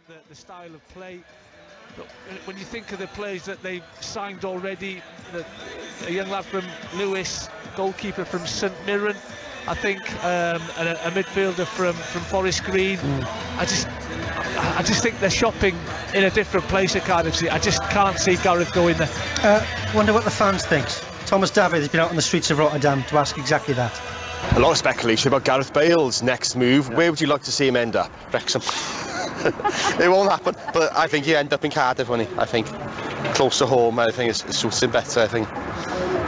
the style of play. But when you think of the players that they've signed already, a young lad from Lewis, goalkeeper from St Mirren, I think, a midfielder from Forest Green. I just think they're shopping in a different place at Cardiff City. I just can't see Gareth going there. Wonder what the fans think. Thomas David has been out on the streets of Rotterdam to ask exactly that. A lot of speculation about Gareth Bale's next move. Where would you like to see him end up? Wrexham. It won't happen, but I think he'll end up in Cardiff, won't he? I think close to home. I think it suits him better. I think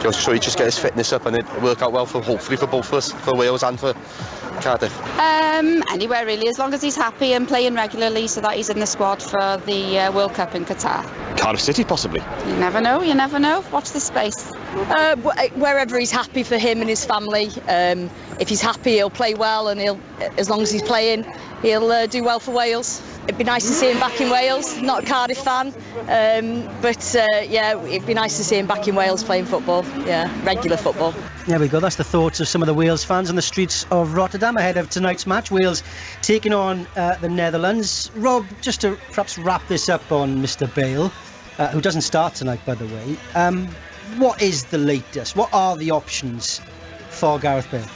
just so he just get his fitness up and it work out well for hopefully for both of us, for Wales and for Cardiff. Anywhere really, as long as he's happy and playing regularly, so that he's in the squad for the World Cup in Qatar. Cardiff City, possibly. You never know. You never know. Watch the space. Wherever he's happy for him and his family. If he's happy, he'll play well, and as long as he's playing, he'll do well for Wales. It'd be nice to see him back in Wales. Not a Cardiff fan, but it'd be nice to see him back in Wales playing football. Yeah, regular football. There we go. That's the thoughts of some of the Wales fans on the streets of Rotterdam ahead of tonight's match. Wales taking on the Netherlands. Rob, just to perhaps wrap this up on Mr. Bale, who doesn't start tonight, by the way. What is the latest? What are the options for Gareth Bale?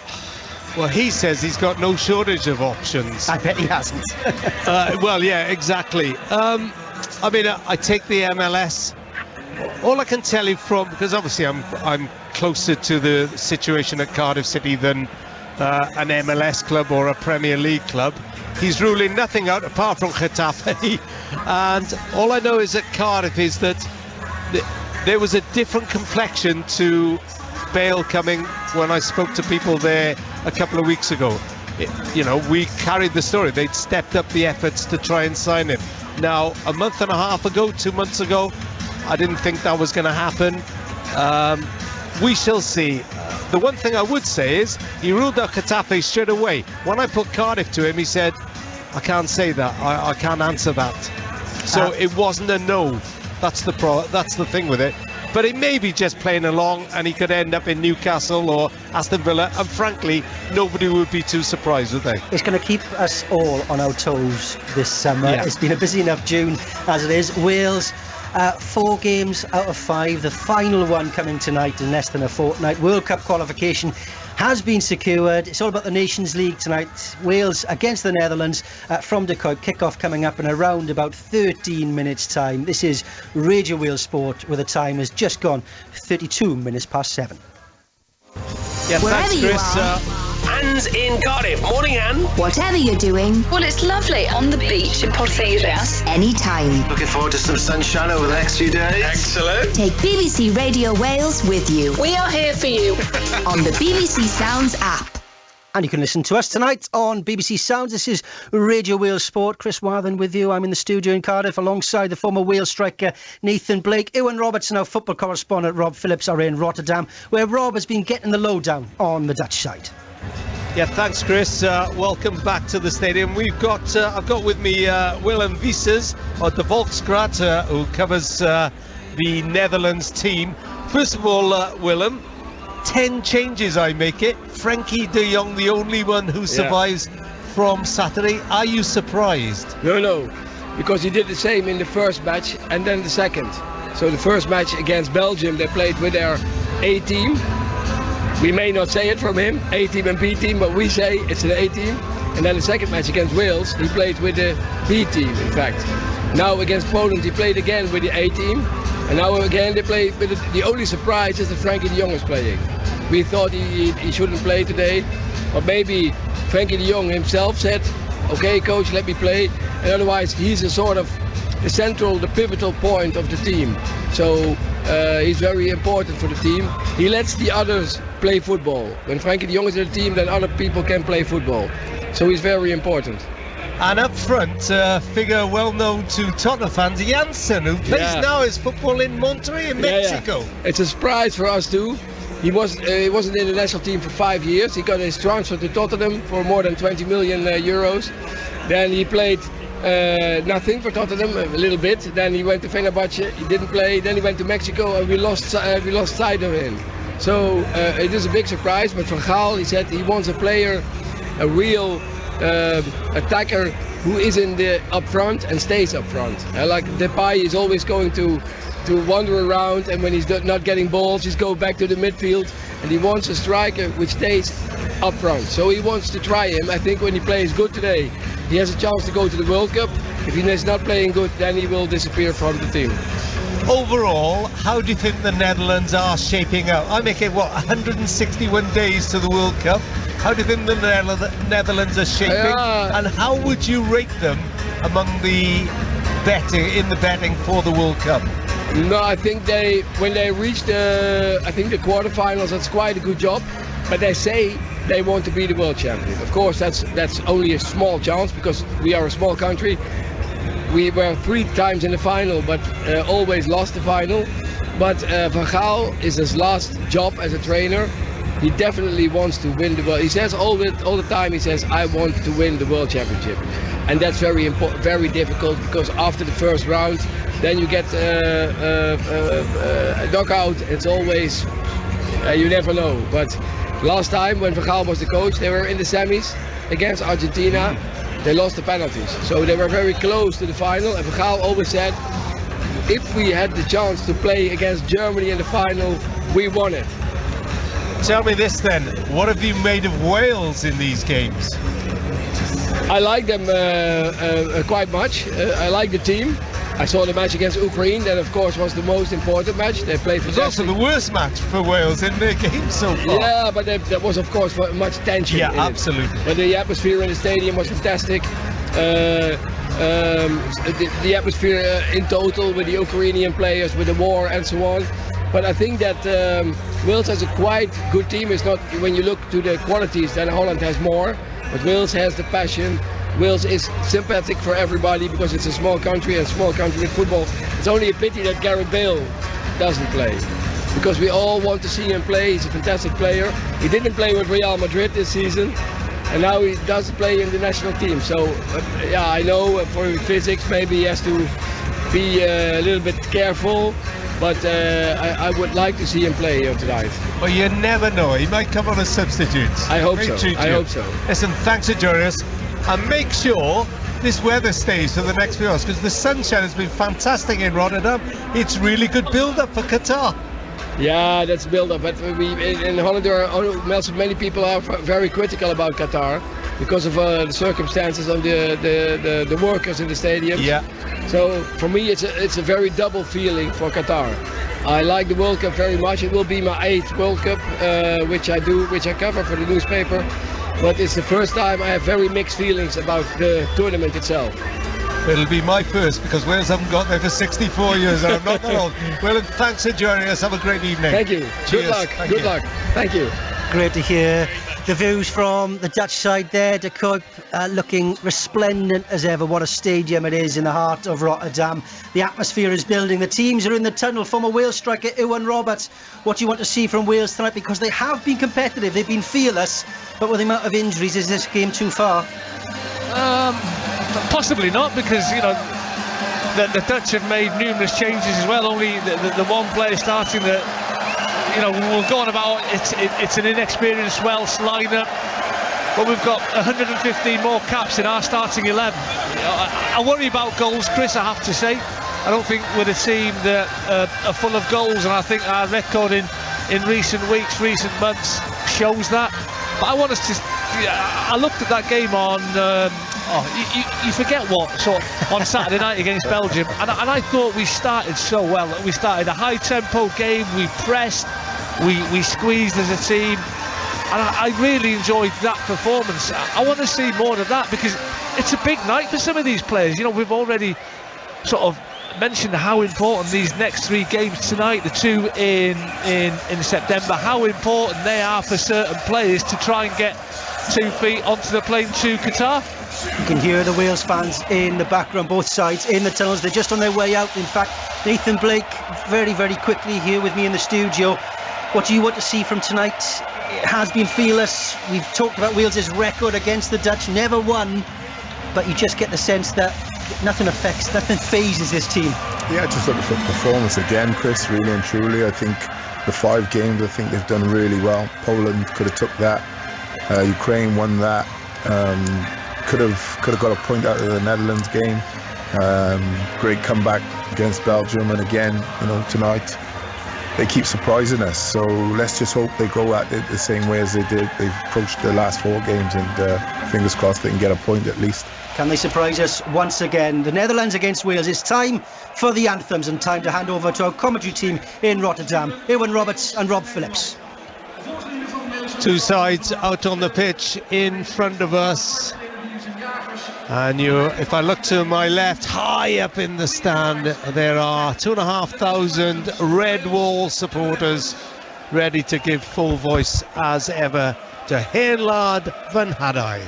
Well, he says he's got no shortage of options. I bet he hasn't. Well, yeah, exactly. I mean, I take the MLS. All I can tell you because obviously I'm closer to the situation at Cardiff City than an MLS club or a Premier League club. He's ruling nothing out apart from Getafe. And all I know is at Cardiff is that there was a different complexion to Bale coming when I spoke to people there a couple of weeks ago. We carried the story. They'd stepped up the efforts to try and sign him. Now, a month and a half ago, 2 months ago, I didn't think that was going to happen. We shall see. The one thing I would say is he ruled out Getafe straight away. When I put Cardiff to him, he said, I can't say that. I can't answer that. So it wasn't a no. That's the thing with it. But it may be just playing along, and he could end up in Newcastle or Aston Villa, and frankly, nobody would be too surprised, would they? It's going to keep us all on our toes this summer. Yeah. It's been a busy enough June as it is. Wales, 4 games out of 5. The final one coming tonight in less than a fortnight. World Cup qualification has been secured. It's all about the Nations League tonight. Wales against the Netherlands from Decoy. Kick-off coming up in around about 13 minutes time. This is Radio Wales Sport, where the time has just gone 32 minutes past 7. Yeah, thanks, Chris. Anne's in Cardiff. Morning, Anne. Whatever you're doing. Well, it's lovely on the beach in Porthaeus. Anytime. Looking forward to some sunshine over the next few days. Excellent. Take BBC Radio Wales with you. We are here for you. On the BBC Sounds app. And you can listen to us tonight on BBC Sounds. This is Radio Wales Sport. Chris Wathen with you. I'm in the studio in Cardiff alongside the former Wales striker Nathan Blake. Ewan Robertson, our football correspondent Rob Phillips, are in Rotterdam, where Rob has been getting the lowdown on the Dutch side. Yeah, thanks, Chris. Welcome back to the stadium. I've got with me Willem Wiesers of the Volkskrant, who covers the Netherlands team. First of all, Willem, 10 changes I make it. Frankie de Jong, the only one who survives from Saturday. Are you surprised? No, because he did the same in the first match and then the second. So the first match against Belgium, they played with their A team. We may not say it from him, A team and B team, but we say it's an A team. And then the second match against Wales, he played with the B team, in fact. Now against Poland, he played again with the A team. And now again, they play with the only surprise is that Frankie de Jong is playing. We thought he shouldn't play today, but maybe Frankie de Jong himself said, okay, coach, let me play. And otherwise, he's a sort of the pivotal point of the team. So he's very important for the team. He lets the others play football. When Frankie de Jong is in the team, then other people can play football. So he's very important. And up front, figure well known to Tottenham fans, Janssen, who plays now his football in Monterrey in Mexico. It's a surprise for us too. He wasn't in the national team for 5 years. He got his transfer to Tottenham for more than 20 million euros. Then he played nothing for Tottenham, a little bit. Then he went to Fenerbahce, he didn't play. Then he went to Mexico and we lost sight of him. So it is a big surprise. But Van Gaal, he said he wants a player, a real attacker who is in the up front and stays up front. Like Depay is always going to wander around, and when he's not getting balls, he's go back to the midfield, and he wants a striker which stays up front. So he wants to try him. I think when he plays good today, he has a chance to go to the World Cup. If he is not playing good, then he will disappear from the team. Overall, how do you think the Netherlands are shaping up? I make it, 161 days to the World Cup. How do you think the Netherlands are shaping? And how would you rate them among the betting for the World Cup? No, I think when they reach the quarterfinals, that's quite a good job. But they say they want to be the world champion. Of course, that's only a small chance because we are a small country. We were 3 times in the final, but always lost the final. But Van Gaal is his last job as a trainer. He definitely wants to win the world. He says all the time, he says, I want to win the world championship. And that's very important, very difficult, because after the first round, then you get a knockout. It's always, you never know. But last time when Van Gaal was the coach, they were in the semis against Argentina. They lost the penalties. So they were very close to the final. And Van Gaal always said, if we had the chance to play against Germany in the final, we won it. Tell me this then, what have you made of Wales in these games? I like them quite much. I like the team. I saw the match against Ukraine. That, of course, was the most important match. They played fantastic. It was also the worst match for Wales in their game so far. Yeah, but there was, of course, much tension. Yeah, absolutely. But the atmosphere in the stadium was fantastic. The atmosphere in total with the Ukrainian players, with the war and so on. But I think that Wales has a quite good team. It's not, when you look to the qualities, then Holland has more. But Wales has the passion. Wales is sympathetic for everybody because it's a small country, and small country with football. It's only a pity that Gareth Bale doesn't play, because we all want to see him play. He's a fantastic player. He didn't play with Real Madrid this season, and now he does play in the national team. So yeah, I know for physics maybe he has to be a little bit careful. But I would like to see him play tonight. Well, you never know. He might come on as substitute. I hope so. I hope so. Listen, thanks for joining us. And make sure this weather stays for the next few hours, because the sunshine has been fantastic in Rotterdam. It's really good build-up for Qatar. Yeah, that's build-up. But in Holland, many people are very critical about Qatar because of the circumstances of the workers in the stadium. Yeah. So for me, it's a very double feeling for Qatar. I like the World Cup very much. It will be my 8th World Cup, which I cover for the newspaper. But it's the first time I have very mixed feelings about the tournament itself. It'll be my first, because Wales haven't got there for 64 years and I'm not that old. Well, thanks for joining us. Have a great evening. Thank you. Cheers. Good luck. Good luck. Thank you. Great to hear the views from the Dutch side there. De Kuip looking resplendent as ever. What a stadium it is in the heart of Rotterdam. The atmosphere is building. The teams are in the tunnel. Former Wales striker Iwan Roberts. What do you want to see from Wales tonight? Because they have been competitive. They've been fearless. But with the amount of injuries, is this game too far? Possibly not, because the Dutch have made numerous changes as well. Only the one player starting that we'll go on about. It's an inexperienced Welsh lineup, but we've got 115 more caps in our starting 11. I worry about goals, Chris. I have to say, I don't think we're a team that are full of goals, and I think our record in recent weeks, recent months shows that. But I want us to. I looked at that game on. You forget what on Saturday night against Belgium, and I thought we started so well. We started a high-tempo game. We pressed. We squeezed as a team, and I really enjoyed that performance. I want to see more of that, because it's a big night for some of these players. We've already sort of mentioned how important these next 3 games tonight, the 2 in September, how important they are for certain players to try and get 2 feet onto the plane to Qatar. You can hear the Wales fans in the background, both sides in the tunnels. They're just on their way out. In fact, Nathan Blake very, very quickly here with me in the studio. What do you want to see from tonight? It has been fearless. We've talked about Wales' record against the Dutch, never won, but you just get the sense that nothing phases this team. Yeah, just looking for performance again, Chris, really and truly. I think the 5 games, I think they've done really well. Poland could have took that. Ukraine won that. could have got a point out of the Netherlands game. Great comeback against Belgium, and again, you know, tonight they keep surprising us. So let's just hope they go at it the same way as they did. They've approached the last 4 games, and fingers crossed they can get a point at least. Can they surprise us once again? The Netherlands against Wales. It's time for the anthems and time to hand over to our commentary team in Rotterdam, Ewan Roberts and Rob Phillips. Two sides out on the pitch in front of us. And if I look to my left, high up in the stand, there are 2,500 Red Wall supporters ready to give full voice as ever to Heenlaad van Hadai.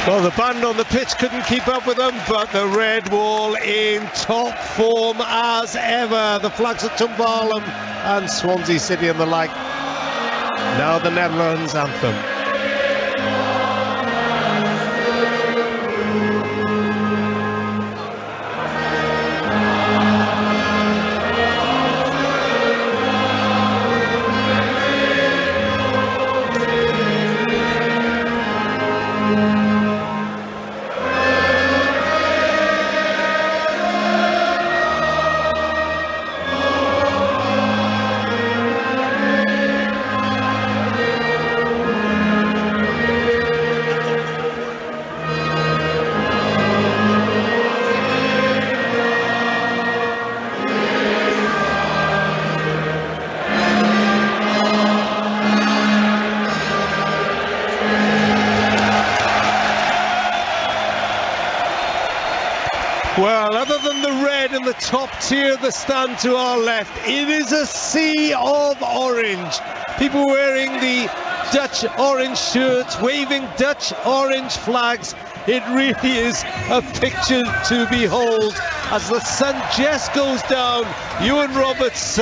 Well, the band on the pitch couldn't keep up with them, but the Red Wall in top form as ever. The flags of Tumbalum and Swansea City and the like. Now the Netherlands anthem. Well, other than the red in the top tier of the stand to our left, it is a sea of orange. People wearing the Dutch orange shirts, waving Dutch orange flags. It really is a picture to behold. As the sun just goes down, Ewan Roberts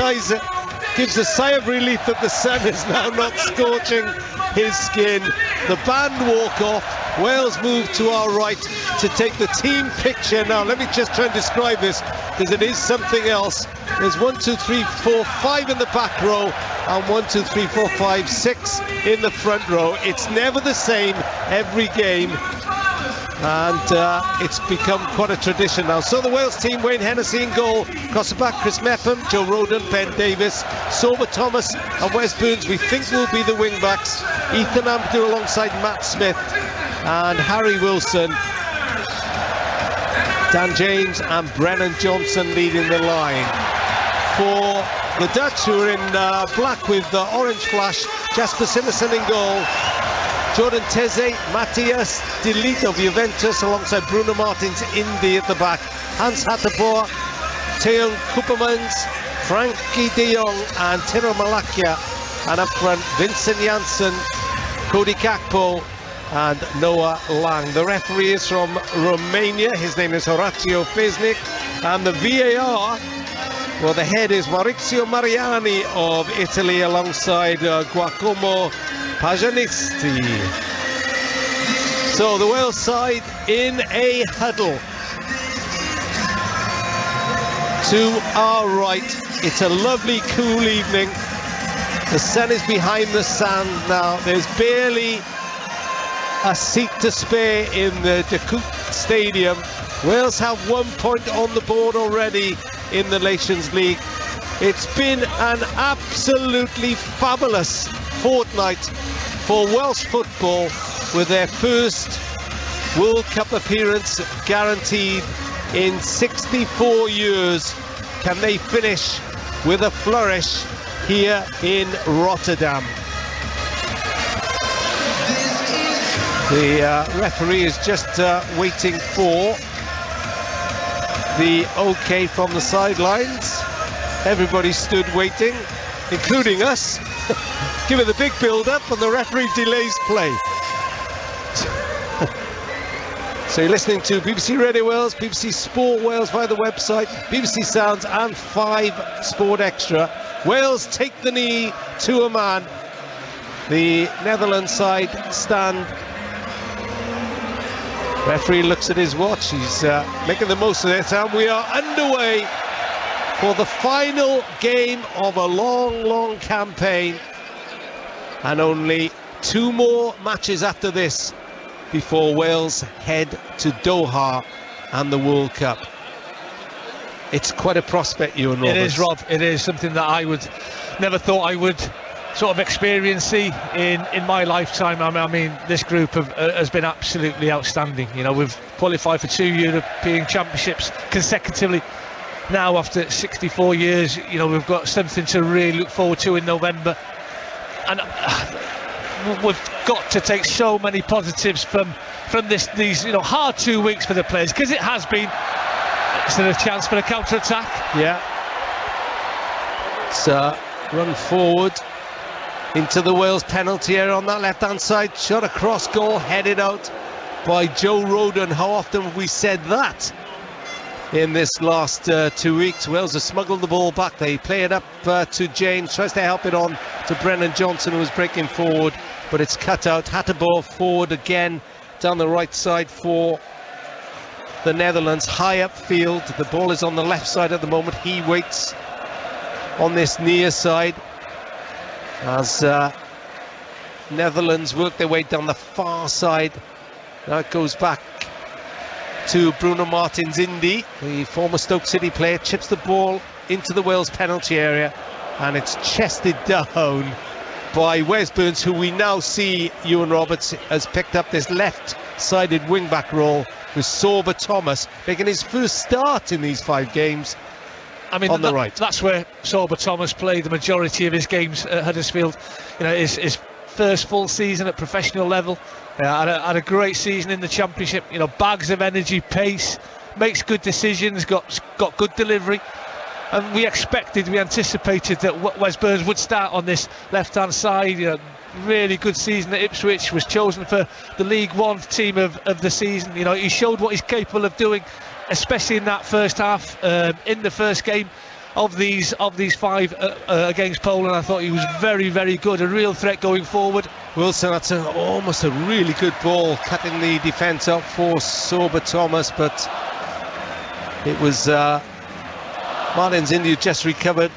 gives a sigh of relief that the sun is now not scorching his skin. The band walk off. Wales move to our right to take the team picture. Now let me just try and describe this, because it is something else. There's 1, 2, 3, 4, 5 in the back row and 1, 2, 3, 4, 5, 6 in the front row. It's never the same every game, and it's become quite a tradition now. So the Wales team: Wayne Hennessy in goal, across the back Chris Mepham, Joe Roden, Ben Davis, Sober Thomas and Wes Burns we think will be the wing backs. Ethan Ampadu alongside Matt Smith and Harry Wilson, Dan James and Brennan Johnson leading the line. For the Dutch, who are in black with orange flash, Jasper Simonsen in goal, Jordan Teze, Matthias de Ligt of Juventus alongside Bruno Martins, Indy at the back, Hans Hateboer, Theon Koopmans, Frankie de Jong and Tino Malakia, and up front Vincent Janssen, Cody Gakpo and Noah Lang. The referee is from Romania, his name is Horacio Fesnik, and the VAR, well, the head is Maurizio Mariani of Italy alongside Giacomo Paganisti. So the Wales side in a huddle. To our right, it's a lovely cool evening. The sun is behind the sand now. There's barely a seat to spare in the Dakut Stadium. Wales have 1 point on the board already in the Nations League. It's been an absolutely fabulous fortnight for Welsh football, with their first World Cup appearance guaranteed in 64 years. Can they finish with a flourish here in Rotterdam? The referee is just waiting for the OK from the sidelines. Everybody stood waiting, including us. Give it a big build-up, and the referee delays play. So you're listening to BBC Radio Wales, BBC Sport Wales via the website, BBC Sounds and 5 Sport Extra. Wales take the knee to a man. The Netherlands side stand. Referee looks at his watch. He's making the most of their time. We are underway for the final game of a long campaign, and only 2 more matches after this before Wales head to Doha and the World Cup. It's quite a prospect, Ewan Roberts. It is, Rob. It is something that I would never thought I would sort of experience in my lifetime. I mean, this group has been absolutely outstanding. You know, we've qualified for 2 European Championships consecutively. Now, after 64 years, you know, we've got something to really look forward to in November, and we've got to take so many positives from these hard 2 weeks for the players, because it has been. Is there a chance for a counter-attack? Yeah. It's run forward into the Wales penalty area on that left-hand side. Shot across goal, headed out by Joe Rodon. How often have we said that in this last 2 weeks? Wales have smuggled the ball back. They play it up to James, tries to help it on to Brennan Johnson, who was breaking forward, but it's cut out. Hatterbaugh forward again down the right side for the Netherlands, high upfield. The ball is on the left side at the moment. He waits on this near side as Netherlands work their way down the far side. Now it goes back to Bruno Martins Indy, the former Stoke City player, chips the ball into the Wales penalty area, and it's chested down by Wes Burns, who we now see, Ewan Roberts, has picked up this left-sided wing-back role, with Sorba Thomas making his first start in these 5 games. I mean, on the right. That's where Sorba Thomas played the majority of his games at Huddersfield. You know, his first full season at professional level. Had a great season in the Championship. You know, bags of energy, pace, makes good decisions, got good delivery. And we anticipated that Wes Burns would start on this left-hand side. You know, really good season at Ipswich, was chosen for the League One team of the season. You know, he showed what he's capable of doing, especially in that first half. In the first game of these 5 against Poland, I thought he was very good, a real threat going forward. Wilson, that's almost a really good ball, cutting the defence out for Sorba Thomas, but it was Martins Indy who just recovered.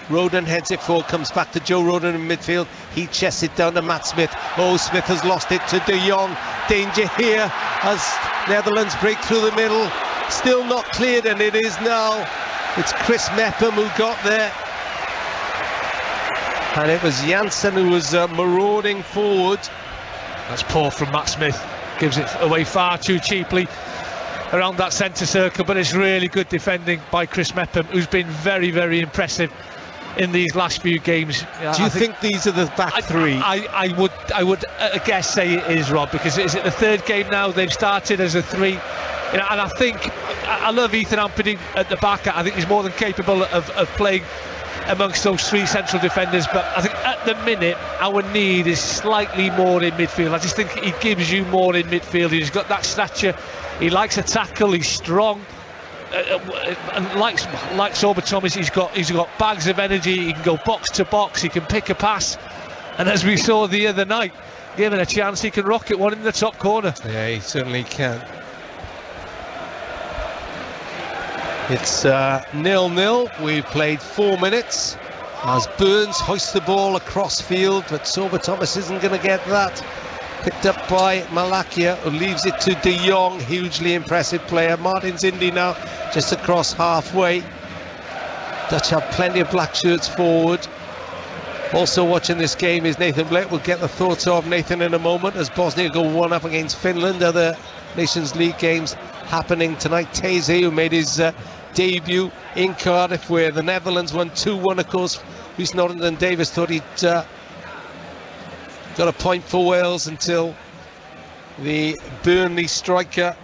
Rodon heads it forward, comes back to Joe Rodon in midfield. He chests it down to Matt Smith. Oh, Smith has lost it to De Jong. Danger here as Netherlands break through the middle. Still not cleared, and it is now. It's Chris Mepham who got there. And it was Janssen who was marauding forward. That's poor from Matt Smith. Gives it away far too cheaply around that centre circle, but it's really good defending by Chris Mepham, who's been very impressive in these last few games. Do you think these are the back 3? I would guess say it is, Rob, because is it the 3rd game now they've started as a 3? You know, and I think I love Ethan Ampadu at the back. I think he's more than capable of playing amongst those 3 central defenders, but I think at the minute our need is slightly more in midfield. I just think he gives you more in midfield. He's got that stature, he likes a tackle, he's strong, and like Sorba Thomas, he's got bags of energy. He can go box to box, he can pick a pass, and as we saw the other night, given a chance, he can rocket one in the top corner. Yeah, he certainly can. It's 0-0. We've played 4 minutes. as Burns hoists the ball across field, but Sorba Thomas isn't going to get that. Picked up by Malakia, who leaves it to De Jong, hugely impressive player. Martin's Indy now just across halfway. Dutch have plenty of black shirts forward. Also watching this game is Nathan Blake. We'll get the thoughts of Nathan in a moment as Bosnia go 1-up against Finland. Other Nations League games happening tonight. Teze, who made his debut in Cardiff, where the Netherlands won 2-1. Of course, Rhys Norrington-Davies thought he'd got a point for Wales until the Burnley striker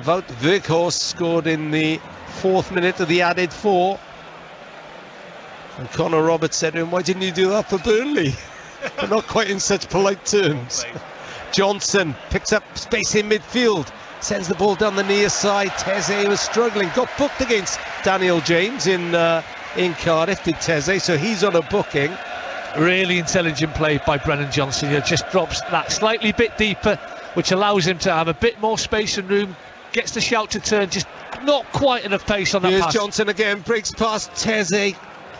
Wout Weghorst scored in the 4th minute of the added 4. And Connor Roberts said to him, "Why didn't you do that for Burnley?" But not quite in such polite terms. Johnson picks up space in midfield, sends the ball down the near side. Teze was struggling, got booked against Daniel James in Cardiff, did Teze, so he's on a booking. Really intelligent play by Brennan Johnson. He just drops that slightly bit deeper, which allows him to have a bit more space and room. Gets the shout to turn, just not quite enough pace on that Here's pass. Johnson again, breaks past Teze,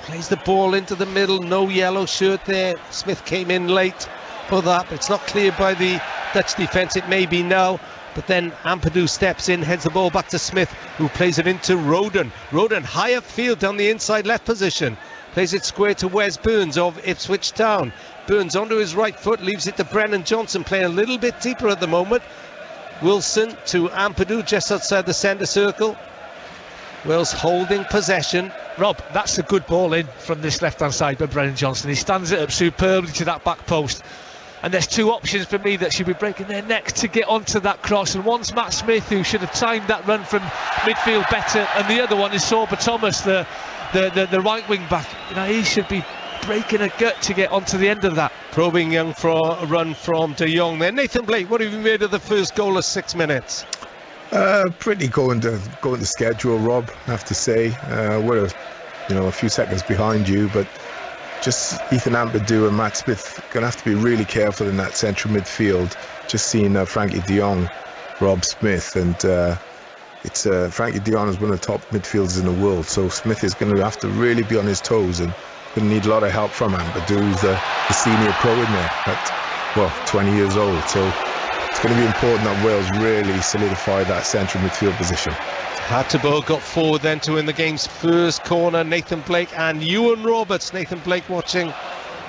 plays the ball into the middle. No yellow shirt there. Smith came in late for that, but it's not cleared by the Dutch defence. It may be now, but then Ampadu steps in, heads the ball back to Smith, who plays it into Roden. Roden high upfield down the inside left position. Plays it square to Wes Burns of Ipswich Town. Burns onto his right foot, leaves it to Brennan Johnson, playing a little bit deeper at the moment. Wilson to Ampadu just outside the centre circle. Wales holding possession. Rob, that's a good ball in from this left-hand side by Brennan Johnson. He stands it up superbly to that back post. And there's two options for me that should be breaking their necks to get onto that cross. And one's Matt Smith, who should have timed that run from midfield better. And the other one is Sorba Thomas, the right wing back. You know, he should be breaking a gut to get onto the end of that. Probing Young for a run from De Jong there. Nathan Blake, what have you made of the first goal of 6 minutes? Pretty going to schedule, Rob, I have to say. We're a few seconds behind you, but just Ethan Ampadu and Matt Smith going to have to be really careful in that central midfield. Just seeing Frankie de Jong, Rob Smith, and it's Frankie de Jong is one of the top midfielders in the world, so Smith is going to have to really be on his toes and going to need a lot of help from Ampadu, who's the senior pro in there at 20 years old. So it's going to be important that Wales really solidify that central midfield position. Hatterbo got forward then to win the game's first corner. Nathan Blake and Ewan Roberts. Nathan Blake watching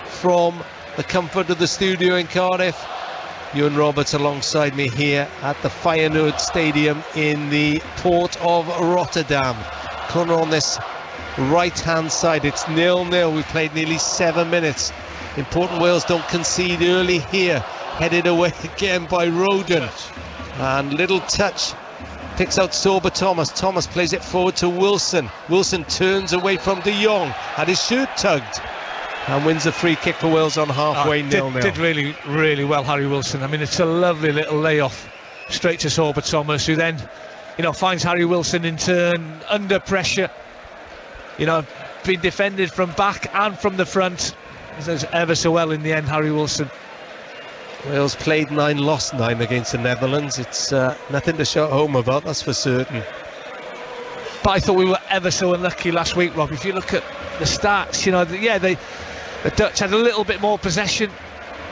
from the comfort of the studio in Cardiff. Ewan Roberts alongside me here at the Feyenoord Stadium in the port of Rotterdam. Corner on this right-hand side. It's 0-0. We played nearly 7 minutes. Important Wales don't concede early here. Headed away again by Roden. And little touch. Picks out Sorba Thomas. Thomas plays it forward to Wilson. Wilson turns away from De Jong. Had his shirt tugged. And wins a free kick for Wales on halfway 0-0. Did really, really well, Harry Wilson. I mean, it's a lovely little layoff straight to Sorba Thomas, who then, finds Harry Wilson in turn under pressure. Being defended from back and from the front. He does ever so well in the end, Harry Wilson. Wales played 9, lost 9 against the Netherlands. It's nothing to shout home about, that's for certain. But I thought we were ever so unlucky last week, Rob. If you look at the stats, the Dutch had a little bit more possession.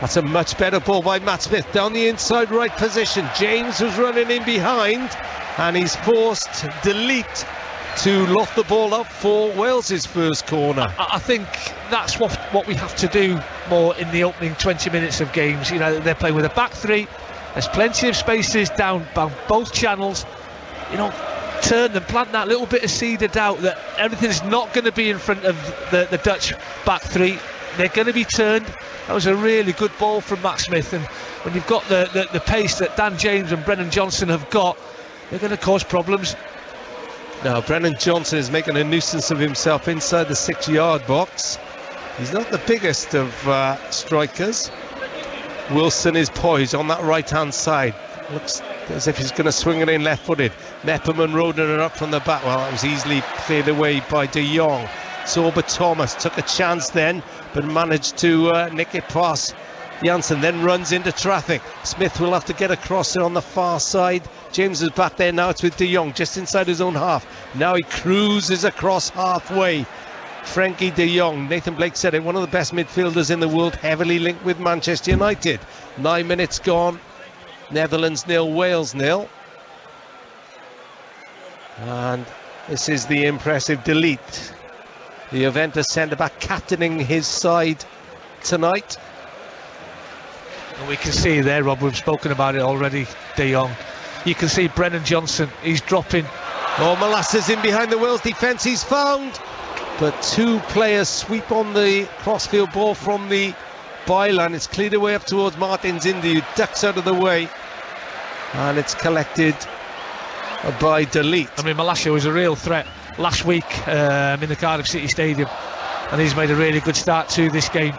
That's a much better ball by Matt Smith down the inside right position. James was running in behind, and he's forced Delete to loft the ball up for Wales's first corner. I think that's what we have to do more in the opening 20 minutes of games. They're playing with a back three. There's plenty of spaces down both channels. Turn them, plant that little bit of seed of doubt that everything's not going to be in front of the Dutch back three. They're going to be turned. That was a really good ball from Matt Smith, and when you've got the pace that Dan James and Brennan Johnson have got, they're going to cause problems. Now Brennan Johnson is making a nuisance of himself inside the 6-yard box. He's not the biggest of strikers. Wilson is poised on that right hand side. Looks as if he's going to swing it in left footed. Mepham and Roden are up from the back. Well, that was easily cleared away by De Jong. Sorba Thomas took a chance then, but managed to nick it past Janssen, then runs into traffic. Smith will have to get across it on the far side. James is back there now. It's with De Jong just inside his own half. Now he cruises across halfway Frankie de Jong. Nathan Blake said it, one of the best midfielders in the world, heavily linked with Manchester United. 9 minutes gone. Netherlands 0, Wales 0. And this is the impressive Delete, the Juventus centre-back, captaining his side tonight. And we can see there, Rob, we've spoken about it already, De Jong. You can see Brennan Johnson, he's dropping. Oh, Molasses in behind the Wales defence, he's found. But two players sweep on the crossfield ball from the byline. It's cleared away up towards Martins Indy, who ducks out of the way. And it's collected by Delete. I mean, Malacia was a real threat last week in the Cardiff City Stadium, and he's made a really good start to this game.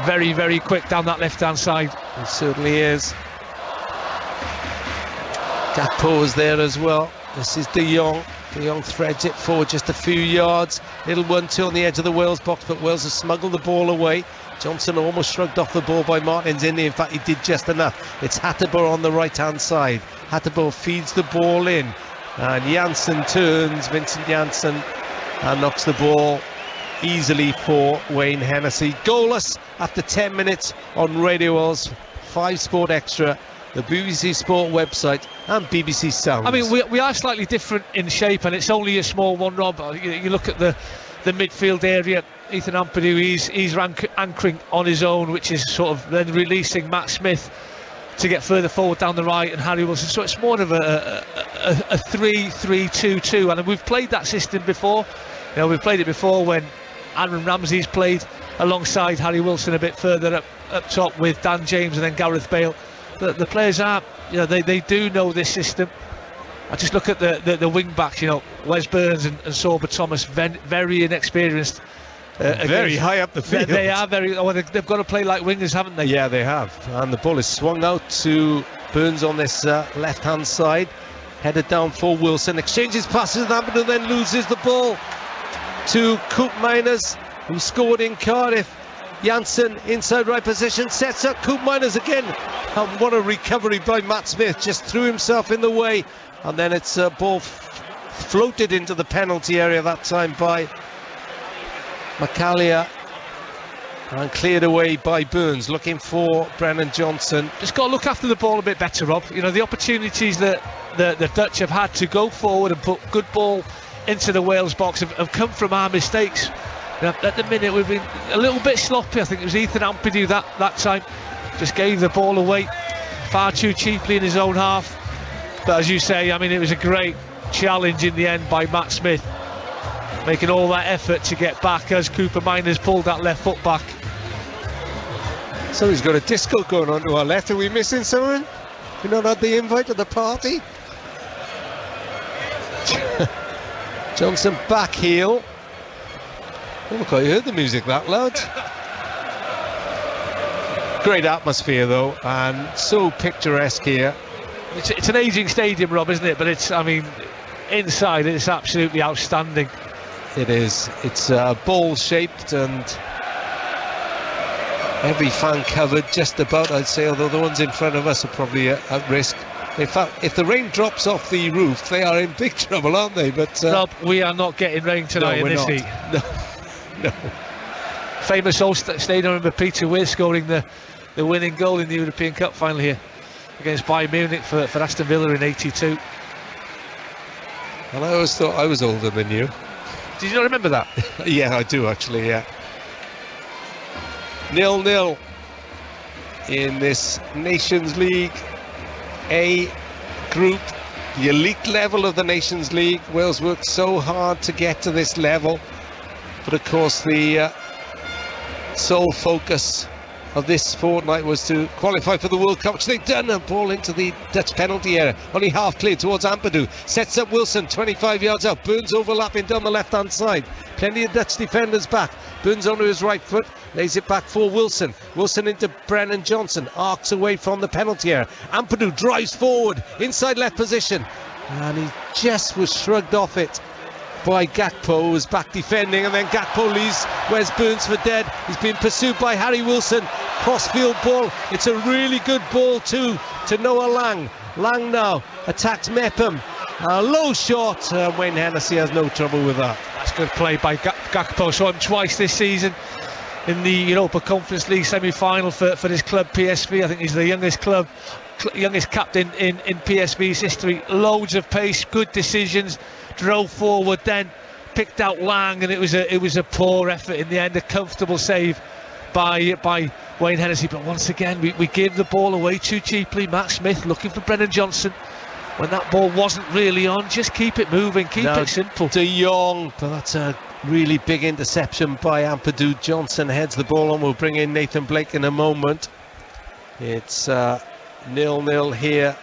Very, very quick down that left-hand side. He certainly is. Gakpo is there as well. This is De Jong. De Jong threads it forward just a few yards. Little 1-2 on the edge of the Wales box, but Wales has smuggled the ball away. Johnson almost shrugged off the ball by Martins Indy. In fact, he did just enough. It's Hatterber on the right-hand side. Hatterber feeds the ball in, and Janssen turns, Vincent Janssen, and knocks the ball easily for Wayne Hennessy. Goalless after 10 minutes on Radio Wales 5 Sport Extra, the BBC Sport website, and BBC Sounds. I mean, we are slightly different in shape, and it's only a small one, Rob. You look at the midfield area. Ethan Ampadu, he's anchoring on his own, which is sort of then releasing Matt Smith to get further forward down the right, and Harry Wilson. So it's more of a 3-3-2-2, and we've played that system before. You know, we've played it before when Aaron Ramsey's played alongside Harry Wilson a bit further up top with Dan James and then Gareth Bale. The players are, you know, they do know this system. I just look at the wing backs, you know, Wes Burns and Sorba Thomas, very inexperienced. Very high up the field. They are very. Oh, they've got to play like wingers, haven't they? Yeah, they have. And the ball is swung out to Burns on this left-hand side. Headed down for Wilson. Exchanges passes with Ampadu, then loses the ball to Coop Miners, who scored in Cardiff. Janssen inside right position, sets up Coop Miners again. And what a recovery by Matt Smith. Just threw himself in the way. And then it's a ball floated into the penalty area that time by Macalia, and cleared away by Burns, looking for Brennan Johnson. Just got to look after the ball a bit better, Rob. You know, the opportunities that the Dutch have had to go forward and put good ball into the Wales box have come from our mistakes. You know, at the minute we've been a little bit sloppy. I think it was Ethan Ampadu that time just gave the ball away far too cheaply in his own half. But as you say, I mean, it was a great challenge in the end by Matt Smith, making all that effort to get back as Cooper Miners pulled that left foot back. Somebody's got a disco going on to our left. Are we missing someone? We not had the invite to the party? Johnson back heel. I haven't quite heard the music that loud. Great atmosphere though, and so picturesque here. It's an ageing stadium, Rob, isn't it? But it's, I mean, inside it's absolutely outstanding. It is. It's ball shaped and every fan covered just about, I'd say, although the ones in front of us are probably at risk. In fact, if the rain drops off the roof, they are in big trouble, aren't they? But Rob, we are not getting rain tonight in this heat. No. Famous old stadium. I remember Peter Weir scoring the winning goal in the European Cup final here against Bayern Munich for Aston Villa in '82. And I always thought I was older than you. Did you not remember that? Yeah, I do actually, yeah. 0-0 in this Nations League A group, the elite level of the Nations League. Wales worked so hard to get to this level, but of course the sole focus of this fortnight was to qualify for the World Cup, which they've done. A ball into the Dutch penalty area, only half clear towards Ampadu, sets up Wilson 25 yards out. Burns overlapping down the left hand side, plenty of Dutch defenders back. Burns onto his right foot, lays it back for Wilson into Brennan Johnson, arcs away from the penalty area. Ampadu drives forward inside left position, and he just was shrugged off it by Gakpo, who was back defending, and then Gakpo leaves Wes Burns for dead. He's been pursued by Harry Wilson. Crossfield ball. It's a really good ball too to Noah Lang. Lang now attacks Mepham. A low shot. Wayne Hennessy has no trouble with that. That's good play by Gakpo saw him twice this season in the Europa Conference League semi-final for his club PSV. I think he's the youngest captain in PSV's history. Loads of pace, good decisions, drove forward, then picked out Lang, and it was a poor effort in the end. A comfortable save by Wayne Hennessy, but once again we gave the ball away too cheaply. Matt Smith looking for Brennan Johnson when that ball wasn't really on. Just keep it moving, keep it simple. De Jong, but that's a really big interception by Ampadu. Johnson heads the ball on. We'll bring in Nathan Blake in a moment. It's 0-0 here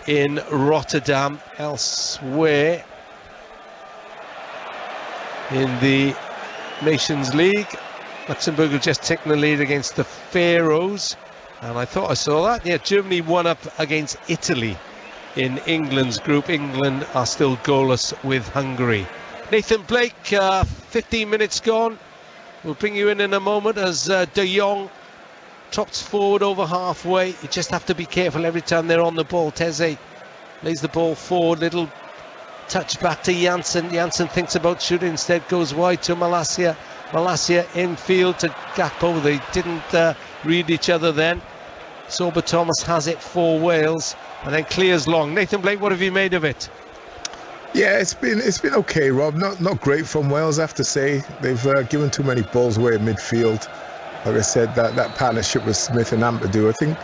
in Rotterdam. Elsewhere in the Nations League, Luxembourg have just taken the lead against the Faroes, and I thought I saw that. Yeah, Germany won up against Italy in England's group. England are still goalless with Hungary. Nathan Blake, 15 minutes gone. We'll bring you in a moment as De Jong trots forward over halfway. You just have to be careful every time they're on the ball. Teze lays the ball forward, little touch back to Janssen. Janssen thinks about shooting, instead goes wide to Malacia. Malacia infield to Gakpo. They didn't read each other then. Sorba Thomas has it for Wales and then clears long. Nathan Blake, what have you made of it? Yeah, it's been okay, Rob. Not great from Wales, I have to say. They've given too many balls away in midfield. Like I said, that partnership with Smith and Ampadu, I think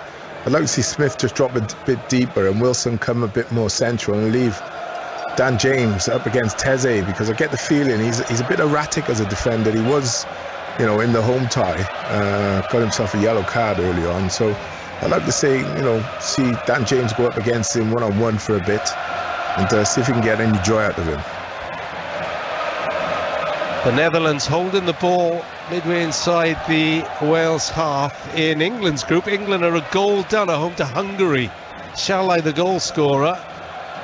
I'd like to see Smith just drop a bit deeper and Wilson come a bit more central and leave Dan James up against Teze, because I get the feeling he's a bit erratic as a defender. He was, in the home tie, got himself a yellow card early on. So I'd like to see Dan James go up against him one-on-one for a bit and see if we can get any joy out of him. The Netherlands holding the ball midway inside the Wales half in England's group. England are a goal down at home to Hungary. Shalai, the goal scorer,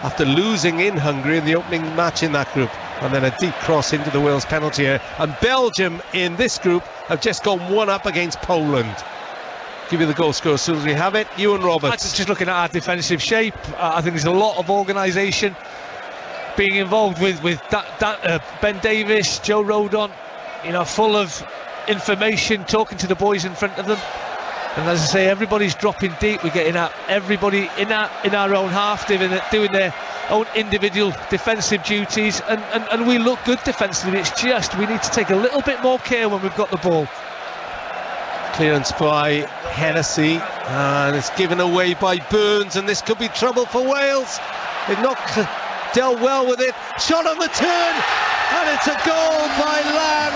after losing in Hungary in the opening match in that group, and then a deep cross into the Wales penalty area. And Belgium in this group have just gone one up against Poland. Give you the goal score as soon as we have it. Ewan Roberts. Just looking at our defensive shape, I think there's a lot of organisation being involved with Ben Davies, Joe Rodon, full of information, talking to the boys in front of them. And as I say, everybody's dropping deep. We're getting at everybody in our own half, doing their own individual defensive duties, and we look good defensively. It's just we need to take a little bit more care when we've got the ball. Clearance by Hennessy, and it's given away by Burns, and this could be trouble for Wales. They've not dealt well with it. Shot on the turn, and it's a goal by Lang.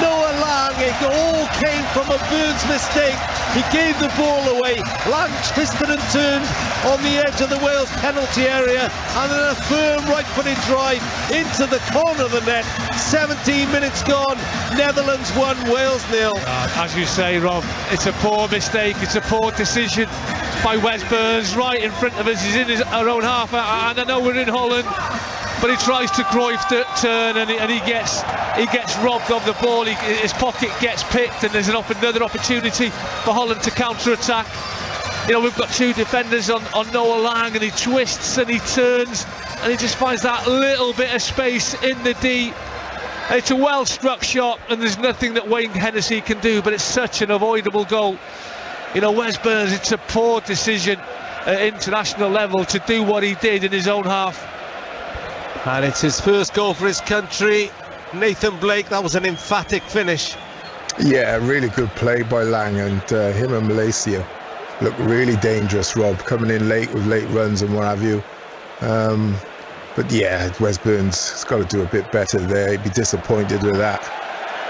Noah Lang. It all came from a Burns mistake. He gave the ball away. Lang twisted and turned on the edge of the Wales penalty area, and then a firm right-footed drive into the corner of the net. 17 minutes gone. Netherlands 1, Wales 0. As you say, Rob, it's a poor mistake. It's a poor decision by Wes Burns right in front of us. He's in our own half, and I know we're in Holland, but he tries to Cruyff turn, and he gets robbed of the ball. His pocket gets picked, and there's another opportunity for Holland to counter-attack. We've got two defenders on Noah Lang, and he twists and he turns, and he just finds that little bit of space in the D. It's a well-struck shot, and there's nothing that Wayne Hennessy can do, but it's such an avoidable goal. Wes Burns, it's a poor decision at international level to do what he did in his own half. And it's his first goal for his country. Nathan Blake, that was an emphatic finish. Yeah, really good play by Lang, and him and Malaysia look really dangerous, Rob, coming in late with late runs and what have you. But yeah, Wes Burns has got to do a bit better there. He'd be disappointed with that.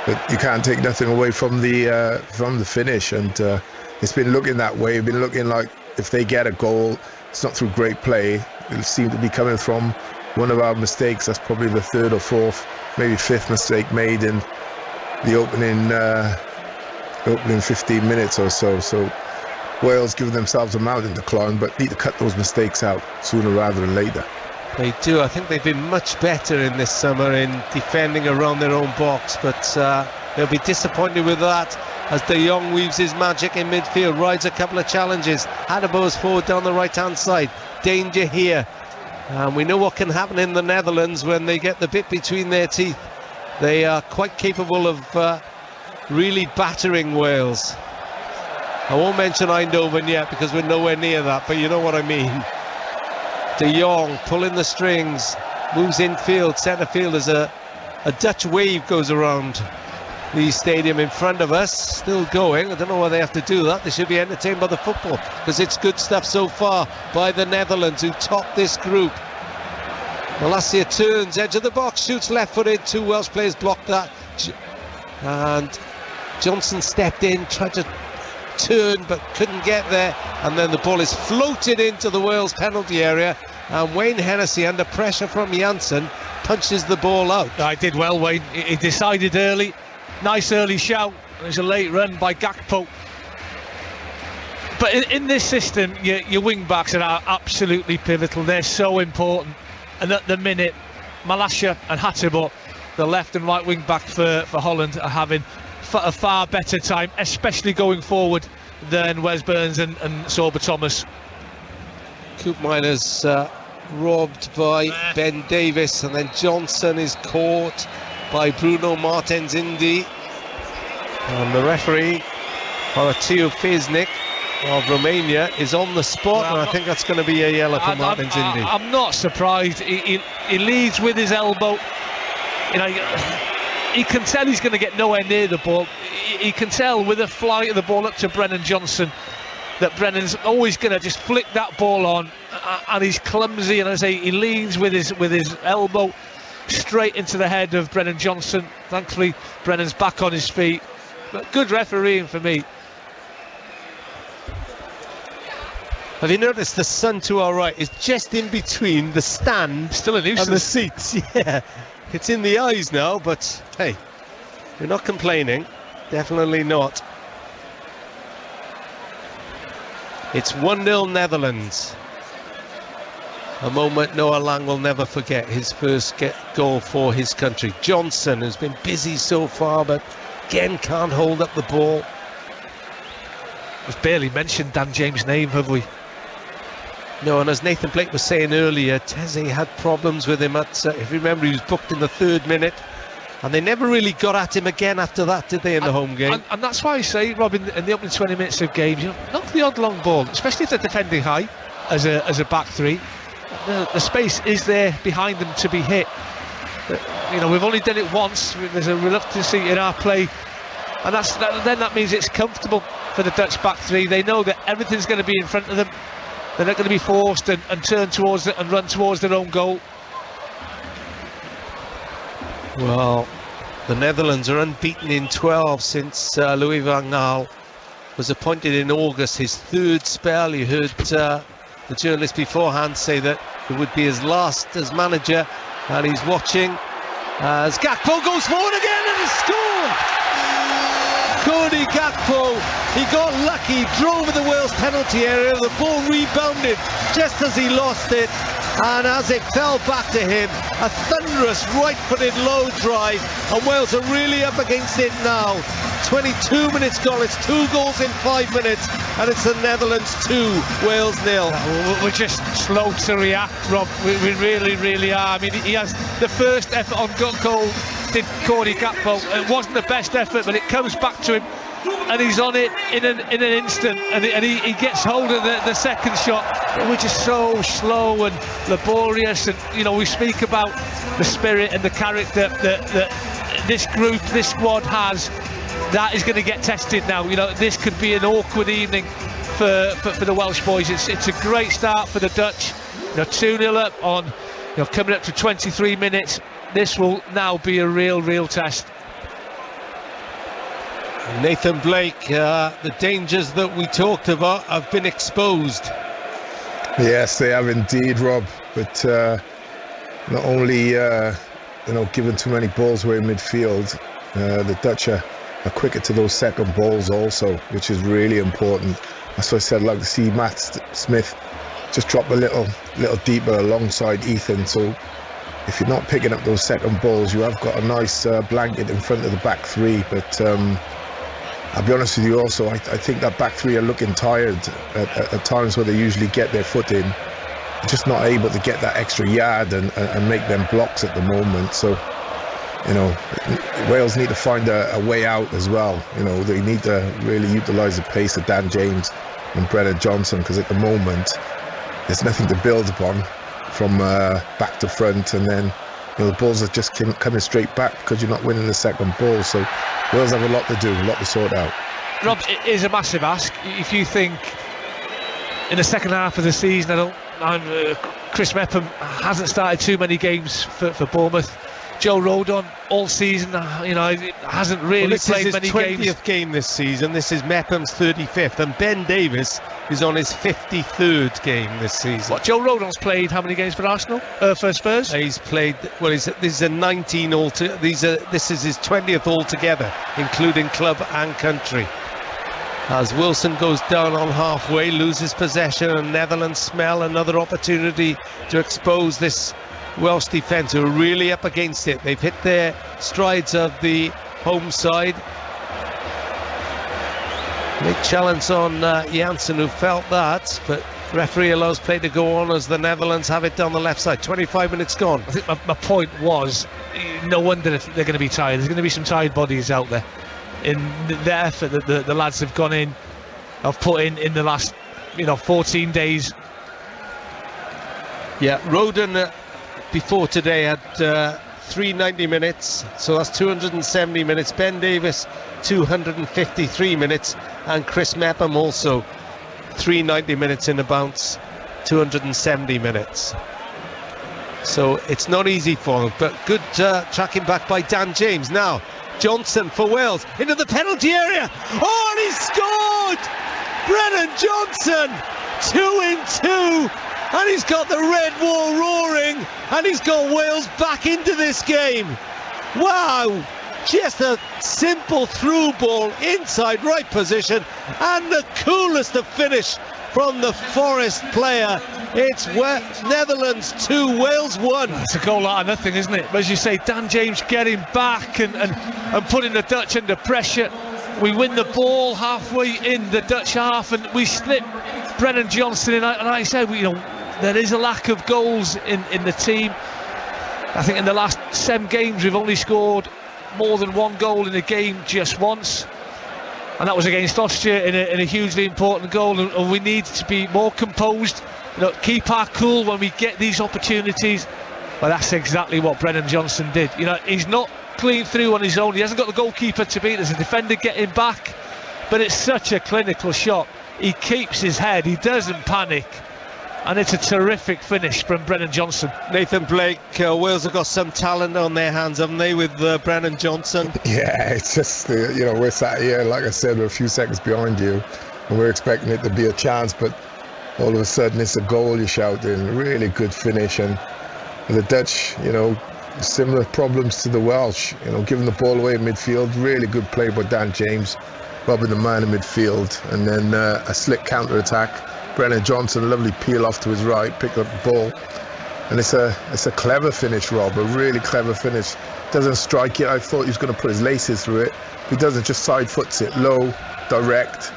But you can't take nothing away from the finish, and it's been looking that way. It's been looking like if they get a goal, it's not through great play. It'll seem to be coming from one of our mistakes. That's probably the third or fourth, maybe fifth mistake made in the opening 15 minutes or so. So Wales give themselves a mountain to climb, but need to cut those mistakes out sooner rather than later. They do. I think they've been much better in this summer in defending around their own box, but they'll be disappointed with that as De Jong weaves his magic in midfield, rides a couple of challenges. Hadebo's forward down the right-hand side. Danger here. And we know what can happen in the Netherlands when they get the bit between their teeth. they are quite capable of really battering Wales. I won't mention Eindhoven yet because we're nowhere near that, but you know what I mean. De Jong pulling the strings, moves infield, centre field as a Dutch wave goes around the stadium in front of us, still going. I don't know why they have to do that. They should be entertained by the football, because it's good stuff so far by the Netherlands, who top this group. Malacia turns, edge of the box, shoots left-footed. 2 Welsh players blocked that, and Johnson stepped in, tried to turn but couldn't get there, and then the ball is floated into the Wales penalty area, and Wayne Hennessy, under pressure from Janssen, punches the ball out. I did well, Wayne. He decided early. Nice early shout. There's a late run by Gakpo. But in this system, your wing backs are absolutely pivotal. They're so important. And at the minute, Malacia and Hatebo, the left and right wing back for Holland, are having a far better time, especially going forward, than Wes Burns and Sorba Thomas. Koopmeiners robbed by Ben Davis, and then Johnson is caught by Bruno Martens Indy, and the referee, Horatiu Fisnik of Romania, is on the spot. Well, and I think that's going to be a yellow for Martens Indy. I'm not surprised. He leads with his elbow. You know, he can tell he's going to get nowhere near the ball. He can tell with a flight of the ball up to Brennan Johnson that Brennan's always going to just flick that ball on, and he's clumsy, and as I say, he leans with his elbow straight into the head of Brennan Johnson. Thankfully, Brennan's back on his feet. But good refereeing for me. Have you noticed the sun to our right is just in between the stand still a nuisance. And the seats? Yeah, it's in the eyes now, but hey, we're not complaining. Definitely not. It's 1-0 Netherlands. A moment Noah Lang will never forget, his first goal for his country. Johnson has been busy so far, but again can't hold up the ball. We've barely mentioned Dan James' name, have we? No, and as Nathan Blake was saying earlier, Teze had problems with him if you remember, he was booked in the 3rd minute, and they never really got at him again after that, did they, in the home game? And that's why I say, Rob, in the opening 20 minutes of games, knock the odd long ball, especially if they're defending high as a back three. The space is there behind them to be hit. But, you know, we've only done it once. There's a reluctancy in our play, and then that means it's comfortable for the Dutch back three. They know that everything's going to be in front of them. They're not going to be forced and turn towards it and run towards their own goal. Well, the Netherlands are unbeaten in 12 since Louis van Gaal was appointed in August, his 3rd spell. You heard the journalist beforehand say that it would be his last as manager, and he's watching as Gakpo goes forward again and has scored. Cody Gakpo, he got lucky, drove in the Wales penalty area, the ball rebounded just as he lost it, and as it fell back to him, a thunderous right-footed low drive, and Wales are really up against it now. 22 minutes gone, it's 2 goals in 5 minutes, and it's the Netherlands 2, Wales 0. We're just slow to react, Rob. We really, really are. I mean, he has the first effort on goal, did Cody Gakpo. It wasn't the best effort, but it comes back to him, and he's on it in an instant, and he gets hold of the second shot. We're just so slow and laborious, and you know, we speak about the spirit and the character that this group, this squad has. That is going to get tested now. You know, this could be an awkward evening for the Welsh boys. It's a great start for the Dutch. You know, 2-0 up on, you know, coming up to 23 minutes. This will now be a real test. Nathan Blake, the dangers that we talked about have been exposed. Yes, they have indeed, Rob. But not only giving too many balls away in midfield, the Dutch are quicker to those second balls also, which is really important. That's why I said I'd like to see Matt Smith just drop a little deeper alongside Ethan. So if you're not picking up those second balls, you have got a nice blanket in front of the back three. But I'll be honest with you also, I think that back three are looking tired at times where they usually get their foot in. Just not able to get that extra yard and make them blocks at the moment. So you know, Wales need to find a way out as well. You know, they need to really utilise the pace of Dan James and Brennan Johnson, because at the moment there's nothing to build upon from back to front, and then the balls are just coming straight back because you're not winning the second ball. So Wales have a lot to do, a lot to sort out. Rob, it is a massive ask. If you think in the second half of the season, Chris Mepham hasn't started too many games for Bournemouth. Joe Rodon all season, hasn't really played many games. This is his 20th game this season. This is Mepham's 35th, and Ben Davies is on his 53rd game this season. What, Joe Rodon's played how many games for Arsenal? For Spurs? He's played, this is a 19 this is his 20th altogether, including club and country. As Wilson goes down on halfway, loses possession, and Netherlands smell another opportunity to expose this Welsh defence, who are really up against it. They've hit their strides of the home side. Big challenge on Janssen, who felt that, but referee allows play to go on as the Netherlands have it down the left side. 25 minutes gone. I think my point was, no wonder if they're going to be tired. There's going to be some tired bodies out there. In the effort that the lads have gone in, have put in the last 14 days. Yeah, Rodon before today had 390 minutes, so that's 270 minutes. Ben Davies 253 minutes, and Chris Mepham also 390 minutes in the bounce, 270 minutes. So it's not easy for them, but good tracking back by Dan James. Now Johnson for Wales into the penalty area. Oh, and he scored! Brennan Johnson, 2-in-2, and he's got the red wall roaring, and he's got Wales back into this game. Wow, just a simple through ball inside right position, and the coolest of finish from the Forest player. It's Netherlands 2, Wales 1. It's a goal out of nothing, isn't it? As you say, Dan James getting back and putting the Dutch under pressure. We win the ball halfway in the Dutch half, and we slip Brennan Johnson in. And I said, there is a lack of goals in the team. I think in the last 7 games we've only scored more than 1 goal in a game just once, and that was against Austria in a hugely important goal. And we need to be more composed, keep our cool when we get these opportunities. Well, that's exactly what Brennan Johnson did. He's not clean through on his own. He hasn't got the goalkeeper to beat. There's a defender getting back, but it's such a clinical shot. He keeps his head, he doesn't panic, and it's a terrific finish from Brennan Johnson. Nathan Blake, Wales have got some talent on their hands, haven't they, with Brennan Johnson? Yeah, it's just, we're sat here, like I said, we're a few seconds behind you, and we're expecting it to be a chance, but all of a sudden it's a goal you're shouting. Really good finish, and the Dutch, similar problems to the Welsh, giving the ball away in midfield. Really good play by Dan James, robbing the man in midfield, and then a slick counter-attack. Brennan Johnson, lovely peel off to his right, pick up the ball, and it's a clever finish, Rob, a really clever finish. Doesn't strike it. I thought he was going to put his laces through it. He doesn't, just side foots it low, direct,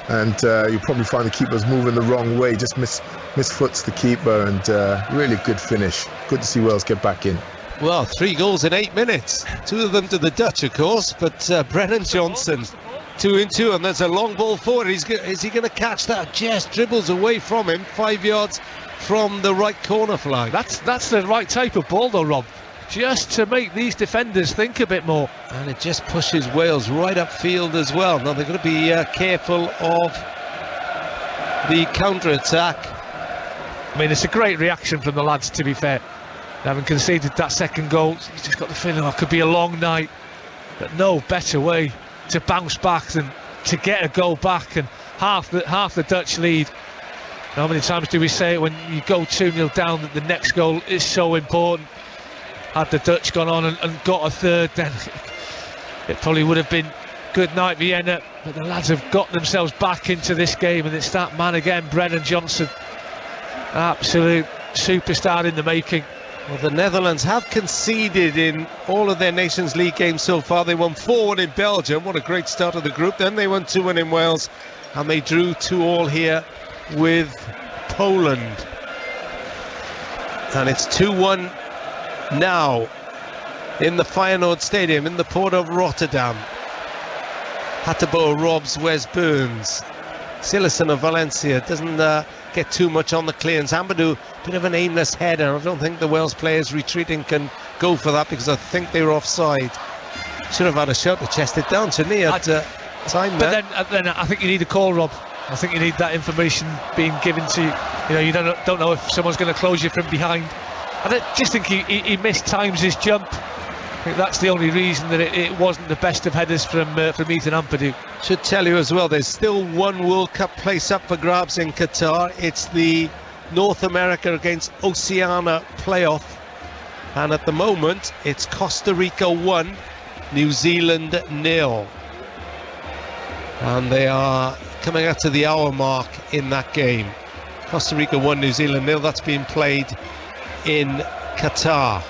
and you probably find the keeper's moving the wrong way, just misfoots the keeper, and really good finish. Good to see Wales get back in. Well, 3 goals in 8 minutes, 2 of them to the Dutch, of course, but Brennan Johnson 2-in-2, and there's a long ball forward. Is he going to catch that? Just dribbles away from him, 5 yards from the right corner flag. That's the right type of ball though, Rob, just to make these defenders think a bit more. And it just pushes Wales right upfield as well. Now they're going to be careful of the counter-attack. I mean, it's a great reaction from the lads, to be fair. Having conceded that second goal, you just got the feeling it could be a long night, but no better way to bounce back than to get a goal back and half the Dutch lead. How many times do we say it when you go 2-0 down that the next goal is so important? Had the Dutch gone on and got a third, then it probably would have been good night Vienna, but the lads have got themselves back into this game, and it's that man again, Brennan Johnson, absolute superstar in the making. Well, the Netherlands have conceded in all of their Nations League games so far. They won 4-1 in Belgium. What a great start of the group. Then they won 2-1 in Wales, and they drew 2-2 here with Poland. And it's 2-1 now in the Feyenoord Stadium in the port of Rotterdam. Hateboer robs Wes Burns. Silerson of Valencia doesn't get too much on the clearance. Amadou, bit of an aimless header. I don't think the Wales players retreating can go for that because I think they were offside. Should have had a shot to chest it down, shouldn't he, at time there? But then I think you need a call, Rob. I think you need that information being given to you. You know, you don't know if someone's going to close you from behind. I just think he mistimes his jump. I think that's the only reason that it wasn't the best of headers from Ethan Ampadu. Should tell you as well, there's still one World Cup place up for grabs in Qatar. It's the North America against Oceania playoff, and at the moment it's Costa Rica 1, New Zealand 0, and they are coming out to the hour mark in that game. Costa Rica 1, New Zealand 0. That's being played in Qatar.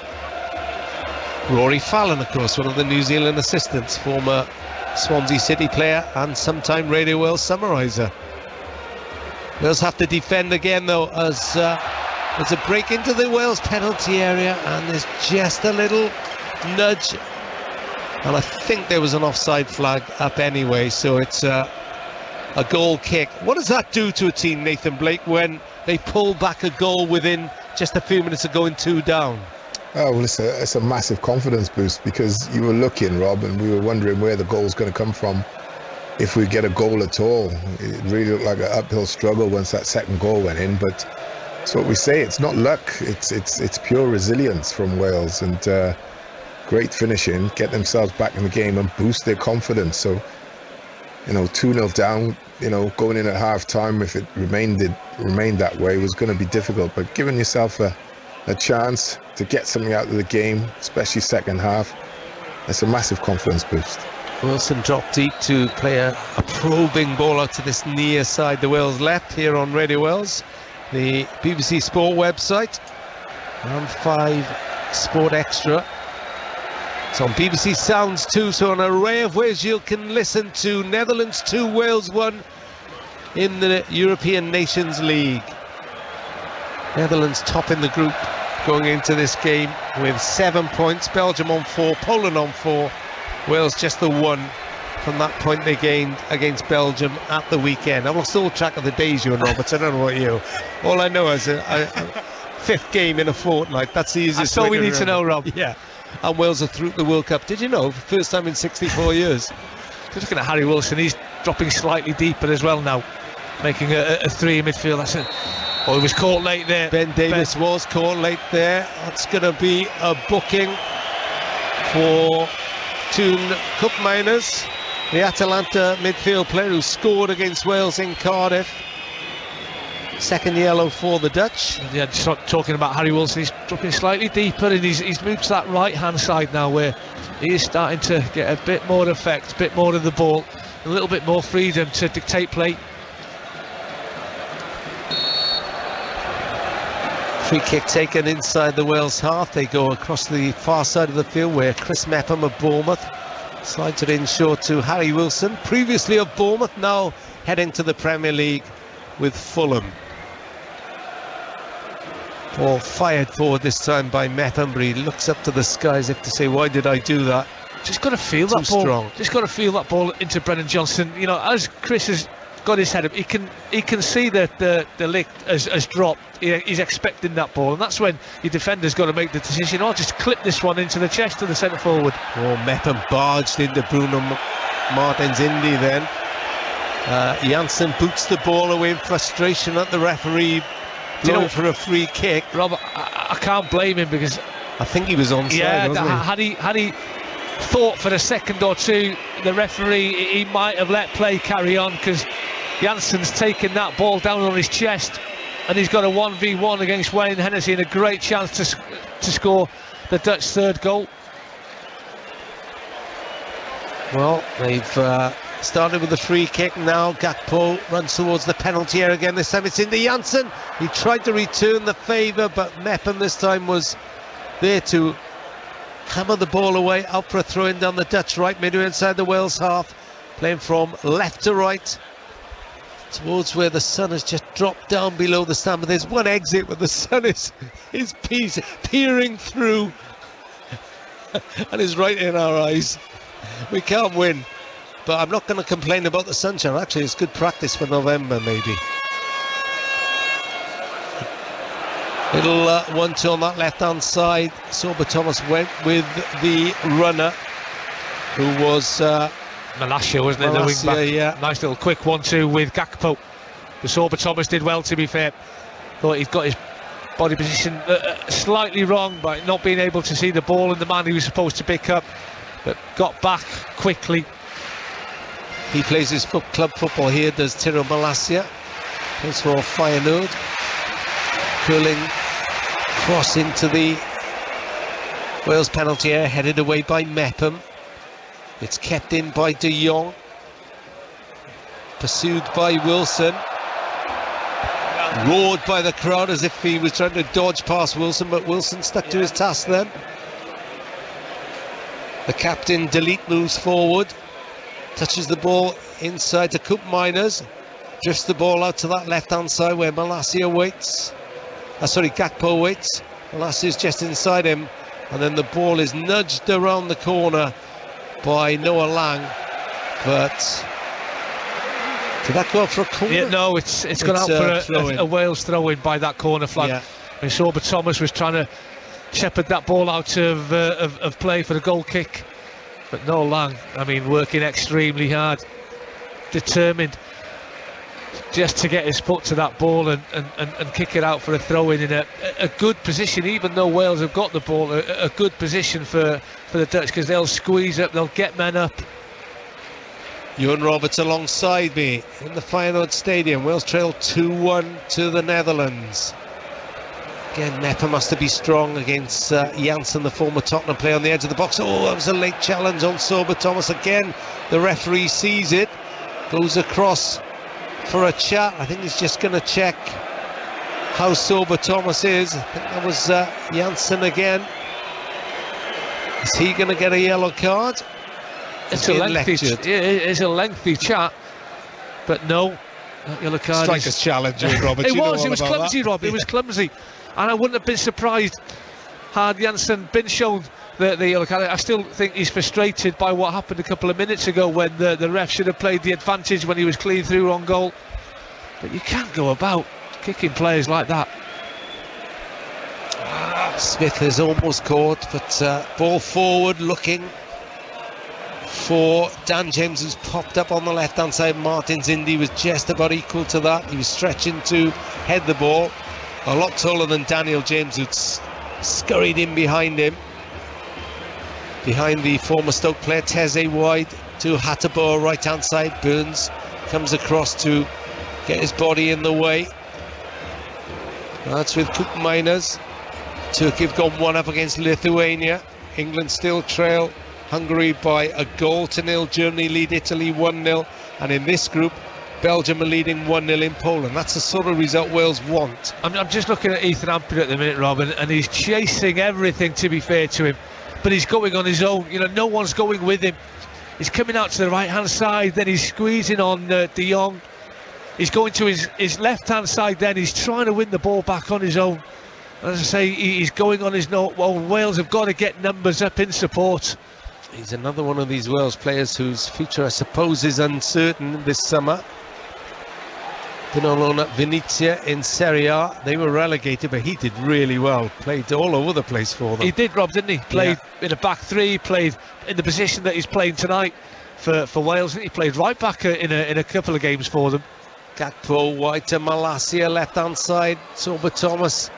Rory Fallon, of course, one of the New Zealand assistants, former Swansea City player and sometime Radio Wales summariser. Wales have to defend again, though, as there's a break into the Wales penalty area, and there's just a little nudge, and I think there was an offside flag up anyway, so it's a goal kick. What does that do to a team, Nathan Blake, when they pull back a goal within just a few minutes of going 2 down? Oh, well, it's a massive confidence boost, because you were looking, Rob, and we were wondering where the goal's going to come from, if we get a goal at all. It really looked like an uphill struggle once that second goal went in, but it's what we say, it's not luck, it's pure resilience from Wales, and great finishing, get themselves back in the game and boost their confidence. So, 2-0 down, going in at half time, if it remained that way, was going to be difficult, but giving yourself a chance to get something out of the game, especially second half, it's a massive confidence boost. Wilson dropped deep to play a probing ball out to this near side, the Wales left, here on Radio Wales, the BBC Sport website, and 5 Sport Extra. It's on BBC Sounds too, so an array of ways you can listen to Netherlands 2, Wales 1 in the European Nations League. Netherlands top in the group going into this game with 7 points, Belgium on 4, Poland on 4, Wales just the 1 from that point they gained against Belgium at the weekend. I lost all track of the days, you and Roberts. I don't know about you. All I know is a 5th game in a fortnight. That's the easiest. That's all we need to know, Rob. Yeah, and Wales are through the World Cup. Did you know? First time in 64 years. Just looking at Harry Wilson, he's dropping slightly deeper as well now, making a 3 in midfield. That's it. Oh, he was caught late there. Ben Davies was caught late there. That's going to be a booking for Toon Koopmeiners, the Atalanta midfield player who scored against Wales in Cardiff. Second yellow for the Dutch. Yeah, just talking about Harry Wilson, he's dropping slightly deeper, and he's moved to that right-hand side now, where he is starting to get a bit more effect, a bit more of the ball, a little bit more freedom to dictate play. Free kick taken inside the Wales half. They go across the far side of the field, where Chris Mepham of Bournemouth slides it in short to Harry Wilson, previously of Bournemouth, now heading to the Premier League with Fulham. Ball fired forward this time by Mepham, but he looks up to the sky as if to say, why did I do that? Just got to feel that ball. Strong. Just got to feel that ball into Brennan Johnson. As Chris has got his head up, he can see that the lick has dropped. He's expecting that ball, and that's when your defender's got to make the decision. I'll just clip this one into the chest of the centre forward. Oh, Mepham barged into Bruno Martins Indy then. Janssen boots the ball away in frustration at the referee, blowing for a free kick. Rob, I can't blame him, because I think he was onside, wasn't he? Had he thought for a second or two, the referee, he might have let play carry on, because Janssen's taken that ball down on his chest, and he's got a 1v1 against Wayne Hennessy, and a great chance to score the Dutch third goal. Well, they've started with a free kick now. Gakpo runs towards the penalty area again. This time it's into Janssen. He tried to return the favour, but Mepham this time was there to hammer the ball away, out for a throw-in down the Dutch right midway inside the Wales half, playing from left to right towards where the sun has just dropped down below the stand. But there's one exit where the sun is peering through and is right in our eyes. We can't win, but I'm not going to complain about the sunshine. Actually, it's good practice for November, maybe. Little 1-2 on that left-hand side. Sorba Thomas went with the runner, who was Malacia, wasn't it? The wing back. Yeah. Nice little quick 1-2 with Gakpo. But Sorba Thomas did well, to be fair. Thought he'd got his body position slightly wrong by not being able to see the ball and the man he was supposed to pick up, but got back quickly. He plays his club football here, does Tiro Malacia. Plays for Feyenoord. Curling cross into the Wales penalty area, headed away by Mepham. It's kept in by De Jong. Pursued by Wilson. Roared by the crowd as if he was trying to dodge past Wilson, but Wilson stuck to his task then. The captain, Delete, moves forward. Touches the ball inside to Coop Miners. Drifts the ball out to that left-hand side where Malacia waits. Gakpo waits. Malacia's just inside him. And then the ball is nudged around the corner by Noah Lang. But did that go out for a corner? Yeah, no, it's gone out for a Wales throw-in by that corner flag. Yeah. Sorba Thomas was trying to shepherd that ball out of play for the goal kick. But Noah Lang, I mean, working extremely hard, determined just to get his foot to that ball and kick it out for a throw-in in a good position, even though Wales have got the ball, a good position for the Dutch, because they'll squeeze up, they'll get men up. Ewan Roberts alongside me in the Feyenoord Stadium. Wales trail 2-1 to the Netherlands. Again, Mepham has to be strong against Janssen, the former Tottenham player, on the edge of the box. Oh, that was a late challenge on Sorba Thomas. Again, the referee sees it, goes across for a chat. I think he's just going to check how Sorba Thomas is. I think that was Janssen again. Is he going to get a yellow card? It's a lengthy chat, but no, yellow card. Striker's challenge, Robert. It was clumsy, Rob. It was clumsy, and I wouldn't have been surprised had Janssen been shown the yellow card. I still think he's frustrated by what happened a couple of minutes ago when the ref should have played the advantage when he was clean through on goal. But you can't go about kicking players like that. Smith is almost caught, but ball forward looking for Dan James, who's popped up on the left hand side. Martins Indy was just about equal to that. He was stretching to head the ball, a lot taller than Daniel James, who'd scurried in behind him, behind the former Stoke player. Teze wide to Hateboer, right hand side. Burns comes across to get his body in the way. That's with Coop Miners. Turkey have gone 1 up against Lithuania. England still trail Hungary by a 0-0. Germany lead Italy 1-0. And in this group, Belgium are leading 1-0 in Poland. That's the sort of result Wales want. I'm just looking at Ethan Ampere at the minute, Rob, and he's chasing everything, to be fair to him. But he's going on his own. You know, no one's going with him. He's coming out to the right-hand side, then he's squeezing on De Jong. He's going to his left-hand side, then he's trying to win the ball back on his own. As I say, he's going on his own. Well, Wales have got to get numbers up in support. He's another one of these Wales players whose future, I suppose, is uncertain this summer. Been on loan at Venezia in Serie A. They were relegated, but he did really well. Played all over the place for them. He did, Rob, didn't he? Played in a back three, played in the position that he's playing tonight for Wales. He played right back in a couple of games for them. Gakpo wide to Malacia, left-hand side. Sorba Thomas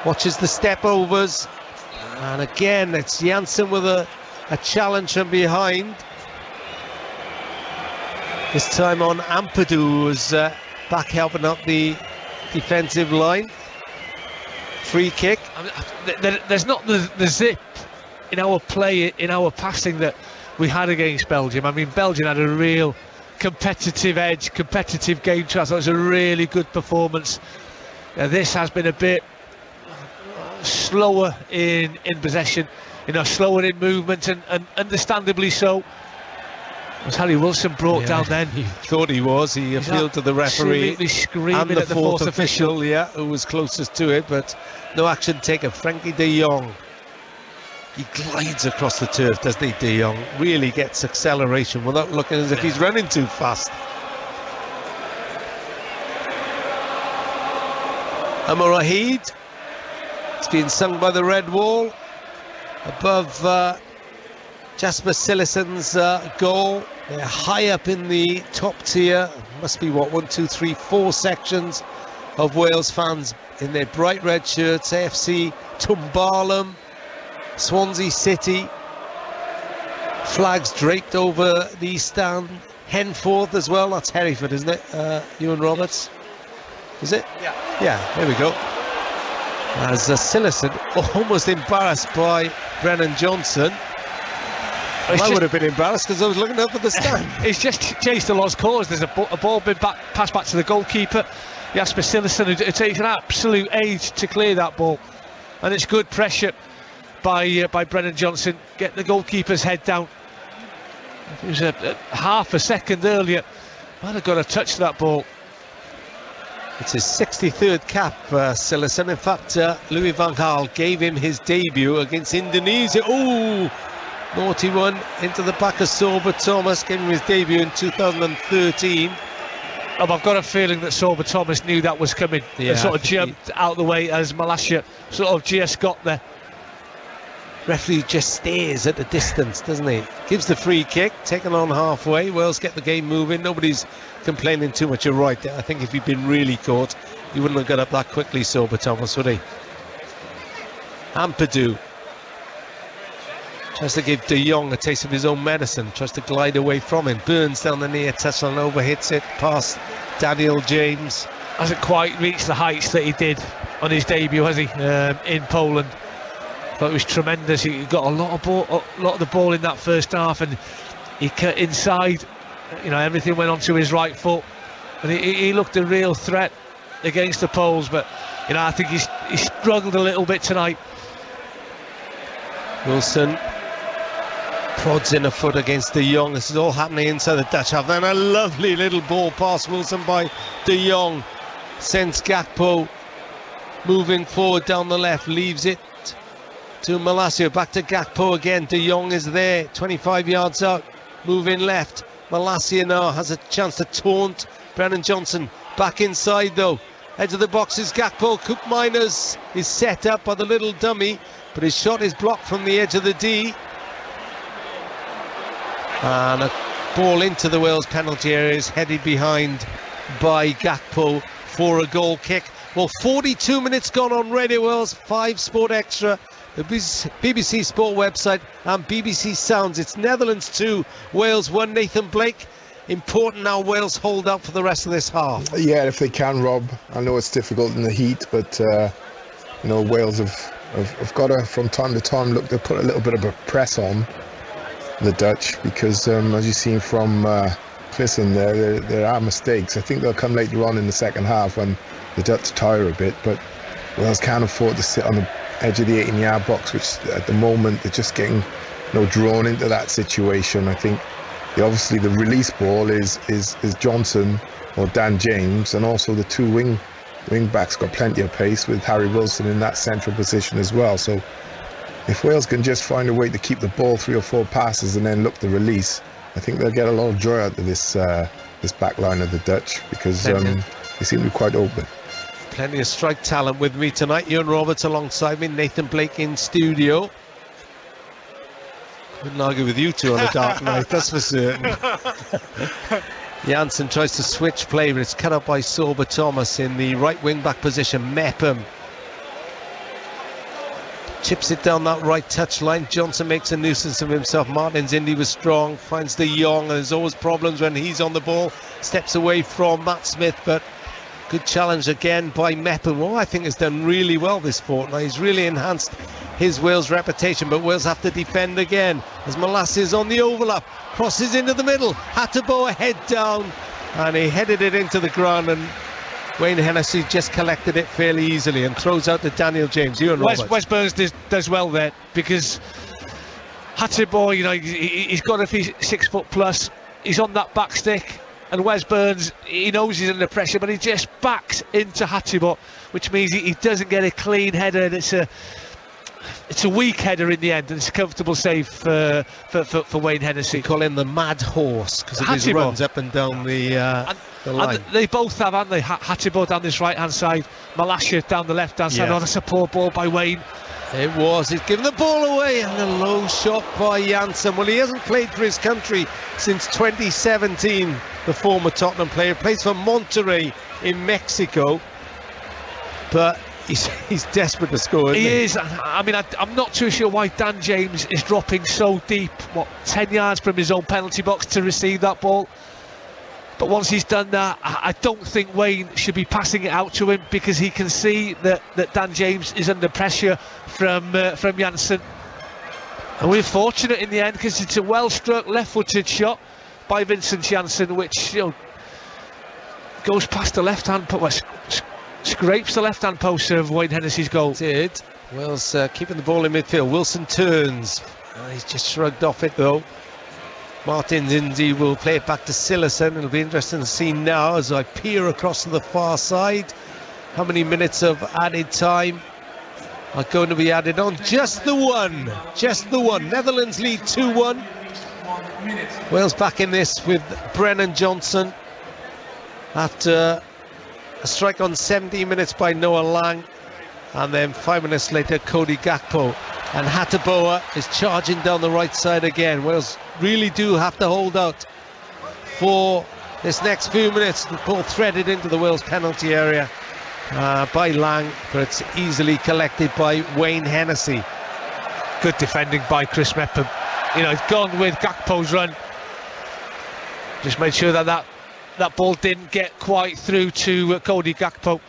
watches the step-overs. And again, it's Janssen with a challenge from behind. This time on Ampadu, who's back helping up the defensive line. Free kick. There's not the zip in our play, in our passing that we had against Belgium. I mean, Belgium had a real competitive edge, competitive game to us. It was a really good performance. This has been a bit slower in possession, slower in movement, and understandably so. Was Harry Wilson brought down then? He thought he was. He appealed to the referee and the fourth official, who was closest to it, but no action taken. Frankie de Jong. He glides across the turf, doesn't he, De Jong? Really gets acceleration without looking as if he's running too fast. Amar Rahid. It's been sung by the red wall above Jasper Sillesen's goal. They're high up in the top tier. Must be what, 1, 2, 3, 4 sections of Wales fans in their bright red shirts. AFC Tumbalum, Swansea City, flags draped over the stand. Henforth as well. That's Hereford, isn't it? Ewan Roberts, is it? Yeah, there we go. As Sillison almost embarrassed by Brennan Johnson. I would have been embarrassed because I was looking up at the stand. He's just chased a lost cause. There's a ball been passed back to the goalkeeper, Jasper Sillessen, who takes an absolute age to clear that ball, and it's good pressure by Brennan Johnson. Get the goalkeeper's head down. It was a half a second earlier. Might have got a touch to that ball. It's his 63rd cap, Sillessen. In fact, Louis van Gaal gave him his debut against Indonesia. Ooh! Naughty one into the back of Sorba Thomas, gave him his debut in 2013. I've got a feeling that Sorba Thomas knew that was coming. Yeah, and sort of jumped out the way as Malacia sort of just got there. Referee just stares at the distance, doesn't he? Gives the free kick, taken on halfway. Wales get the game moving. Nobody's complaining too much. You're right. I think if he'd been really caught, he wouldn't have got up that quickly, Sorba Thomas, would he? Ampadu tries to give De Jong a taste of his own medicine, tries to glide away from him. Burns down the near touchline, overhits it past Daniel James. Hasn't quite reached the heights that he did on his debut, has he, in Poland. But it was tremendous. He got a lot of the ball in that first half, and he cut inside. You know, everything went onto his right foot, and he looked a real threat against the Poles. But you know, I think he struggled a little bit tonight. Wilson prods in a foot against De Jong. This is all happening inside the Dutch half. Then a lovely little ball past Wilson by De Jong. Sends Gakpo moving forward down the left, leaves it to Malacia. Back to Gakpo again. De Jong is there, 25 yards out, moving left. Malacia now has a chance to taunt Brennan Johnson. Back inside though. Edge of the box is Gakpo. Coop Miners is set up by the little dummy, but his shot is blocked from the edge of the D. And a ball into the Wales penalty area is headed behind by Gakpo for a goal kick. Well, 42 minutes gone on Radio Wales 5 Sport Extra, the BBC Sport website and BBC Sounds. It's Netherlands 2, Wales 1. Nathan Blake, important now Wales hold out for the rest of this half. Yeah, if they can, Rob. I know it's difficult in the heat, but you know, Wales have got to, from time to time, look to put a little bit of a press on the Dutch, because as you've seen from Clissen, there are mistakes. I think they'll come later on in the second half when the Dutch tire a bit, but Wales can't afford to sit on the edge of the 18-yard box, which at the moment they're just getting drawn into that situation. I think obviously the release ball is Johnson or Dan James, and also the two wing backs got plenty of pace with Harry Wilson in that central position as well. So if Wales can just find a way to keep the ball 3 or 4 passes and then look to release, I think they'll get a lot of joy out of this back line of the Dutch, because they seem to be quite open. Plenty of strike talent with me tonight. Ewan Roberts alongside me, Nathan Blake in studio. Couldn't argue with you two on a dark night, that's for certain. Janssen tries to switch play, but it's cut up by Sorba Thomas in the right wing back position. Mepham chips it down that right touchline. Johnson makes a nuisance of himself. Martin's Indy was strong, finds De Jong, and there's always problems when he's on the ball. Steps away from Matt Smith, but good challenge again by Mepham, who I think has done really well this fortnight. He's really enhanced his Wales reputation, but Wales have to defend again as Malacia is on the overlap, crosses into the middle. Hateboer head down, and he headed it into the ground, and Wayne Hennessy just collected it fairly easily and throws out to Daniel James. Wes Burns does well there, because Hateboer, you know, he's got a 6 foot plus, he's on that back stick, and Wes Burns, he knows he's under pressure, but he just backs into Hateboer, which means he doesn't get a clean header. It's it's a weak header in the end, and it's a comfortable save for Wayne Hennessy. We call him the mad horse because of his runs up and down the line. And they both have, haven't they? Hatibo down this right-hand side, Malasha down the left-hand side. Oh, that's a poor ball by Wayne. It was. He's given the ball away, and a low shot by Janssen. Well, he hasn't played for his country since 2017, the former Tottenham player. Plays for Monterrey in Mexico, but he's desperate to score, isn't he? He is. I mean, I'm not too sure why Dan James is dropping so deep, 10 yards from his own penalty box to receive that ball. But once he's done that, I don't think Wayne should be passing it out to him, because he can see that Dan James is under pressure from Janssen. And we're fortunate in the end, because it's a well-struck left-footed shot by Vincent Janssen, which goes past the left-hand post, scrapes the left-hand post of Wayne Hennessy's goal. It did. Wales keeping the ball in midfield. Wilson turns. He's just shrugged off it though. Martin Zinzi will play it back to Sillison. It'll be interesting to see now as I peer across to the far side how many minutes of added time are going to be added on. Just the one. Netherlands lead 2-1. Wales back in this with Brennan Johnson after a strike on 17 minutes by Noah Lang, and then 5 minutes later Cody Gakpo, and Hataboa is charging down the right side again. Wales really do have to hold out for this next few minutes. The ball threaded into the Wales penalty area by Lang, but it's easily collected by Wayne Hennessy. Good defending by Chris Mepham. He's gone with Gakpo's run, just made sure that ball didn't get quite through to Cody Gakpo.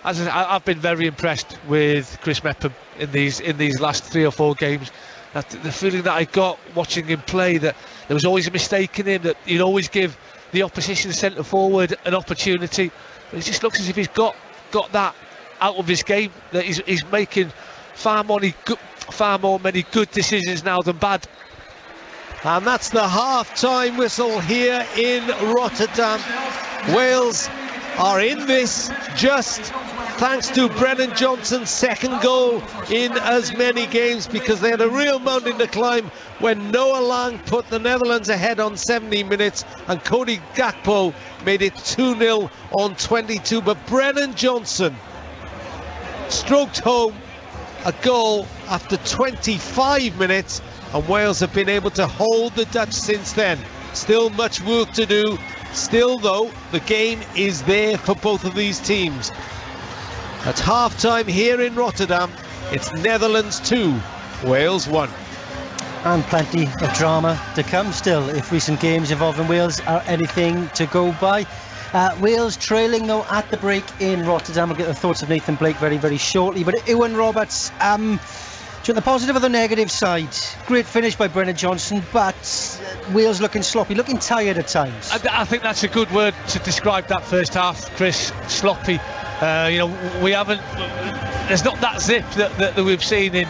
I've been very impressed with Chris Mepham in these last 3 or 4 games. The feeling that I got watching him play, that there was always a mistake in him, that he'd always give the opposition centre forward an opportunity. But it just looks as if he's got that out of his game, that he's making far more many good decisions now than bad. And that's the half-time whistle here in Rotterdam. Wales are in this just thanks to Brennan Johnson's second goal in as many games, because they had a real mountain to climb when Noah Lang put the Netherlands ahead on 17 minutes and Cody Gakpo made it 2-0 on 22. But Brennan Johnson stroked home a goal after 25 minutes, and Wales have been able to hold the Dutch since then. Still much work to do. Still though, the game is there for both of these teams. At half-time here in Rotterdam, it's Netherlands 2, Wales 1. And plenty of drama to come still, if recent games involving Wales are anything to go by. Wales trailing though at the break in Rotterdam. We'll get the thoughts of Nathan Blake very, very shortly. But Ewan Roberts, the positive or the negative side? Great finish by Brennan Johnson, but Wales looking sloppy, looking tired at times. I think that's a good word to describe that first half, Chris. Sloppy. We haven't. There's not that zip that we've seen in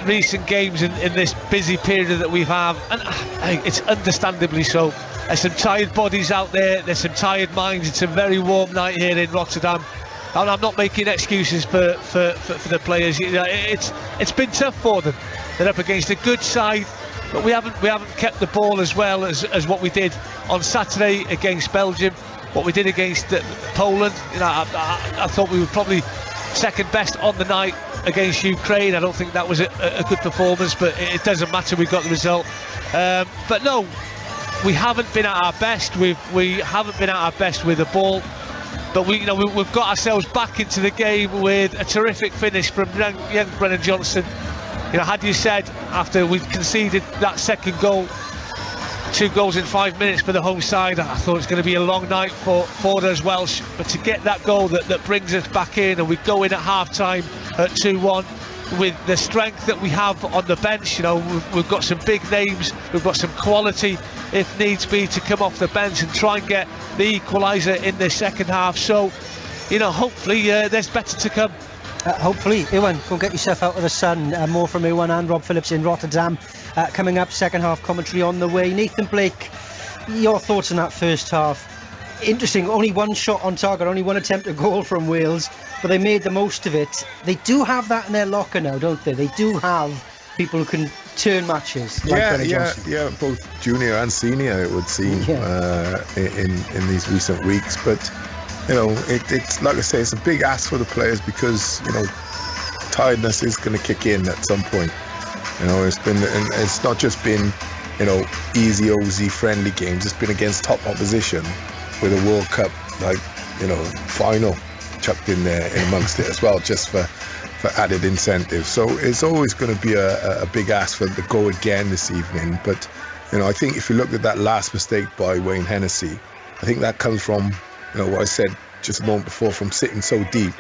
recent games in this busy period that we have, and it's understandably so. There's some tired bodies out there. There's some tired minds. It's a very warm night here in Rotterdam. And I'm not making excuses for the players. It's been tough for them. They're up against a good side, but we haven't kept the ball as well as what we did on Saturday against Belgium, what we did against Poland. I thought we were probably second best on the night against Ukraine. I don't think that was a good performance, but it doesn't matter. We got the result. But no, we haven't been at our best. We haven't been at our best with the ball. But we've got ourselves back into the game with a terrific finish from young Brennan Johnson. Had you said after we conceded that second goal, 2 goals in 5 minutes for the home side, I thought it's going to be a long night for us Welsh. But to get that goal that brings us back in, and we go in at half-time at 2-1 with the strength that we have on the bench. We've got some big names, we've got some quality if needs be to come off the bench and try and get the equaliser in the second half. So hopefully there's better to come. Hopefully. Ewan, go get yourself out of the sun. More from Ewan and Rob Phillips in Rotterdam coming up. Second half commentary on the way. Nathan Blake, your thoughts on that first half? interesting, only one shot on target, only one attempt at goal from Wales, but they made the most of it. They do have that in their locker now, don't they? They do have people who can turn matches. Yeah, both junior and senior, it would seem, in these recent weeks. But you know, it's like I say, it's a big ask for the players because, you know, tiredness is going to kick in at some point. You know, it's not just been, you know, easy OZ friendly games. It's been against top opposition with a World Cup, like, you know, final chucked in there in amongst it as well, just for added incentive. So it's always going to be a big ask for them to go again this evening. But, you know, I think if you look at that last mistake by Wayne Hennessy, I think that comes from, you know, what I said just a moment before, from sitting so deep.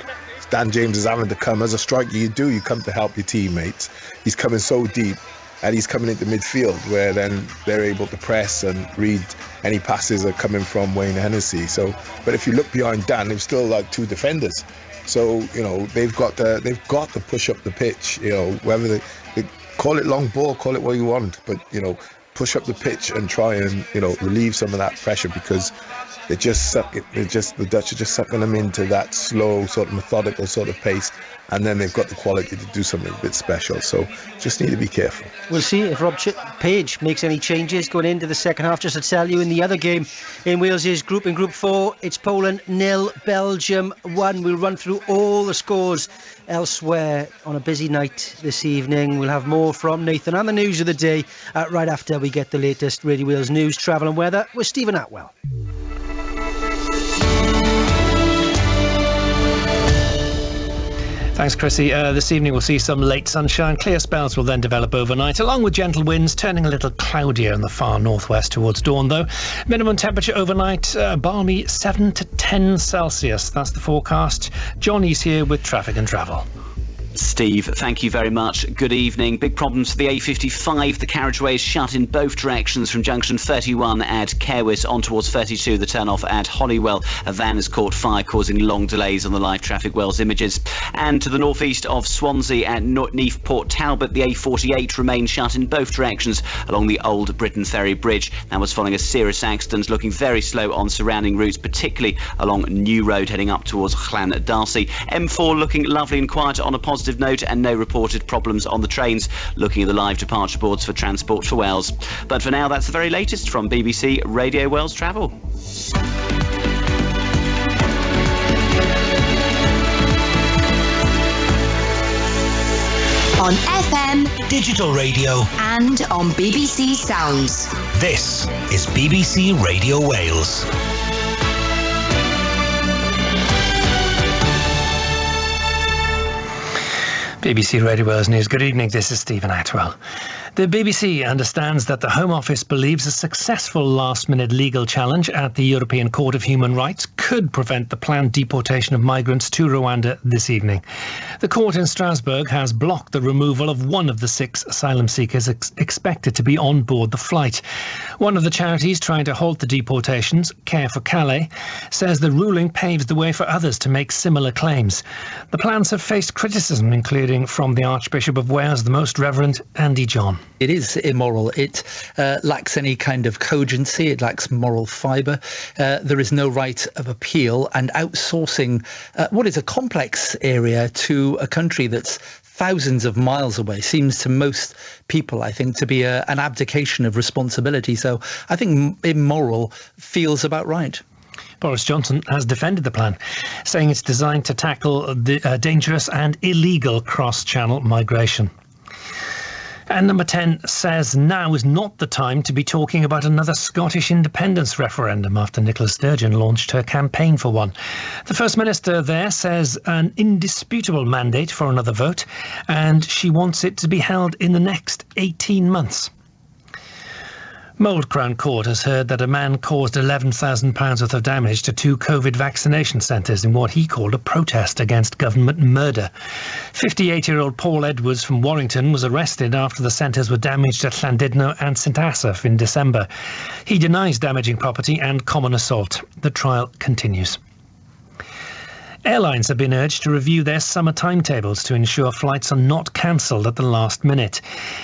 Dan James is having to come as a striker. You come to help your teammates. He's coming so deep, and he's coming into midfield where then they're able to press and read any passes that are coming from Wayne Hennessy. So, but if you look behind Dan, there's still like two defenders. So, you know, they've got to push up the pitch. You know, whether they call it long ball, call it what you want, but, you know, push up the pitch and try and, you know, relieve some of that pressure, because the Dutch are just sucking them into that slow, sort of methodical sort of pace, and then they've got the quality to do something a bit special. So just need to be careful. We'll see if Rob Page makes any changes going into the second half. Just to tell you, in the other game in Wales' group, in Group 4, it's Poland 0, Belgium 1. We'll run through all the scores elsewhere on a busy night this evening. We'll have more from Nathan and the news of the day right after we get the latest Radio Wales news, travel and weather with Stephen Atwell. Thanks, Chrissy. This evening we'll see some late sunshine. Clear spells will then develop overnight, along with gentle winds, turning a little cloudier in the far northwest towards dawn, though. Minimum temperature overnight, balmy 7 to 10 Celsius. That's the forecast. Johnny's here with traffic and travel. Steve, thank you very much. Good evening. Big problems for the A55. The carriageway is shut in both directions from junction 31 at Kerwis on towards 32. The turn-off at Holywell. A van has caught fire, causing long delays on the live traffic Wales images. And to the northeast of Swansea at Neath Port Talbot, the A48 remains shut in both directions along the Old Britain Ferry Bridge. That was following a serious accident, looking very slow on surrounding routes, particularly along New Road heading up towards Llandarcy. M4 looking lovely and quiet on a positive note, and no reported problems on the trains. Looking at the live departure boards for Transport for Wales. But for now, that's the very latest from BBC Radio Wales Travel. On FM, digital radio, and on BBC Sounds. This is BBC Radio Wales. BBC Radio Wales News. Good evening, this is Stephen Atwell. The BBC understands that the Home Office believes a successful last-minute legal challenge at the European Court of Human Rights could prevent the planned deportation of migrants to Rwanda this evening. The court in Strasbourg has blocked the removal of one of the 6 asylum seekers expected to be on board the flight. One of the charities trying to halt the deportations, Care for Calais, says the ruling paves the way for others to make similar claims. The plans have faced criticism, including from the Archbishop of Wales, the Most Reverend Andy John. It is immoral. It lacks any kind of cogency. It lacks moral fibre. There is no right of appeal, and outsourcing what is a complex area to a country that's thousands of miles away seems to most people, I think, to be an abdication of responsibility. So I think immoral feels about right. Boris Johnson has defended the plan, saying it's designed to tackle the dangerous and illegal cross-channel migration. And number 10 says now is not the time to be talking about another Scottish independence referendum after Nicola Sturgeon launched her campaign for one. The First Minister there says an indisputable mandate for another vote, and she wants it to be held in the next 18 months. Mould Crown Court has heard that a man caused £11,000 worth of damage to 2 COVID vaccination centres in what he called a protest against government murder. 58-year-old Paul Edwards from Warrington was arrested after the centres were damaged at Llandudno and St Asaph in December. He denies damaging property and common assault. The trial continues. Airlines have been urged to review their summer timetables to ensure flights are not cancelled at the last minute.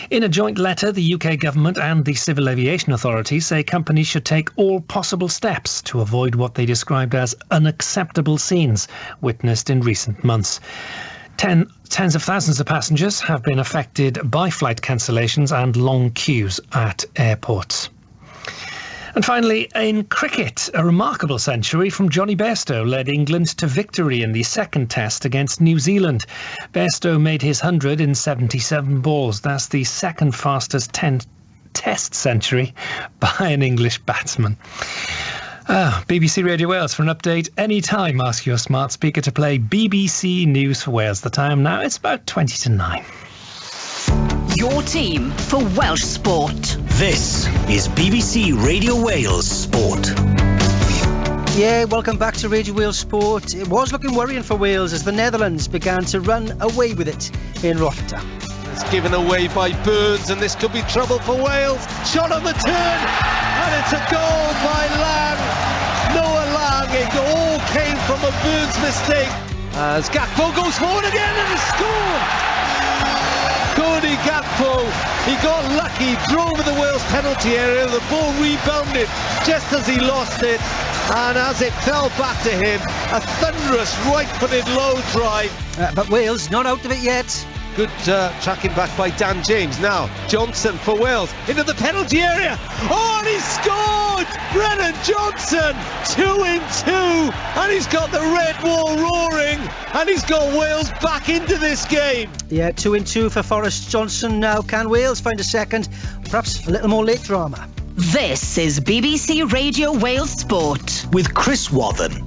In a joint letter, the UK government and the Civil Aviation Authority say companies should take all possible steps to avoid what they described as unacceptable scenes witnessed in recent months. Tens of thousands of passengers have been affected by flight cancellations and long queues at airports. And finally, in cricket, a remarkable century from Johnny Bairstow led England to victory in the second test against New Zealand. Bairstow made his 100 in 77 balls. That's the second fastest test century by an English batsman. BBC Radio Wales for an update anytime. Ask your smart speaker to play BBC News for Wales. The time now, it's about 20 to 9. Your team for Welsh sport. This is BBC Radio Wales Sport. Yeah, welcome back to Radio Wales Sport. It was looking worrying for Wales as the Netherlands began to run away with it in Rotterdam. It's given away by Burns, and this could be trouble for Wales. Shot on the turn, and it's a goal by Lang. Noah Lang. It all came from a Burns mistake. As Gakpo goes forward again and scored. Cody Gakpo, he got lucky, drove in the Wales penalty area, the ball rebounded just as he lost it, and as it fell back to him, a thunderous right-footed low drive. But Wales not out of it yet. Good tracking back by Dan James. Now Johnson for Wales into the penalty area. Oh, and he scored! Brennan Johnson, 2-2, and he's got the red wall roaring, and he's got Wales back into this game. Yeah, 2-2 for Forrest Johnson. Now can Wales find a second? Perhaps a little more late drama. This is BBC Radio Wales Sport with Chris Wathen.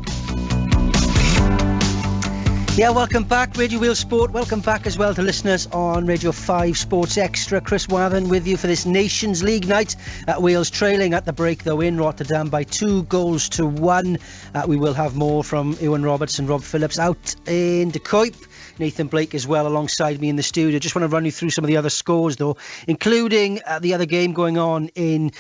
Yeah, welcome back, Radio Wales Sport. Welcome back as well to listeners on Radio 5 Sports Extra. Chris Wathen with you for this Nations League night. Wales trailing at the break, though, in Rotterdam by 2-1. We will have more from Ewan Roberts and Rob Phillips out in De Kuip. Nathan Blake as well alongside me in the studio. Just want to run you through some of the other scores, though, including the other game going on in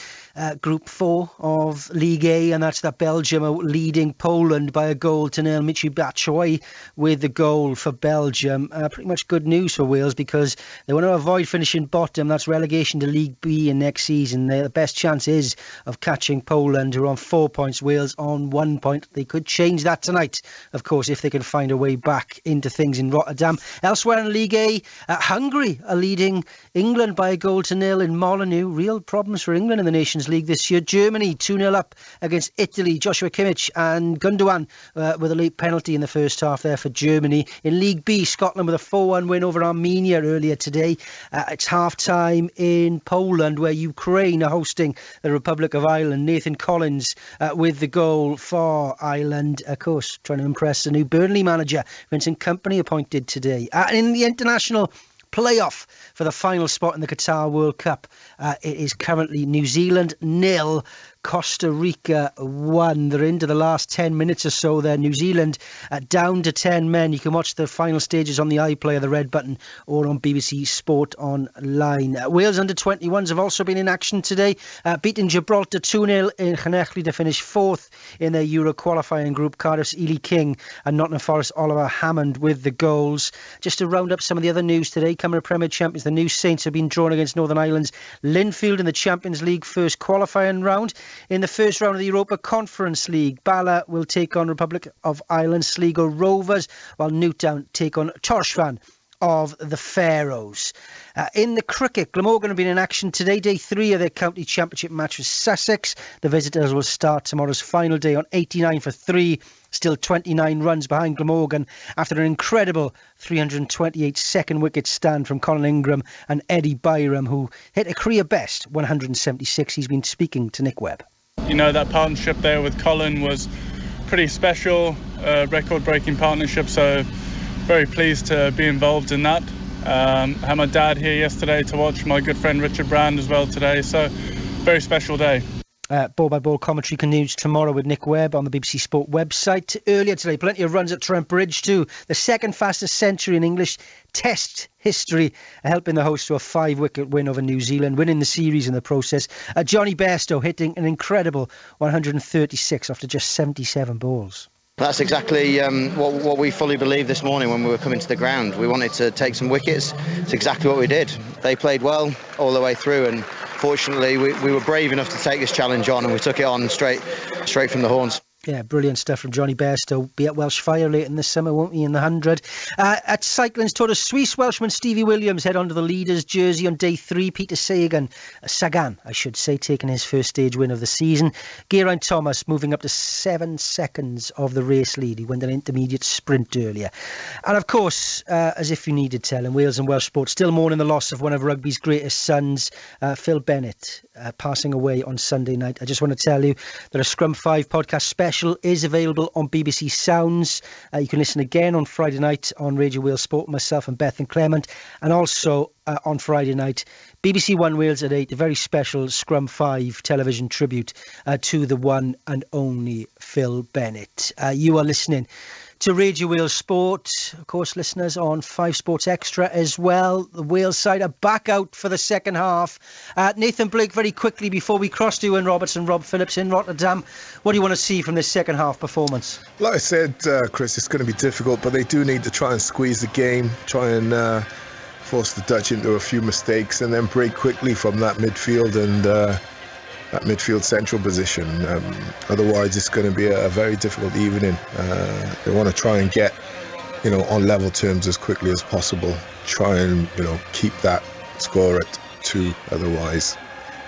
Group 4 of League A, and that's that Belgium are leading Poland by a goal to nil. Michy Batshuayi with the goal for Belgium. Pretty much good news for Wales because they want to avoid finishing bottom. That's relegation to League B in next season. The best chance is of catching Poland, who are on 4 points, Wales on 1 point. They could change that tonight, of course, if they can find a way back into things in Rotterdam. Elsewhere in League A, Hungary are leading England by a goal to nil in Molineux. Real problems for England in the Nations League this year. Germany 2-0 up against Italy. Joshua Kimmich and Gundogan with a late penalty in the first half there for Germany. In League B, Scotland with a 4-1 win over Armenia earlier today. It's half time in Poland, where Ukraine are hosting the Republic of Ireland. Nathan Collins with the goal for Ireland, of course trying to impress the new Burnley manager Vincent Kompany, appointed today. In the international playoff for the final spot in the Qatar World Cup, it is currently New Zealand 0, Costa Rica 1. They're into the last 10 minutes or so there. New Zealand down to 10 men. You can watch the final stages on the iPlayer, the red button, or on BBC Sport Online. Wales under-21s have also been in action today, beating Gibraltar 2-0 in Llanelli to finish 4th in their Euro qualifying group. Cardiff's Ely King and Nottingham Forest Oliver Hammond with the goals. Just to round up some of the other news today, coming to Premier Champions, the New Saints have been drawn against Northern Ireland's Linfield in the Champions League first qualifying round. In the first round of the Europa Conference League, Bala will take on Republic of Ireland Sligo Rovers, while Newtown take on Torshavn of the Faroes. In the cricket, Glamorgan have been in action today. Day 3 of their county championship match with Sussex. The visitors will start tomorrow's final day on 89 for 3. Still 29 runs behind Glamorgan after an incredible 328 second wicket stand from Colin Ingram and Eddie Byram, who hit a career best 176. He's been speaking to Nick Webb. You know, that partnership there with Colin was pretty special, record-breaking partnership, so very pleased to be involved in that. Had my dad here yesterday to watch, my good friend Richard Brand as well today, so very special day. Ball-by-ball commentary continues tomorrow with Nick Webb on the BBC Sport website. Earlier today, plenty of runs at Trent Bridge too. The second fastest century in English Test history, helping the hosts to a 5-wicket win over New Zealand, winning the series in the process. Johnny Bairstow hitting an incredible 136 after just 77 balls. That's exactly what we fully believed this morning when we were coming to the ground. We wanted to take some wickets. It's exactly what we did. They played well all the way through, and fortunately we were brave enough to take this challenge on, and we took it on straight from the horns. Yeah, brilliant stuff from Johnny Bairstow. Be at Welsh Fire later in the summer, won't he, in the 100. At Cycling's Tour de Suisse, Welshman Stevie Williams head on to the leader's jersey on day 3. Peter Sagan, taking his first stage win of the season. Geraint Thomas moving up to 7 seconds of the race lead. He went an intermediate sprint earlier. And of course, as if you needed telling, Wales and Welsh sport still mourning the loss of one of rugby's greatest sons, Phil Bennett, passing away on Sunday night. I just want to tell you that a Scrum 5 podcast special is available on BBC Sounds. You can listen again on Friday night on Radio Wales Sport, myself and Beth and Clement, and also on Friday night BBC One Wales at 8, a very special Scrum 5 television tribute to the one and only Phil Bennett. You are listening to Radio Wales Sport, of course, listeners, on 5 Sports Extra as well. The Wales side are back out for the second half. Nathan Blake, very quickly before we cross to Ewan Roberts and Rob Phillips in Rotterdam, what do you want to see from this second half performance? Like I said, Chris, it's going to be difficult, but they do need to try and squeeze the game, try and force the Dutch into a few mistakes, and then break quickly from that midfield and that midfield central position. Otherwise, it's going to be a very difficult evening. They want to try and get, on level terms as quickly as possible. Try and, keep that score at 2. Otherwise,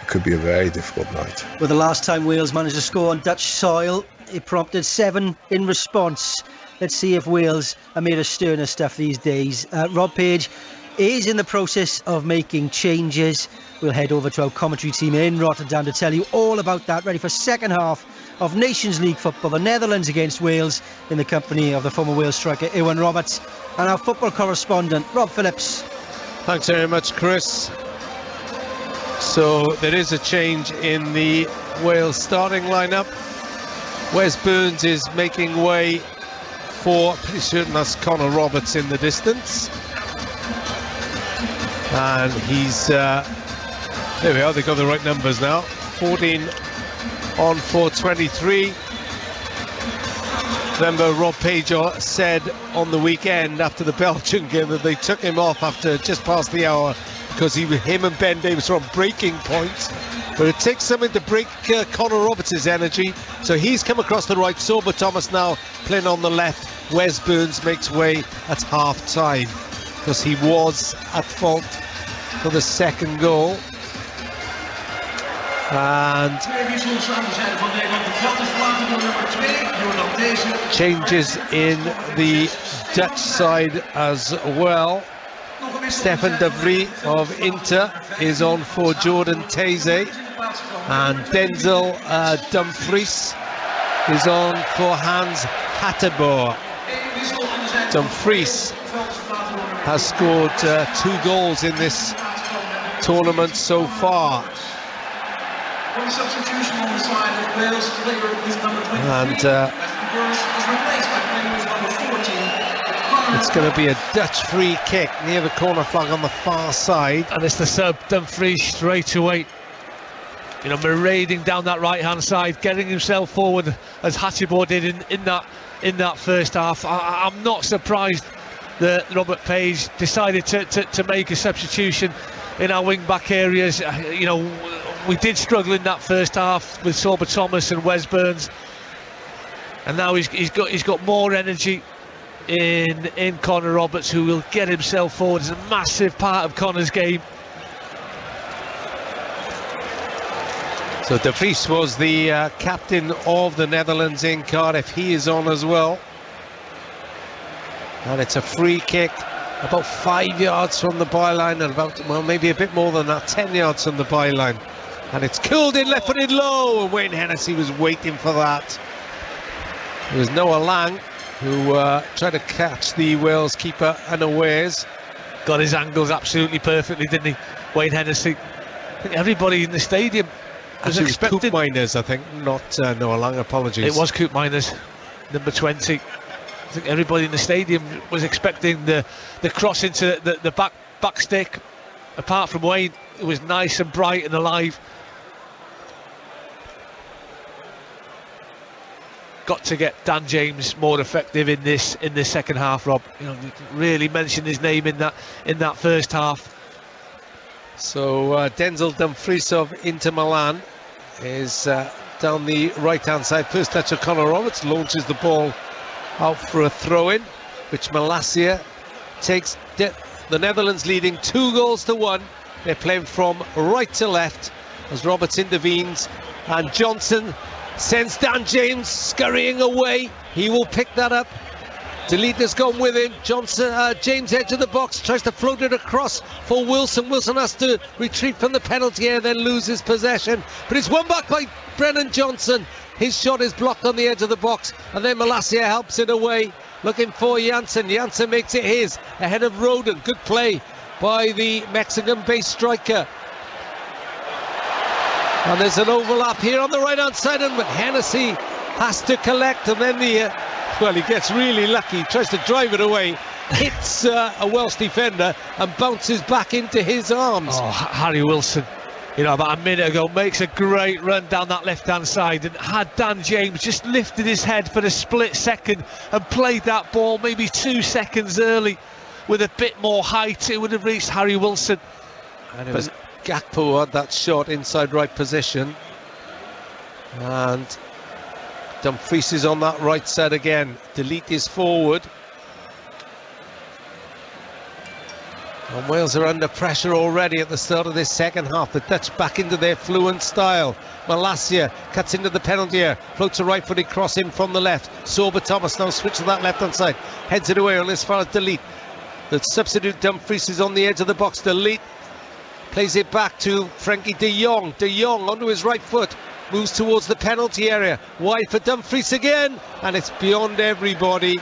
it could be a very difficult night. Well, the last time Wales managed to score on Dutch soil, it prompted 7 in response. Let's see if Wales are made of sterner stuff these days. Rob Page is in the process of making changes. We'll head over to our commentary team in Rotterdam to tell you all about that. Ready for second half of Nations League football. The Netherlands against Wales in the company of the former Wales striker Ewan Roberts and our football correspondent Rob Phillips. Thanks very much, Chris. So there is a change in the Wales starting lineup. Wes Burns is making way for, pretty certain that's Connor Roberts in the distance. And he's there we are, they've got the right numbers now. 14 on for 23. Remember, Rob Page said on the weekend after the Belgian game that they took him off after just past the hour because him and Ben Davies were on breaking points. But it takes something to break Connor Roberts' energy. So he's come across the right. Sorba Thomas now playing on the left. Wes Burns makes way at half time because he was at fault for the second goal. And changes in the Dutch side as well. Stefan de Vries of Inter is on for Jordan Taze, and Denzel Dumfries is on for Hans Hateboer. Dumfries has scored 2 goals in this tournament so far. One substitution on the side of Wales, player with number 23. And replaced by player with number 14. It's going to be a Dutch free kick near the corner flag on the far side. And it's the sub, Dumfries, straight away. Marauding down that right-hand side, getting himself forward as Hateboer did in that first half. I'm not surprised that Robert Page decided to make a substitution in our wing-back areas. We did struggle in that first half with Sorba Thomas and Wes Burns, and now he's got more energy in Connor Roberts, who will get himself forward. It's a massive part of Connor's game. So De Vries was the captain of the Netherlands in Cardiff. He is on as well, and it's a free kick about 5 yards from the byline, and maybe a bit more than that, 10 yards from the byline. And it's curled in, left-footed low, and Wayne Hennessy was waiting for that. It was Noah Lang who tried to catch the Wales keeper unawares. Got his angles absolutely perfectly, didn't he, Wayne Hennessy? I think everybody in the stadium was expecting... Coop Miners, I think, not Noah Lang, apologies. It was Coop Miners, number 20. I think everybody in the stadium was expecting the cross into the back stick. Apart from Wayne, it was nice and bright and alive. got to get Dan James more effective in this second half, Rob. You know, really mention his name in that first half. So Denzel Dumfries of Inter Milan is down the right-hand side. First touch of Conor Roberts, launches the ball out for a throw-in, which Malacia takes. The Netherlands leading 2-1. They're playing from right to left as Roberts intervenes, and Johnson sends Dan James scurrying away. He will pick that up. Delete has gone with him. James edge of the box, tries to float it across for Wilson. Wilson has to retreat from the penalty area, then loses possession. But it's won back by Brennan Johnson. His shot is blocked on the edge of the box, and then Malacia helps it away. Looking for Janssen. Janssen makes it his ahead of Roden. Good play by the Mexican-based striker. And there's an overlap here on the right-hand side, and Hennessy has to collect, and then he gets really lucky, tries to drive it away, hits a Welsh defender and bounces back into his arms. Oh, Harry Wilson, about a minute ago, makes a great run down that left-hand side, and had Dan James just lifted his head for a split second and played that ball maybe 2 seconds early with a bit more height, it would have reached Harry Wilson. And it was Gakpo had that shot inside right position, and Dumfries is on that right side again. Delete is forward, and Wales are under pressure already at the start of this second half. The Dutch back into their fluent style. Malacia cuts into the penalty area, floats a right-footed cross in from the left. Sorba Thomas now switches to that left-hand side, heads it away on as far as Delete. The substitute Dumfries is on the edge of the box. Delete plays it back to Frankie de Jong. De Jong onto his right foot, moves towards the penalty area, wide for Dumfries again, and it's beyond everybody,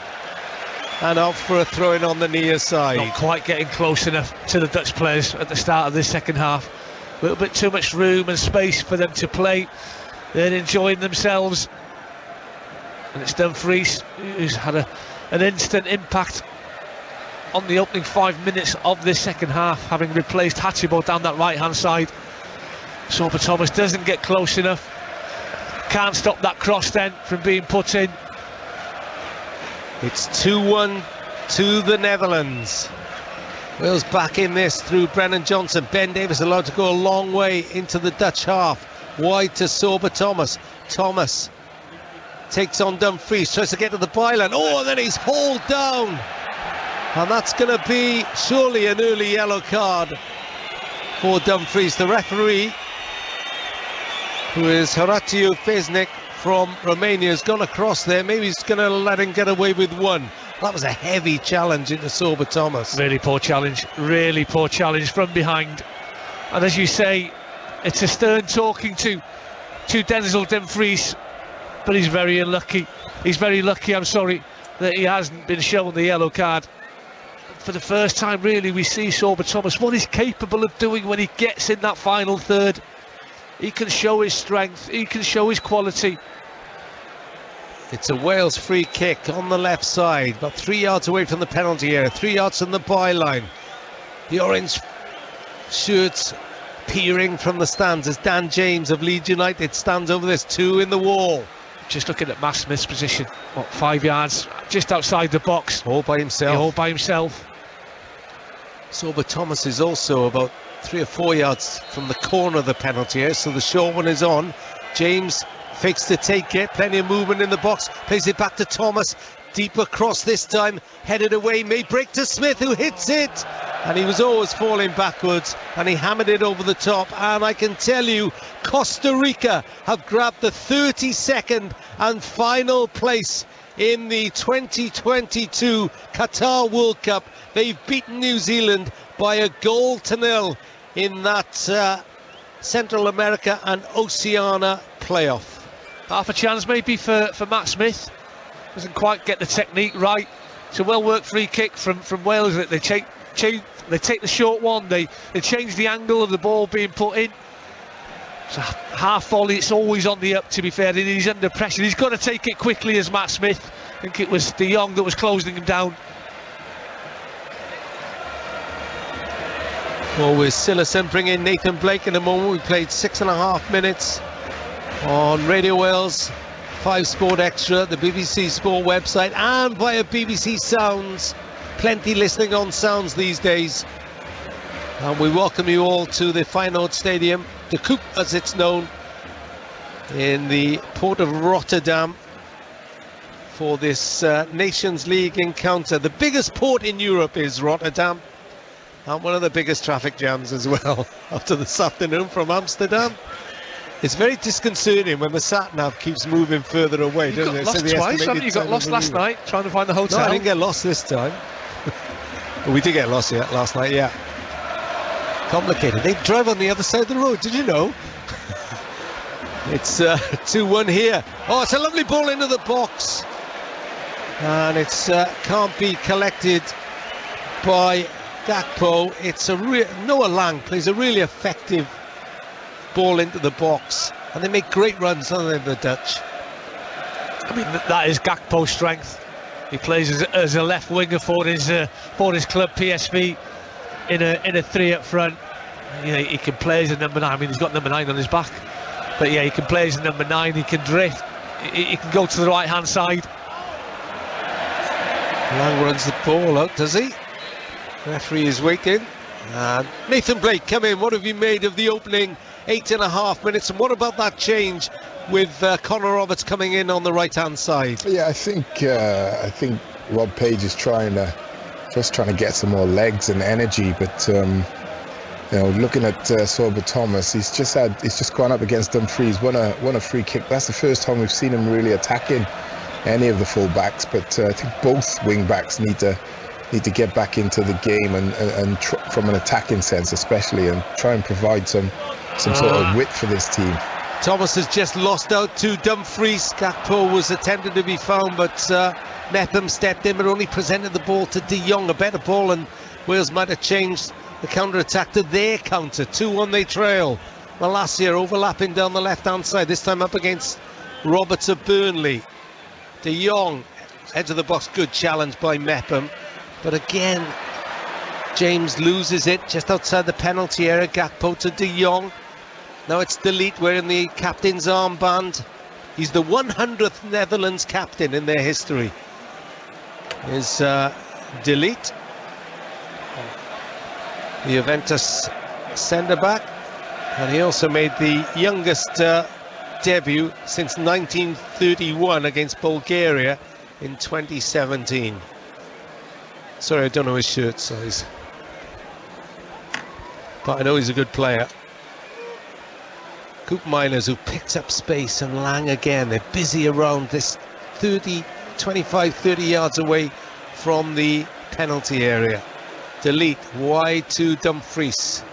and out for a throw-in on the near side. Not quite getting close enough to the Dutch players at the start of this second half. A little bit too much room and space for them to play. They're enjoying themselves, and it's Dumfries who's had an instant impact on the opening 5 minutes of this second half, having replaced Hachibo down that right-hand side. Sorba Thomas doesn't get close enough, can't stop that cross then from being put in. It's 2-1 to the Netherlands. Wales back in this through Brennan Johnson. Ben Davies allowed to go a long way into the Dutch half, wide to Sorba Thomas. Thomas takes on Dumfries, tries to get to the byline, and then he's hauled down, and that's going to be surely an early yellow card for Dumfries. The referee, who is Horatiu Fesnik from Romania, has gone across there. Maybe he's going to let him get away with one. That was a heavy challenge into Sorba Thomas. Really poor challenge from behind. And as you say, it's a stern talking to Denzel Dumfries, but he's very unlucky. He's very lucky, that he hasn't been shown the yellow card. For the first time, really, we see Sorba Thomas, what he's capable of doing when he gets in that final third. He can show his strength, he can show his quality. It's a Wales free kick on the left side, about 3 yards away from the penalty area, 3 yards from the byline. The orange shirts peering from the stands as Dan James of Leeds United stands over this, 2 in the wall. Just looking at Matt Smith's position, 5 yards just outside the box. All by himself. All by himself. Sorba Thomas is also about 3 or 4 yards from the corner of the penalty area, so the short one is on. James fakes to take it, plenty of movement in the box, plays it back to Thomas, deep across this time, headed away, may break to Smith, who hits it, and he was always falling backwards, and he hammered it over the top. And I can tell you, Costa Rica have grabbed the 32nd and final place in the 2022 Qatar World Cup. They've beaten New Zealand by 1-0 in that Central America and Oceania playoff. Half a chance maybe for Matt Smith. Doesn't quite get the technique right. It's a well-worked free kick from Wales. They take the short one. They change the angle of the ball being put in. It's a half volley. It's always on the up, to be fair, and he's under pressure. He's got to take it quickly as Matt Smith. I think it was De Jong that was closing him down. Well, with Sillison bringing Nathan Blake in a moment. We played 6.5 minutes on Radio Wales 5 Sport Extra, the BBC Sport website, and via BBC Sounds. Plenty listening on Sounds these days. And we welcome you all to the Feyenoord Stadium, the Koep as it's known, in the port of Rotterdam for this Nations League encounter. The biggest port in Europe is Rotterdam, and one of the biggest traffic jams as well after this afternoon from Amsterdam. It's very disconcerting when the sat-nav keeps moving further away, doesn't it? You got lost twice, haven't you? You got lost last night trying to find the hotel. No, I didn't get lost this time. We did get lost last night, yeah. Complicated. They drive on the other side of the road, did you know? It's 2-1 here. Oh, it's a lovely ball into the box. And it's can't be collected by Gakpo. It's Noah Lang plays a really effective ball into the box, and they make great runs, don't they, the Dutch? I mean, that is Gakpo's strength. He plays as a left winger for his club PSV in a 3 up front. You know, he can play as a number 9. I mean, he's got number 9 on his back, but yeah, he can play as a number 9. He can drift. He can go to the right hand side. Lang runs the ball out, does he? Referee is waiting. And Nathan Blake, come in. What have you made of the opening 8.5 minutes, and what about that change with Connor Roberts coming in on the right hand side? Yeah, I think Rob Page is trying to get some more legs and energy, but you know, looking at Sorba Thomas, he's just gone up against Dumfries, won a free kick. That's the first time we've seen him really attacking any of the full backs, but I think both wing backs need to get back into the game and from an attacking sense especially, and try and provide some sort of width for this team. Thomas has just lost out to Dumfries. Gakpo was attempted to be found, but Mepham stepped in but only presented the ball to De Jong. A better ball, and Wales might have changed the counter-attack to their counter. 2-1 they trail. Malacia overlapping down the left-hand side, this time up against Roberts of Burnley. De Jong, edge of the box, good challenge by Mepham, but again James loses it just outside the penalty area. Gakpo to De Jong. Now it's De Ligt wearing the captain's armband. He's the 100th Netherlands captain in their history. Is De Ligt, the Juventus centre-back, and he also made the youngest debut since 1931 against Bulgaria in 2017. Sorry, I don't know his shirt size, but I know he's a good player. Koep Miners, who picks up space, and Lang again. They're busy around this 25-30 yards away from the penalty area. De Ligt wide to Dumfries.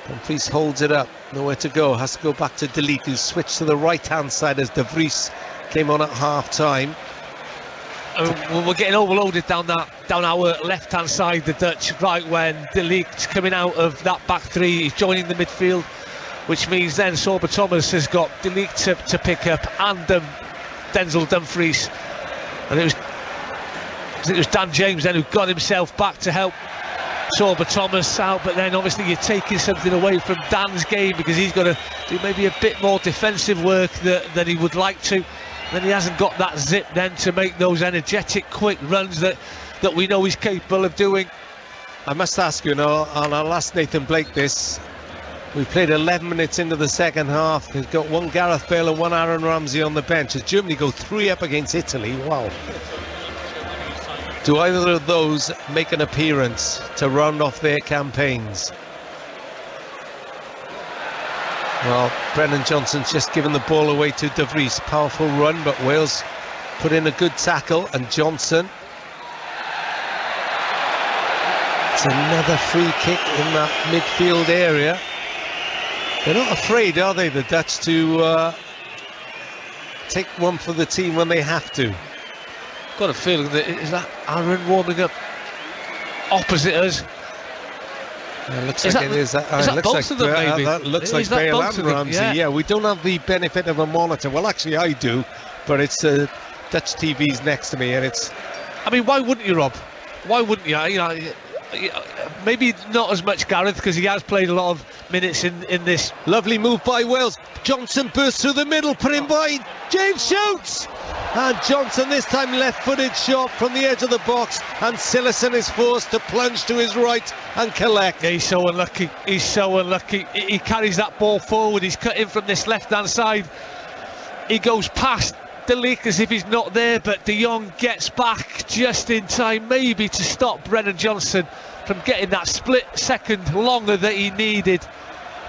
Dumfries holds it up, nowhere to go, has to go back to De Ligt, who switched to the right hand side as De Vries came on at half time. We're getting overloaded down our left hand side, the Dutch, right when De Ligt's coming out of that back three. He's joining the midfield, which means then Sorba Thomas has got De Ligt to pick up, and Denzel Dumfries, and it was Dan James then who got himself back to help Sorba Thomas out. But then obviously you're taking something away from Dan's game, because he's got to do maybe a bit more defensive work than he would like to. Then he hasn't got that zip then to make those energetic quick runs that we know he's capable of doing. I must ask you, and I'll ask Nathan Blake this. We played 11 minutes into the second half. We've got one Gareth Bale and one Aaron Ramsey on the bench as Germany go 3 up against Italy. Wow. Do either of those make an appearance to round off their campaigns? Well, Brennan Johnson's just given the ball away to De Vries. Powerful run, but Wales put in a good tackle, and Johnson. It's another free kick in that midfield area. They're not afraid, are they, the Dutch, to take one for the team when they have to? Got a feeling that is that Aaron warming up opposite us. Yeah, looks like it is. Looks like maybe? That looks like Bale and Ramsey. Yeah, we don't have the benefit of a monitor. Well, actually, I do, but it's Dutch TV's next to me, and it's. I mean, why wouldn't you, Rob? Why wouldn't you? You know, maybe not as much Gareth, because he has played a lot of minutes in this. Lovely move by Wales. Johnson bursts through the middle, put in by James, shoots, and Johnson this time left-footed shot from the edge of the box, and Sillison is forced to plunge to his right and collect. Yeah, he's so unlucky. He's so unlucky. He carries that ball forward. He's cut in from this left-hand side. He goes past the leak as if he's not there, but De Jong gets back just in time, maybe to stop Brennan Johnson from getting that split second longer that he needed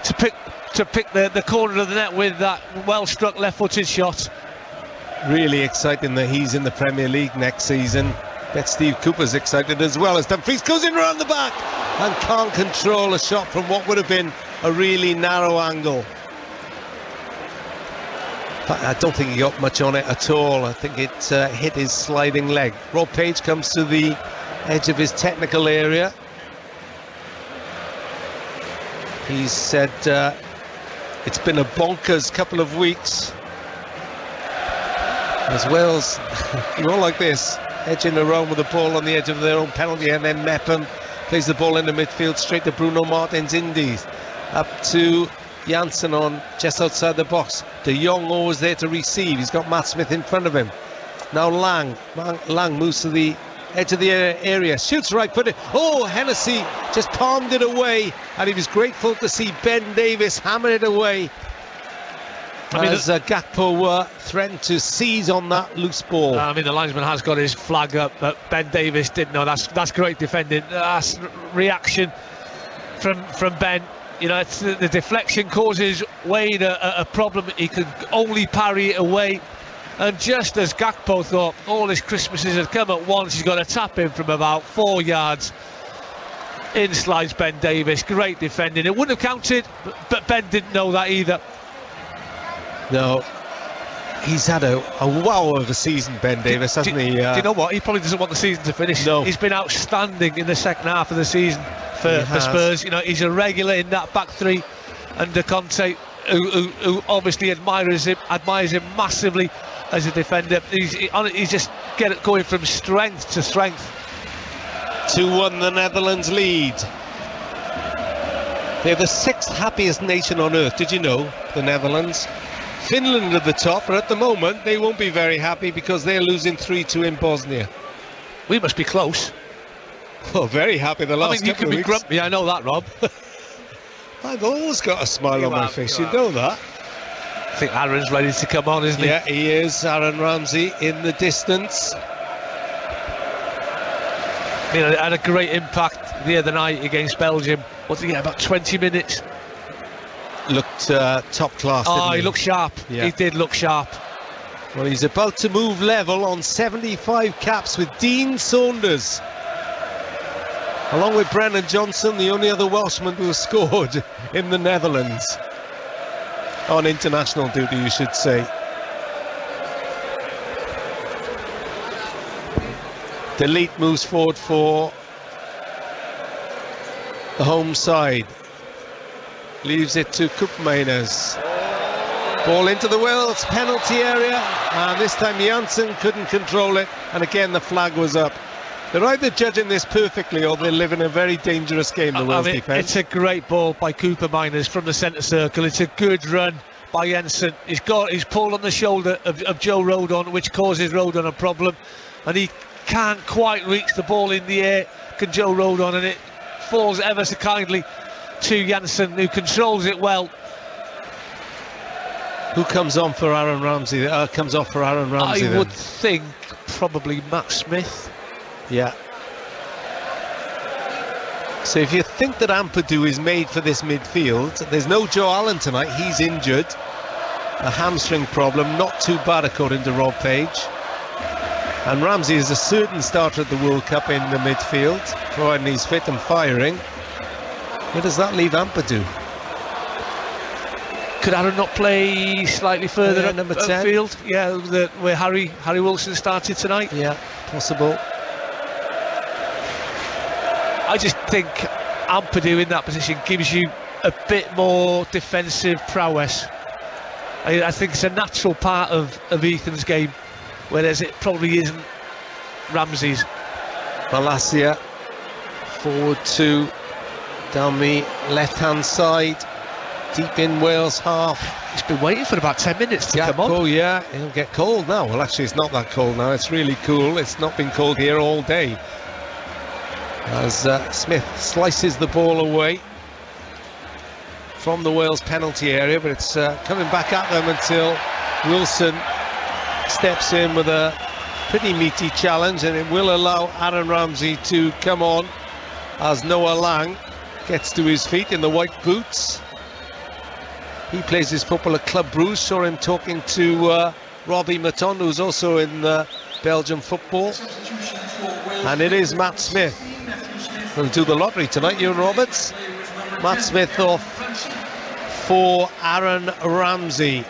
to pick the corner of the net with that well-struck left-footed shot. Really exciting that he's in the Premier League next season. Bet Steve Cooper's excited as well, as Dumfries goes in around the back and can't control a shot from what would have been a really narrow angle. I don't think he got much on it at all. I think it hit his sliding leg. Rob Page comes to the edge of his technical area. He said it's been a bonkers couple of weeks. As Wales, you know, like this, edging around with the ball on the edge of their own penalty, and then Mepham plays the ball in the midfield straight to Bruno Martins Indies. Up to Janssen on just outside the box. De Jong always there to receive. He's got Matt Smith in front of him. Now Lang moves to the edge of the area, shoots right footed. Oh, Hennessy just palmed it away, and he was grateful to see Ben Davies hammer it away. As Gakpo threatened to seize on that loose ball. I mean, the linesman has got his flag up, but Ben Davies didn't know. That's great defending. That's reaction from Ben. You know, it's the deflection causes Wade a problem. He could only parry it away. And just as Gakpo thought all his Christmases had come at once, he's got a tap in from about 4 yards. In slides Ben Davies. Great defending. It wouldn't have counted, but Ben didn't know that either. No, he's had a wow of a season, Ben Davies, hasn't he? Do you know what? He probably doesn't want the season to finish. No. He's been outstanding in the second half of the season for Spurs. You know, he's a regular in that back three under Conte, who obviously admires him massively as a defender. He's just going from strength to strength. 2-1 the Netherlands lead. They're the 6th happiest nation on earth. Did you know? The Netherlands. Finland at the top, but at the moment they won't be very happy because they're losing 3-2 in Bosnia. We must be close. Oh, very happy the last couple of weeks. You can be grumpy, I know that, Rob. I've always got a smile on my face, you know that. I think Aaron's ready to come on, isn't he? Yeah, he is. Aaron Ramsey in the distance. You know, had a great impact the other night against Belgium. What did he get, about 20 minutes? Looked top class, didn't he? He looked sharp. Yeah. He did look sharp. Well, he's about to move level on 75 caps with Dean Saunders. Along with Brennan Johnson, the only other Welshman who has scored in the Netherlands. On international duty, you should say. Delete moves forward for the home side. Leaves it to Koopmeiners. Ball into the Wales penalty area, and this time Janssen couldn't control it, and again the flag was up. They're either judging this perfectly or they're living a very dangerous game, the Wales defence. It's a great ball by Koopmeiners from the centre circle. It's a good run by Janssen. He's pulled on the shoulder of Joe Rodon, which causes Rodon a problem, and he can't quite reach the ball in the air, can Joe Rodon, and it falls ever so kindly to Janssen, who controls it well. Who comes on for Aaron Ramsey? Comes off for Aaron Ramsey. I would think probably Matt Smith. Yeah. So if you think that Ampadu is made for this midfield, there's no Joe Allen tonight. He's injured. A hamstring problem, not too bad according to Rob Page. And Ramsey is a certain starter at the World Cup in the midfield, providing he's fit and firing. Where does that leave Ampadu? Could Aaron not play slightly further up number 10? Field? Yeah, where Harry Wilson started tonight. Yeah, possible. I just think Ampadu in that position gives you a bit more defensive prowess. I think it's a natural part of Ethan's game, whereas it probably isn't Ramsey's. Malacia Forward 2 down the left-hand side, deep in Wales half. He's been waiting for about 10 minutes to come on. Oh yeah, he'll get cold now. Well, actually it's not that cold now, it's really cool. It's not been cold here all day. As Smith slices the ball away from the Wales penalty area, but it's coming back at them until Wilson steps in with a pretty meaty challenge, and it will allow Aaron Ramsey to come on as Noah Lang gets to his feet in the white boots. He plays his football at Club Brugge. Saw him talking to Robbie Maton, who's also in Belgian football. And it is Matt Smith who'll do the lottery tonight, Ewan Roberts. Matt Smith off for Aaron Ramsey.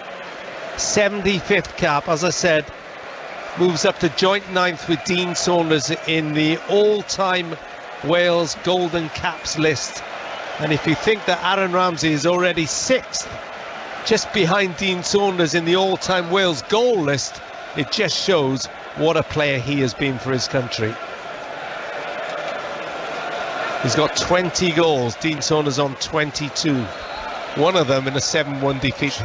75th cap, as I said, moves up to joint 9th with Dean Saunders in the all-time Wales golden caps list. And if you think that Aaron Ramsey is already 6th, just behind Dean Saunders in the all-time Wales goal list, it just shows what a player he has been for his country. He's got 20 goals, Dean Saunders on 22. One of them in a 7-1 defeat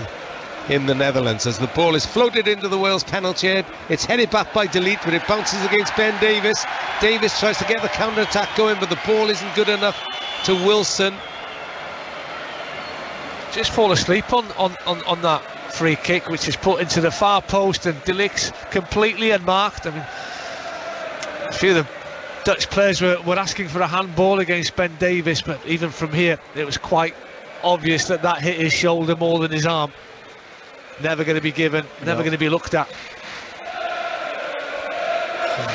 in the Netherlands. As the ball is floated into the Wales penalty area, it's headed back by Delete, but it bounces against Ben Davies. Davies tries to get the counter-attack going, but the ball isn't good enough to Wilson. Just fall asleep on that free kick, which is put into the far post, and Delict's completely unmarked. I mean, a few of the Dutch players were asking for a handball against Ben Davies, but even from here it was quite obvious that hit his shoulder more than his arm. Never going to be given, never going to be looked at.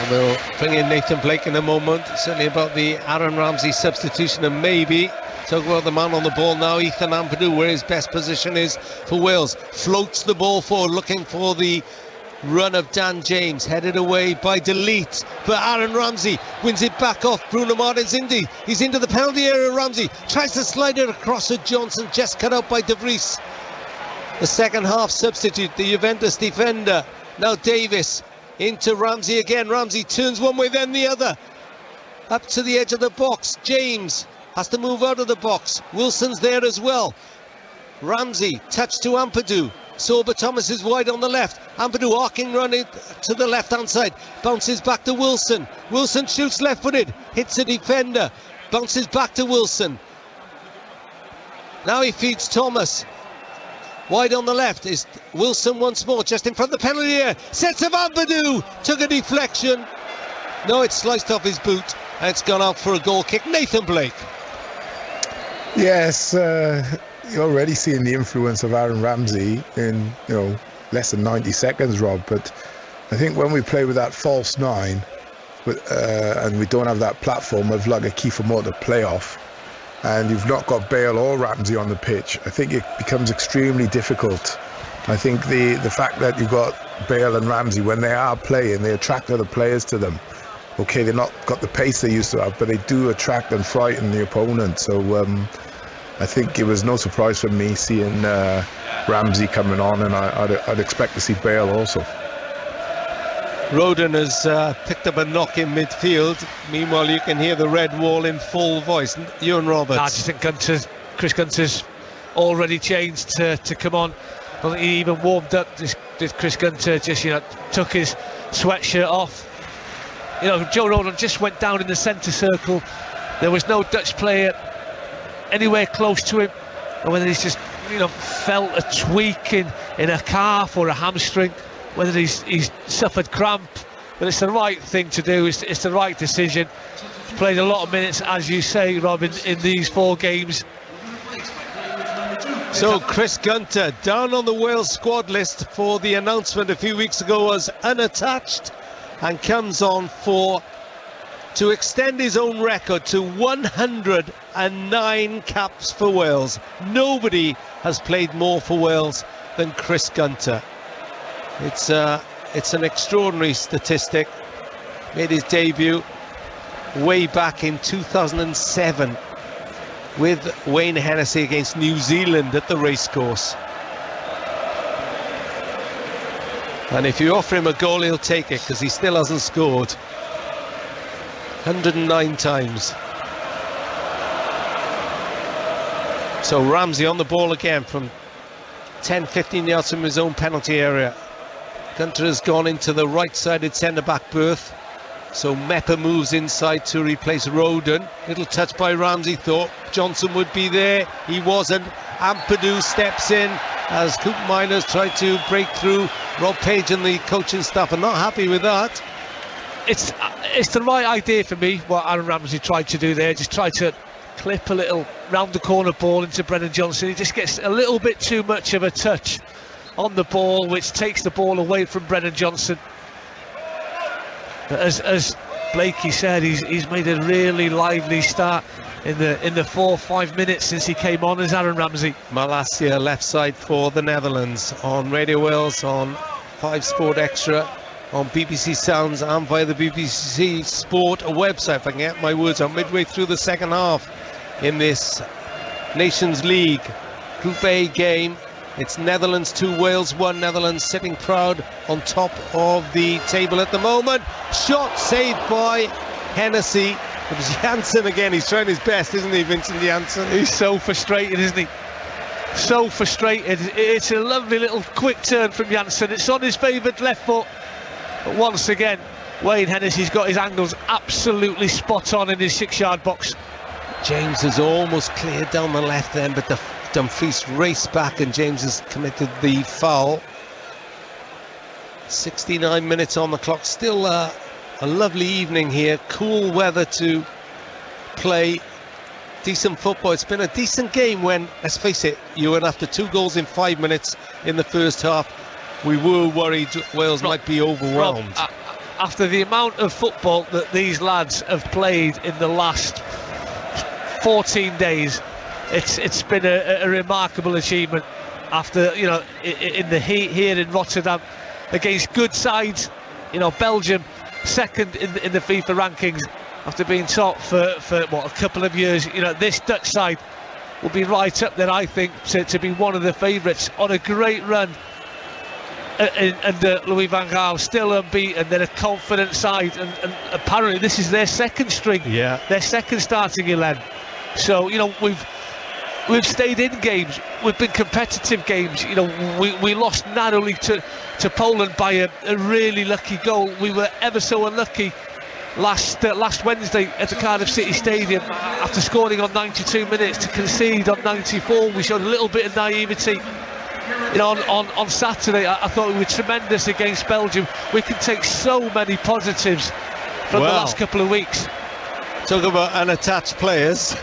We'll bring in Nathan Blake in a moment, certainly about the Aaron Ramsey substitution, and maybe talk about the man on the ball now, Ethan Ampadu, where his best position is for Wales. Floats the ball forward, looking for the run of Dan James, headed away by Delete, but Aaron Ramsey wins it back off Bruno Martins Indy. He's into the penalty area. Ramsey tries to slide it across to Johnson, just cut out by De Vries. The second half substitute, the Juventus defender. Now Davis into Ramsey again. Ramsey turns one way then the other, up to the edge of the box. James has to move out of the box. Wilson's there as well. Ramsey touch to Ampadu. Sorba Thomas is wide on the left. Ampadu arcing running to the left hand side, bounces back to Wilson. Wilson shoots left footed, hits a defender, bounces back to Wilson. Now he feeds Thomas. Wide on the left is Wilson once more, just in front of the penalty area. Sets of Ampadu, took a deflection. No, it's sliced off his boot and it's gone out for a goal kick. Nathan Blake. Yes, you're already seeing the influence of Aaron Ramsey in less than 90 seconds, Rob. But I think when we play with that false nine, and we don't have that platform of like a Kiefer Moore to play off, and you've not got Bale or Ramsey on the pitch, I think it becomes extremely difficult. I think the fact that you've got Bale and Ramsey, when they are playing, they attract other players to them. Okay, they've not got the pace they used to have, but they do attract and frighten the opponent. So I think it was no surprise for me seeing Ramsey coming on, and I'd expect to see Bale also. Roden has picked up a knock in midfield. Meanwhile, you can hear the red wall in full voice. Ewan Roberts. I just think Chris Gunter's already changed to come on. I don't think he even warmed up. Did Chris Gunter just took his sweatshirt off. Joe Roden just went down in the centre circle. There was no Dutch player anywhere close to him, and whether he's just felt a tweak in a calf or a hamstring, whether he's suffered cramp, but it's the right thing to do. It's the right decision. He's played a lot of minutes, as you say, Robin, in these 4 games. So Chris Gunter, down on the Wales squad list for the announcement a few weeks ago as unattached, and comes on to extend his own record to 109 caps for Wales. Nobody has played more for Wales than Chris Gunter. It's an extraordinary statistic. Made his debut way back in 2007 with Wayne Hennessy against New Zealand at the racecourse. And if you offer him a goal, he'll take it, because he still hasn't scored. 109 times. So Ramsey on the ball again from 10-15 yards from his own penalty area. Gunter has gone into the right-sided centre-back berth. So Mepper moves inside to replace Roden. Little touch by Ramsey, thought Johnson would be there. He wasn't. Ampadu steps in as Coop Miners tried to break through. Rob Page and the coaching staff are not happy with that. It's the right idea for me, what Aaron Ramsey tried to do there. Just try to clip a little round the corner ball into Brennan Johnson. He just gets a little bit too much of a touch on the ball, which takes the ball away from Brennan Johnson. But as Blakey said, he's made a really lively start in the 4-5 minutes since he came on as Aaron Ramsey. Malacia left side for the Netherlands on Radio Wales, on 5 Sport Extra, on BBC Sounds and via the BBC Sport website. If I can get my words out, midway through the second half in this Nations League Group A game. It's Netherlands 2, Wales 1. Netherlands sitting proud on top of the table at the moment. Shot saved by Hennessy. It was Janssen again. He's trying his best, isn't he, Vincent Janssen? He's so frustrated, isn't he? So frustrated. It's a lovely little quick turn from Janssen. It's on his favoured left foot. But once again, Wayne Hennessy's got his angles absolutely spot on in his 6-yard box. James has almost cleared down the left end, but the Dumfries raced back and James has committed the foul. 69 minutes on the clock. Still a lovely evening here. Cool weather to play decent football. It's been a decent game when, let's face it, Ewan, after 2 goals in 5 minutes in the first half, we were worried Wales might be overwhelmed. Rob, after the amount of football that these lads have played in the last 14 days, it's been a remarkable achievement. After, you know, in the heat here in Rotterdam against good sides, you know, Belgium second in the FIFA rankings after being top for what, a couple of years. You know, this Dutch side will be right up there, I think, to be one of the favourites on a great run. And Louis van Gaal still unbeaten. They're a confident side, and apparently this is their second string, their second starting 11. So, you know, we've stayed in games, we've been competitive games. You know, we lost narrowly to Poland by a really lucky goal. We were ever so unlucky last Wednesday at the Cardiff City Stadium after scoring on 92 minutes to concede on 94. We showed a little bit of naivety. You know, on Saturday, I thought we were tremendous against Belgium. We can take so many positives from the last couple of weeks. Talk about unattached players.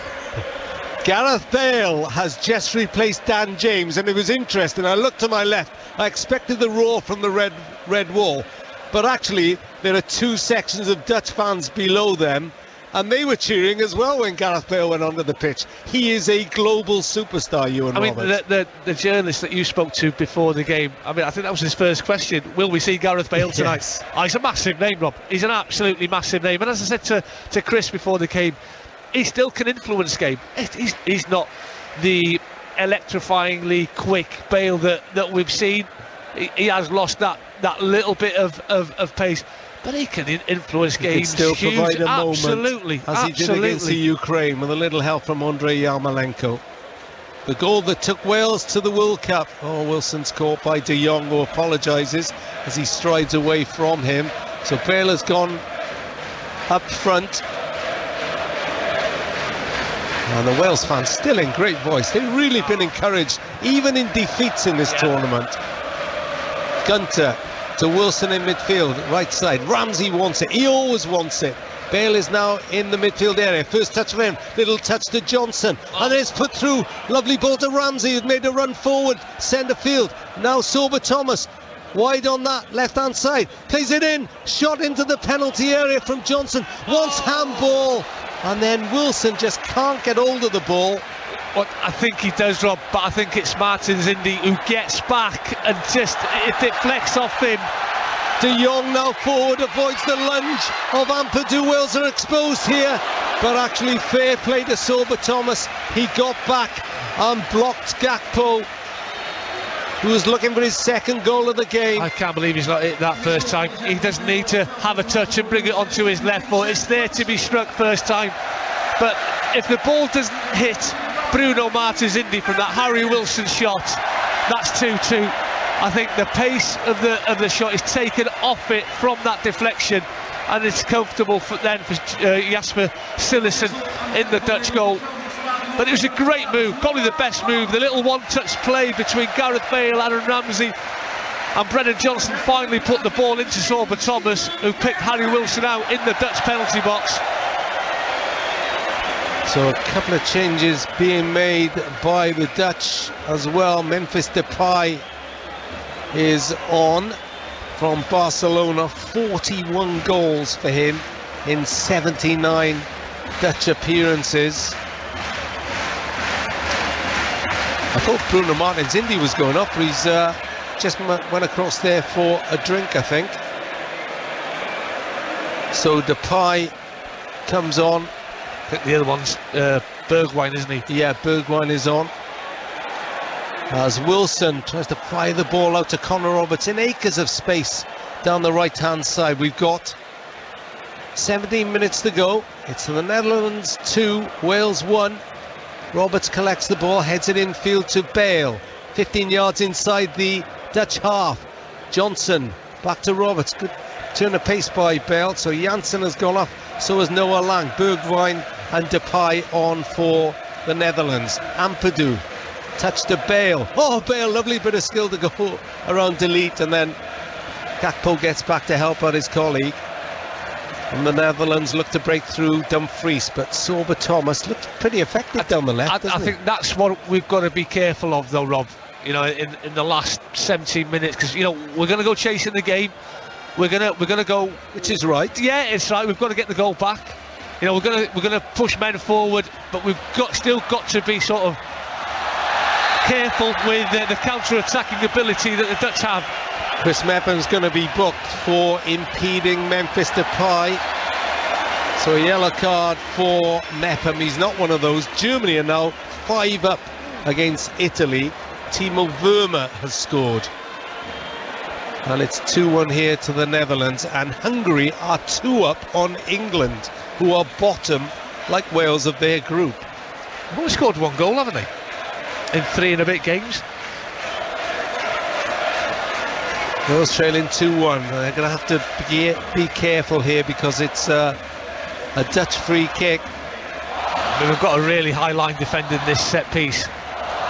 Gareth Bale has just replaced Dan James, and it was interesting. I looked to my left. I expected the roar from the red wall, but actually there are 2 sections of Dutch fans below them, and they were cheering as well when Gareth Bale went onto the pitch. He is a global superstar, Ewan Roberts. I mean, the journalist that you spoke to before the game, I mean, I think that was his first question. Will we see Gareth Bale tonight? Yes. Oh, he's a massive name, Rob. He's an absolutely massive name. And as I said to Chris before the game, he still can influence game. He's not the electrifyingly quick Bale that we've seen. He has lost that little bit of pace, but he can influence games. He can still provide a absolutely, moment, as he did against the Ukraine, with a little help from Andrei Yarmolenko. The goal that took Wales to the World Cup. Oh, Wilson's caught by De Jong, who apologises as he strides away from him. So Bale has gone up front. And the Wales fans still in great voice. They've really been encouraged, even in defeats in this tournament. Gunter to Wilson in midfield, right side. Ramsey wants it. He always wants it. Bale is now in the midfield area. First touch for him. Little touch to Johnson. And it's put through. Lovely ball to Ramsey, who's made a run forward. Centre field. Now Sorba Thomas. Wide on that left-hand side. Plays it in. Shot into the penalty area from Johnson. Wants handball. And then Wilson just can't get hold of the ball. Well, I think he does, Rob, but I think it's Martins Indy who gets back and just, it deflects off him. De Jong now forward, avoids the lunge of Ampadu. Wales are exposed here, but actually fair play to Sorba Thomas. He got back and blocked Gakpo, who was looking for his second goal of the game. I can't believe he's not hit that first time. He doesn't need to have a touch and bring it onto his left foot. It's there to be struck first time. But if the ball doesn't hit Bruno Martins Indy from that Harry Wilson shot. That's 2-2. I think the pace of the shot is taken off it from that deflection, and it's comfortable for Jasper Cillessen in the Dutch goal. But it was a great move, probably the best move. The little one-touch play between Gareth Bale, Aaron Ramsey, and Brennan Johnson finally put the ball into Sorba Thomas, who picked Harry Wilson out in the Dutch penalty box. So a couple of changes being made by the Dutch as well. Memphis Depay is on from Barcelona. 41 goals for him in 79 Dutch appearances. I thought Bruno Martins Indy was going up, but he's just went across there for a drink, I think. So Depay comes on. I think the other one's Bergwijn, isn't he? Yeah, Bergwijn is on. As Wilson tries to fire the ball out to Connor Roberts in acres of space down the right-hand side. We've got 17 minutes to go. It's the Netherlands 2, Wales 1. Roberts collects the ball, heads it infield to Bale. 15 yards inside the Dutch half. Johnson back to Roberts. Good turn of pace by Bale. So Janssen has gone off, so has Noah Lang. Bergwijn and Depay on for the Netherlands. Ampadu touch to Bale. Oh, Bale, lovely bit of skill to go around delete, and then Gakpo gets back to help out his colleague. And the Netherlands look to break through Dumfries, but Sorba Thomas looked pretty effective down the left. I think that's what we've got to be careful of, though, Rob. You know, in the last 17 minutes, because you know we're going to go chasing the game. We're gonna go, which is right. Yeah, it's right. We've got to get the goal back. You know, we're gonna push men forward, but we've still got to be sort of careful with the counter-attacking ability that the Dutch have. Chris Mepham's going to be booked for impeding Memphis Depay. So a yellow card for Mepham. He's not one of those. Germany are now 5 up against Italy. Timo Werner has scored. And it's 2-1 here to the Netherlands. And Hungary are 2 up on England, who are bottom, like Wales, of their group. They've only scored 1 goal, haven't they? In 3 and a bit games. Wales trailing 2-1. They're going to have to be careful here because it's a Dutch free kick. I mean, we've got a really high line defending this set piece.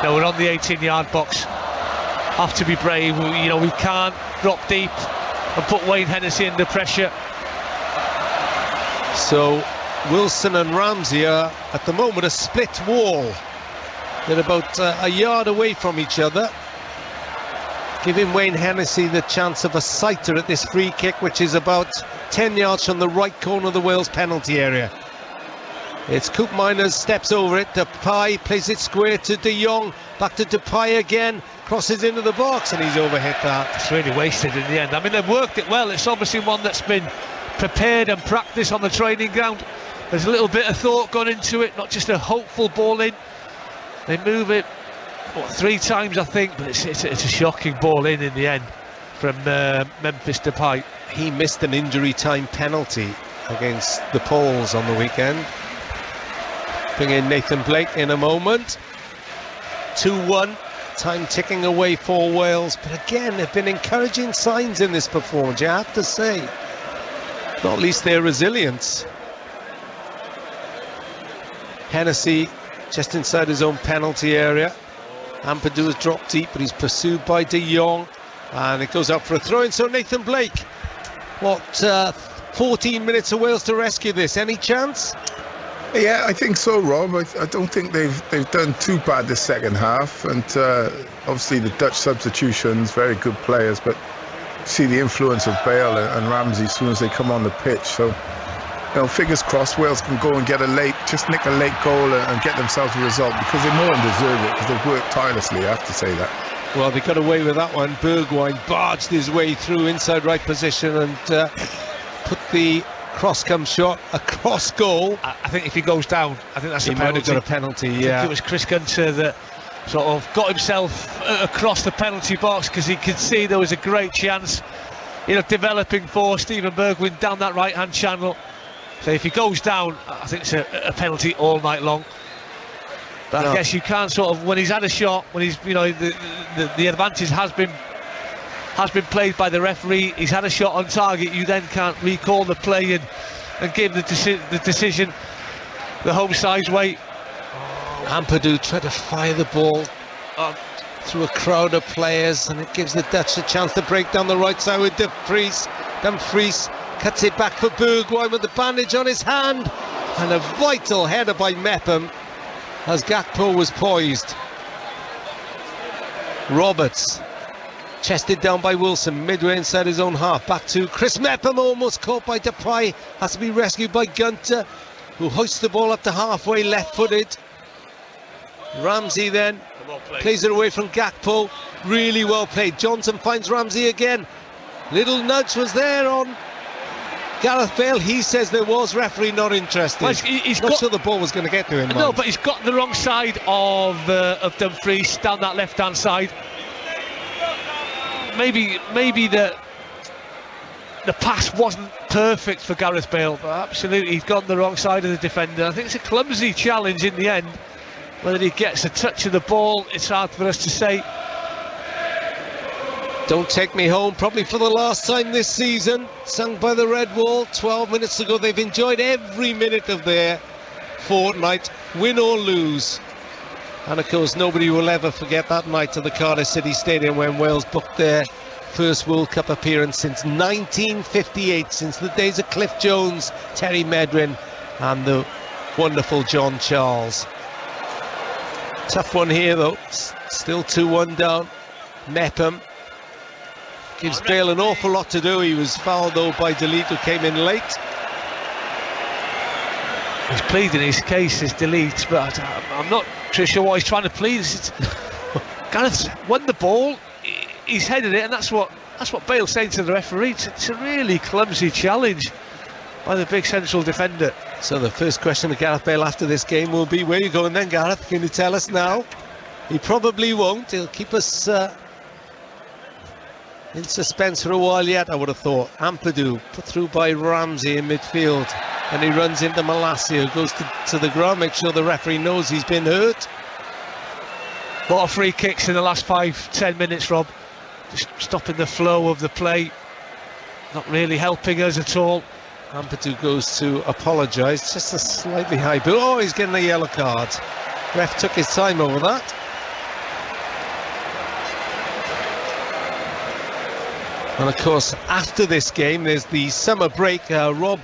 Now we're on the 18-yard box. Have to be brave. You know, we can't drop deep and put Wayne Hennessy under pressure. So Wilson and Ramsey are at the moment a split wall. They're about a yard away from each other, giving Wayne Hennessy the chance of a sighter at this free kick, which is about 10 yards from the right corner of the Wales penalty area. It's Koop Miners, steps over it. Depay plays it square to De Jong. Back to Depay again. Crosses into the box, and he's overhit that. It's really wasted in the end. I mean, they've worked it well. It's obviously one that's been prepared and practiced on the training ground. There's a little bit of thought gone into it, not just a hopeful ball in. They move it 3 times, I think, but it's a shocking ball in the end from Memphis Depay. He missed an injury time penalty against the Poles on the weekend. Bring in Nathan Blake in a moment. 2-1, time ticking away for Wales, but again there have been encouraging signs in this performance, you have to say, not least their resilience. Hennessy just inside his own penalty area. Ampadu has dropped deep, but he's pursued by De Jong, and it goes up for a throw-in. So Nathan Blake, 14 minutes of Wales to rescue this. Any chance? Yeah, I think so, Rob. I don't think they've done too bad this second half, and obviously the Dutch substitutions, very good players, but see the influence of Bale and Ramsey as soon as they come on the pitch. So, you know, fingers crossed Wales can go and get nick a late goal and get themselves a result, because they more than deserve it, because they've worked tirelessly, I have to say that. Well, they got away with that one. Bergwijn barged his way through inside right position and put the cross-come shot across goal. I think if he goes down, I think that's a penalty. He might have got a penalty, yeah. I think it was Chris Gunter that sort of got himself across the penalty box, because he could see there was a great chance, you know, developing for Steven Bergwijn down that right-hand channel. So if he goes down, I think it's a penalty all night long. But I guess you can't sort of, when he's had a shot, when he's, you know, the advantage has been played by the referee, he's had a shot on target, you then can't recall the play and give the decision the home side's way. Ampadu tried to fire the ball through a crowd of players, and it gives the Dutch a chance to break down the right side with Dumfries. Dumfries cuts it back for Bergwijn with the bandage on his hand, and a vital header by Mepham as Gakpo was poised. Roberts chested down by Wilson midway inside his own half, back to Chris Mepham, almost caught by Depay, has to be rescued by Gunter, who hoists the ball up to halfway, left-footed. Ramsey then plays it away from Gakpo, really well played. Johnson finds Ramsey again, little nudge was there on Gareth Bale. He says there was, referee not interested. Well, he's not sure the ball was going to get to him. No, but he's got the wrong side of Dumfries, down that left-hand side. Maybe the pass wasn't perfect for Gareth Bale, but absolutely he's got the wrong side of the defender. I think it's a clumsy challenge in the end. Whether he gets a touch of the ball, it's hard for us to say. Don't Take Me Home, probably for the last time this season, sung by the Red Wall 12 minutes ago. They've enjoyed every minute of their fortnight, win or lose. And of course nobody will ever forget that night at the Cardiff City Stadium when Wales booked their first World Cup appearance since 1958, since the days of Cliff Jones, Terry Medwin and the wonderful John Charles. Tough one here though, still 2-1 down. Mepham gives Bale an awful lot to do. He was fouled though by Delete, who came in late. He's pleading his case, his Delete, but I'm not too sure what he's trying to plead. Gareth's won the ball, he's headed it, and that's what Bale's saying to the referee. It's a really clumsy challenge by the big central defender. So the first question to Gareth Bale after this game will be, where are you going then, Gareth? Can you tell us now? He probably won't. He'll keep us in suspense for a while yet, I would have thought. Ampadu put through by Ramsey in midfield, and he runs into Malacia, who goes to the ground, make sure the referee knows he's been hurt. A lot of free kicks in the last 5-10 minutes, Rob. Just stopping the flow of the play, not really helping us at all. Ampadu goes to apologise, just a slightly high boot. Oh, he's getting a yellow card. Ref took his time over that. And of course, after this game, there's the summer break. Rob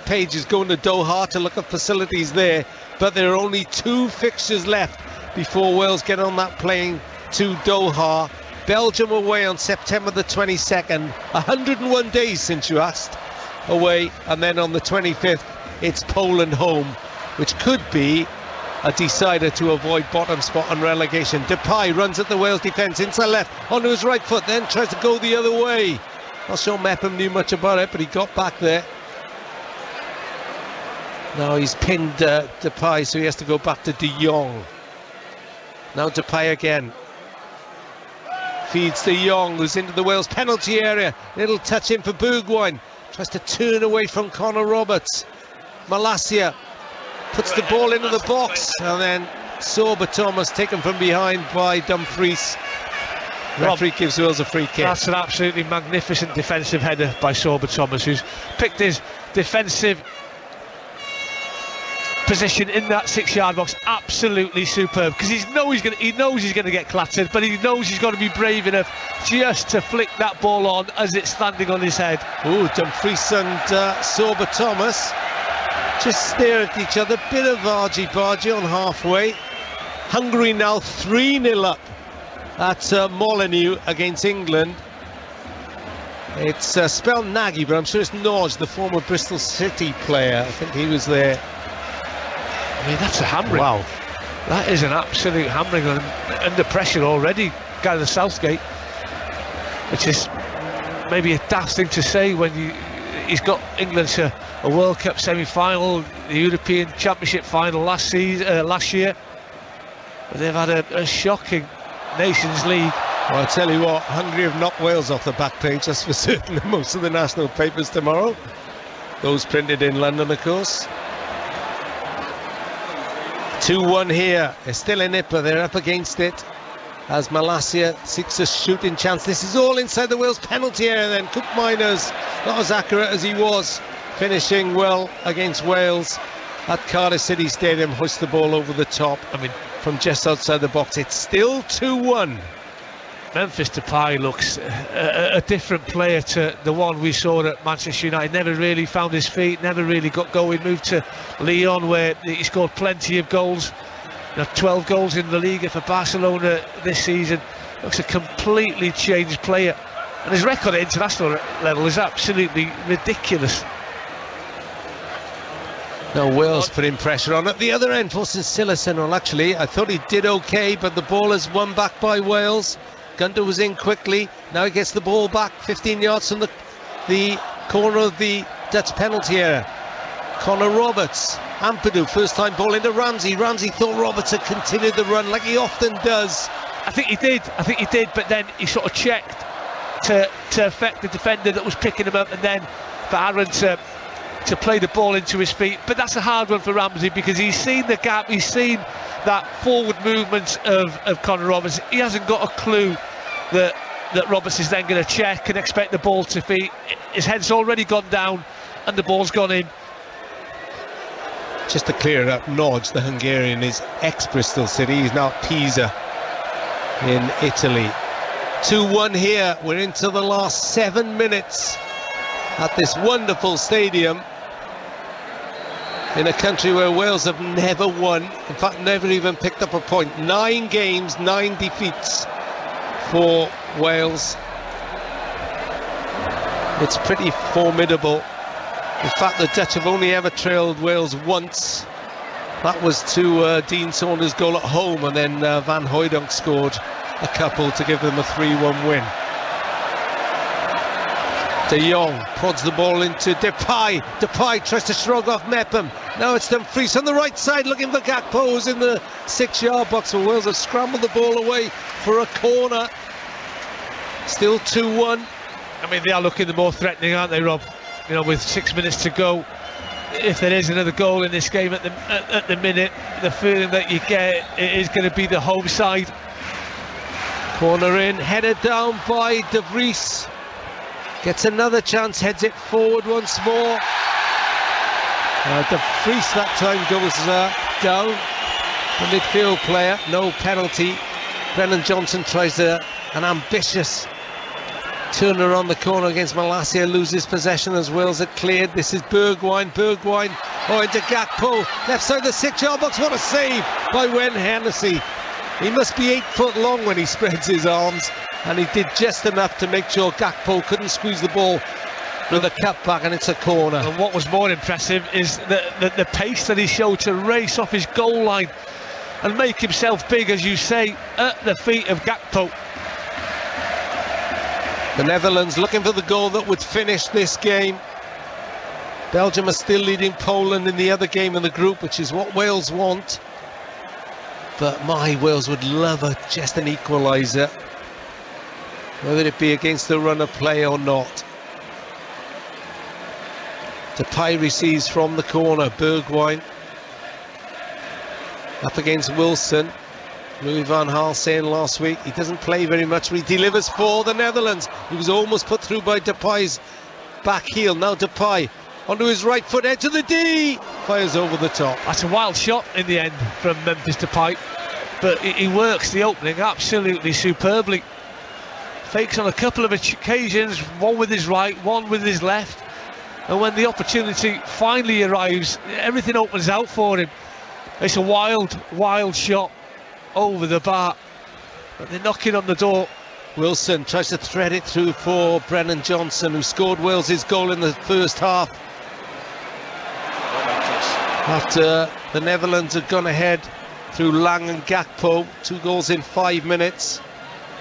Page is going to Doha to look at facilities there, but there are only 2 fixtures left before Wales get on that plane to Doha. Belgium away on September the 22nd, 101 days since you asked, away, and then on the 25th it's Poland home, which could be a decider to avoid bottom spot on relegation. Depay runs at the Wales defence inside left onto his right foot, then tries to go the other way. Not sure Mepham knew much about it, but he got back there. Now he's pinned Depay, so he has to go back to De Jong. Now Depay again. Feeds De Jong, who's into the Wales penalty area. Little touch in for Bergwijn. Tries to turn away from Connor Roberts. Malacia puts the ball into the box, and then Sorba Thomas taken from behind by Dumfries. Referee gives Wales a free kick. That's an absolutely magnificent defensive header by Sorba Thomas, who's picked his defensive position in that 6-yard box absolutely superb, because he knows he's going to get clattered, but he knows he's got to be brave enough just to flick that ball on as it's landing on his head. Oh, Dumfries and Sorba Thomas just stare at each other, bit of argy-bargy on halfway. Hungary now 3-0 up at Molineux against England. It's spelled Nagy, but I'm sure it's Norge, the former Bristol City player. I think he was there. I mean, that's a hammering. Wow. That is an absolute hammering, under pressure already, Gareth Southgate, which is maybe a daft thing to say when he's got England to a World Cup semi-final, the European Championship final last year. But they've had a shocking Nations League. Well, I tell you what, Hungary have knocked Wales off the back page, that's for certain, in most of the national papers tomorrow. Those printed in London, of course. 2-1 here. They're still in it, but they're up against it as Malacia seeks a shooting chance. This is all inside the Wales penalty area then. Cook Miners, not as accurate as he was, finishing well against Wales at Cardiff City Stadium. Hoist the ball over the top. I mean, from just outside the box. It's still 2-1. Memphis Depay looks a different player to the one we saw at Manchester United. Never really found his feet, never really got going. Moved to Lyon, where he scored plenty of goals. 12 goals in the Liga for Barcelona this season. Looks a completely changed player, and his record at international level is absolutely ridiculous. Now Wales putting pressure on at the other end. Forcing Silerson. Well, actually, I thought he did okay, but the ball is won back by Wales. Gunter was in quickly. Now he gets the ball back 15 yards from the corner of the Dutch penalty area. Connor Roberts, Ampadu, first time ball into Ramsey. Ramsey thought Roberts had continued the run like he often does. I think he did, but then he sort of checked to affect the defender that was picking him up, and then for Aaron to play the ball into his feet. But that's a hard one for Ramsey, because he's seen the gap, he's seen that forward movement of Connor Roberts. He hasn't got a clue that Roberts is then going to check and expect the ball to feet. His head's already gone down and the ball's gone in. Just to clear it up, Nodge, the Hungarian, is ex-Bristol City. He's now at Pisa in Italy. 2-1 here. We're into the last 7 minutes at this wonderful stadium in a country where Wales have never won. In fact, never even picked up a point. 9 games, 9 defeats for Wales. It's pretty formidable. In fact, the Dutch have only ever trailed Wales once. That was to Dean Saunders' goal at home, and then Van Hooijdonk scored a couple to give them a 3-1 win. De Jong prods the ball into Depay. Depay tries to shrug off Mepham. Now it's Dumfries on the right side looking for Gakpo, who's in the 6-yard box. Well, Wales have scrambled the ball away for a corner. Still 2-1. I mean, they are looking the more threatening, aren't they, Rob? You know, with 6 minutes to go, if there is another goal in this game at the minute, the feeling that you get, it is going to be the home side. Corner in, headed down by De Vries. Gets another chance, heads it forward once more. De Vries that time goes down. The midfield player, no penalty. Brennan Johnson tries an ambitious turner on the corner against Malacia, loses possession as Wales had cleared. This is Bergwijn into Gakpo, left side of the 6-yard box. What a save by Wayne Hennessy. He must be 8 foot long when he spreads his arms, and he did just enough to make sure Gakpo couldn't squeeze the ball with a cutback, and it's a corner. And what was more impressive is the pace that he showed to race off his goal line and make himself big, as you say, at the feet of Gakpo. The Netherlands looking for the goal that would finish this game. Belgium are still leading Poland in the other game in the group, which is what Wales want. But my, Wales would love just an equaliser, whether it be against the run of play or not. Depay receives from the corner. Bergwijn up against Wilson. Louis van Gaal saying last week he doesn't play very much, but he delivers for the Netherlands. He was almost put through by Depay's back heel. Now Depay onto his right foot, edge of the D, fires over the top. That's a wild shot in the end from Memphis Depay, but he works the opening absolutely superbly. Fakes on a couple of occasions, one with his right, one with his left, and when the opportunity finally arrives, everything opens out for him. It's a wild shot over the bar, but they're knocking on the door. Wilson tries to thread it through for Brennan Johnson, who scored Wales' goal in the first half. After the Netherlands had gone ahead through Lang and Gakpo, 2 goals in 5 minutes.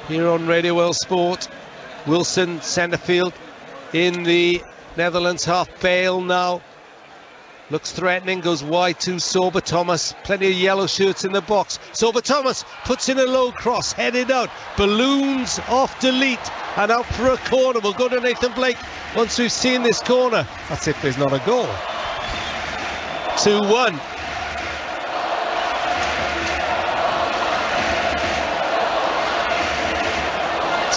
Here on Radio Wales Sport, Wilson centre field in the Netherlands half. Bale now looks threatening, goes wide to Sorba Thomas. Plenty of yellow shirts in the box. Sorba Thomas puts in a low cross, headed out, balloons off delete and out for a corner. We'll go to Nathan Blake once we've seen this corner. That's if there's not a goal. 2-1.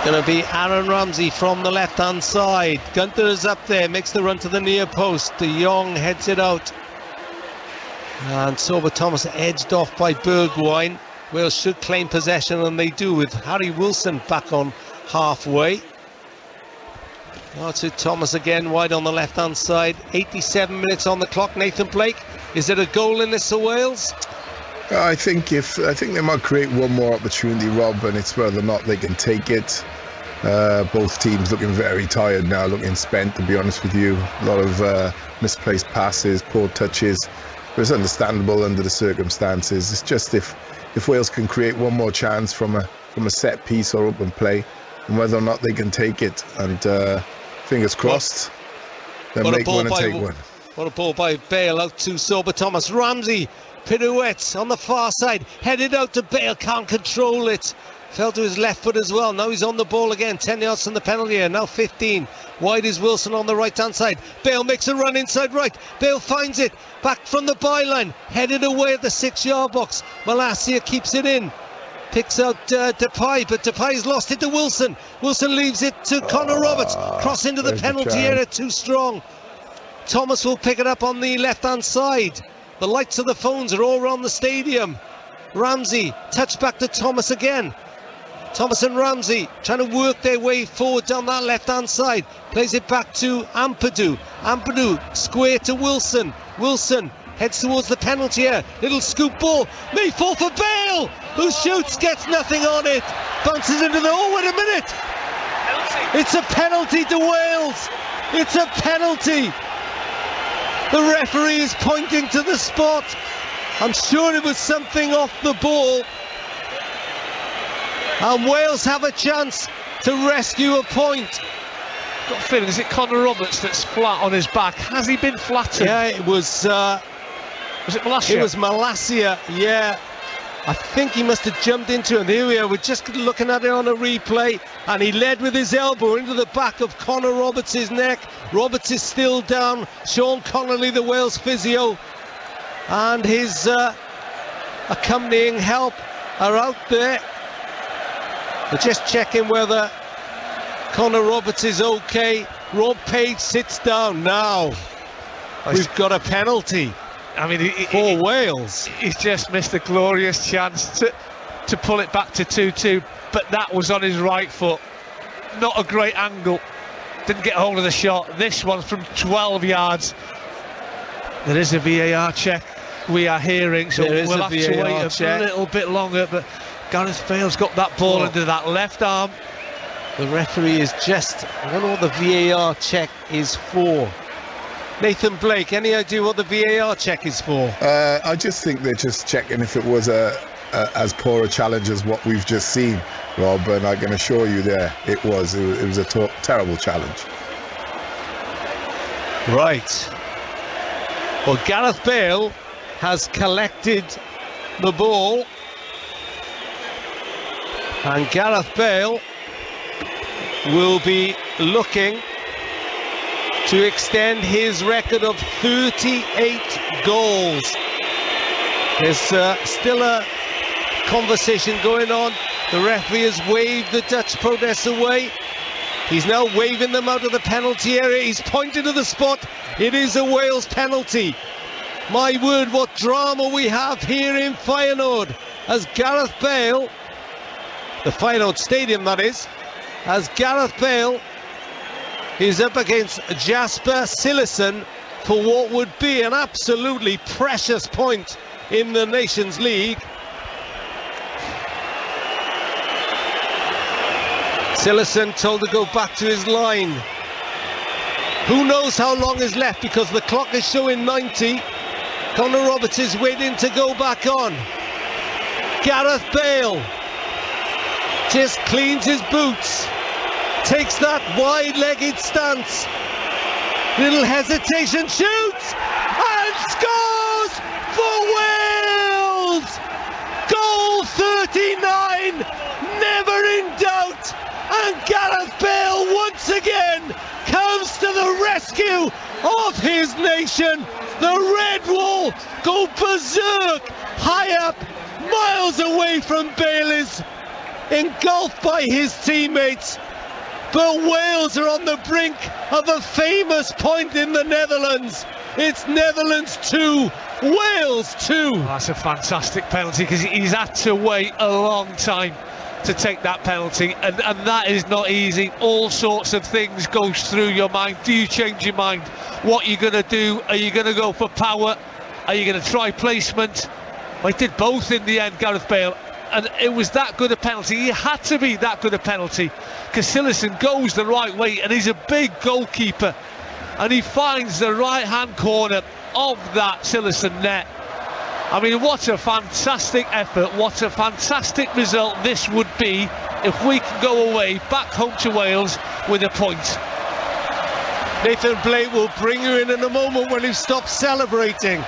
going to be Aaron Ramsey from the left-hand side. Gunther is up there, makes the run to the near post. De Jong heads it out. And Sober Thomas edged off by Bergwijn. Wales should claim possession, and they do, with Harry Wilson back on halfway. Now to Thomas again, wide on the left-hand side. 87 minutes on the clock. Nathan Blake, is it a goal in this for Wales? I think they might create one more opportunity, Rob, and it's whether or not they can take it. Both teams looking very tired now, looking spent, to be honest with you. A lot of misplaced passes, poor touches. But it's understandable under the circumstances. It's just if Wales can create one more chance from a set piece or open play, and whether or not they can take it. And fingers crossed, they'll make one and take one. What a ball by Bale out to Sober Thomas. Ramsey pirouettes on the far side, headed out to Bale, can't control it. Fell to his left foot as well. Now he's on the ball again, 10 yards from the penalty area, now 15. Wide is Wilson on the right hand side. Bale makes a run inside right. Bale finds it, back from the byline, headed away at the 6-yard box. Malacia keeps it in, picks out Depay, but Depay's lost it to Wilson. Wilson leaves it to Connor Roberts, cross into the penalty area, too strong. Thomas will pick it up on the left hand side. The lights of the phones are all around the stadium. Ramsey, touch back to Thomas again. Thomas and Ramsey trying to work their way forward down that left-hand side. Plays it back to Ampadu. Ampadu, square to Wilson. Wilson heads towards the penalty area. Little scoop ball. May fall for Bale, who shoots, gets nothing on it. Bounces into the... Oh, wait a minute. Penalty. It's a penalty to Wales. It's a penalty. The referee is pointing to the spot. I'm sure it was something off the ball. And Wales have a chance to rescue a point. Got a feeling, is it Connor Roberts that's flat on his back? Has he been flattened? Yeah, it was... was it Malacia? It was Malacia, yeah. I think he must have jumped into him. Here we are, we're just looking at it on a replay, and he led with his elbow into the back of Connor Roberts' neck. Roberts is still down. Sean Connolly, the Wales physio, and his accompanying help are out there. We're just checking whether Connor Roberts is okay. Rob Page sits down now. We've got a penalty. I mean, for Wales. He's just missed a glorious chance to pull it back to 2-2, but that was on his right foot. Not a great angle. Didn't get hold of the shot. This one's from 12 yards. There is a VAR check we are hearing, so we'll have to wait a little bit longer, but Gareth Bale's got that ball into that left arm. The referee is just... I don't know what the VAR check is for. Nathan Blake, any idea what the VAR check is for? I just think they're just checking if it was as poor a challenge as what we've just seen, Rob, and I can assure you there it was a terrible challenge. Right. Well, Gareth Bale has collected the ball, and Gareth Bale will be looking to extend his record of 38 goals. There's still a conversation going on. The referee has waved the Dutch protests away. He's now waving them out of the penalty area. He's pointed to the spot. It is a Wales penalty. My word, what drama we have here in Feyenoord, as Gareth Bale, the Feyenoord Stadium that is, as Gareth Bale is up against Jasper Cillessen for what would be an absolutely precious point in the Nations League. Cillessen told to go back to his line. Who knows how long is left, because the clock is showing 90. Connor Roberts is waiting to go back on. Gareth Bale just cleans his boots, takes that wide-legged stance, little hesitation, shoots and scores for Wales! Goal 39, never in doubt, and Gareth Bale once again comes to the rescue of his nation. The red wall go berserk, high up, miles away from Bale is engulfed by his teammates. But Wales are on the brink of a famous point in the Netherlands. It's Netherlands 2, Wales 2. Oh, that's a fantastic penalty, because he's had to wait a long time to take that penalty, and that is not easy. All sorts of things goes through your mind. Do you change your mind? What are you going to do? Are you going to go for power? Are you going to try placement? Well, he did both in the end, Gareth Bale, and it was that good a penalty. He had to be that good a penalty, because Cillessen goes the right way, and he's a big goalkeeper, and he finds the right hand corner of that Cillessen net. I mean, what a fantastic effort, what a fantastic result this would be if we can go away back home to Wales with a point. Nathan Blake will bring you in a moment when he stops celebrating.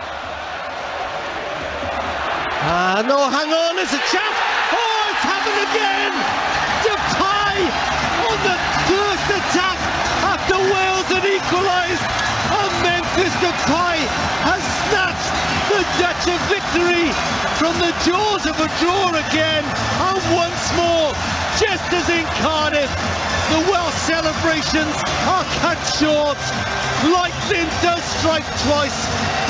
No, hang on, there's a chance. Oh, it's happened again. Depay on the first attack after Wales had equalised. And Memphis Depay has snatched the Dutch a victory from the jaws of a draw again. And once more, just as in Cardiff, the Welsh celebrations are cut short. Lightning does strike twice.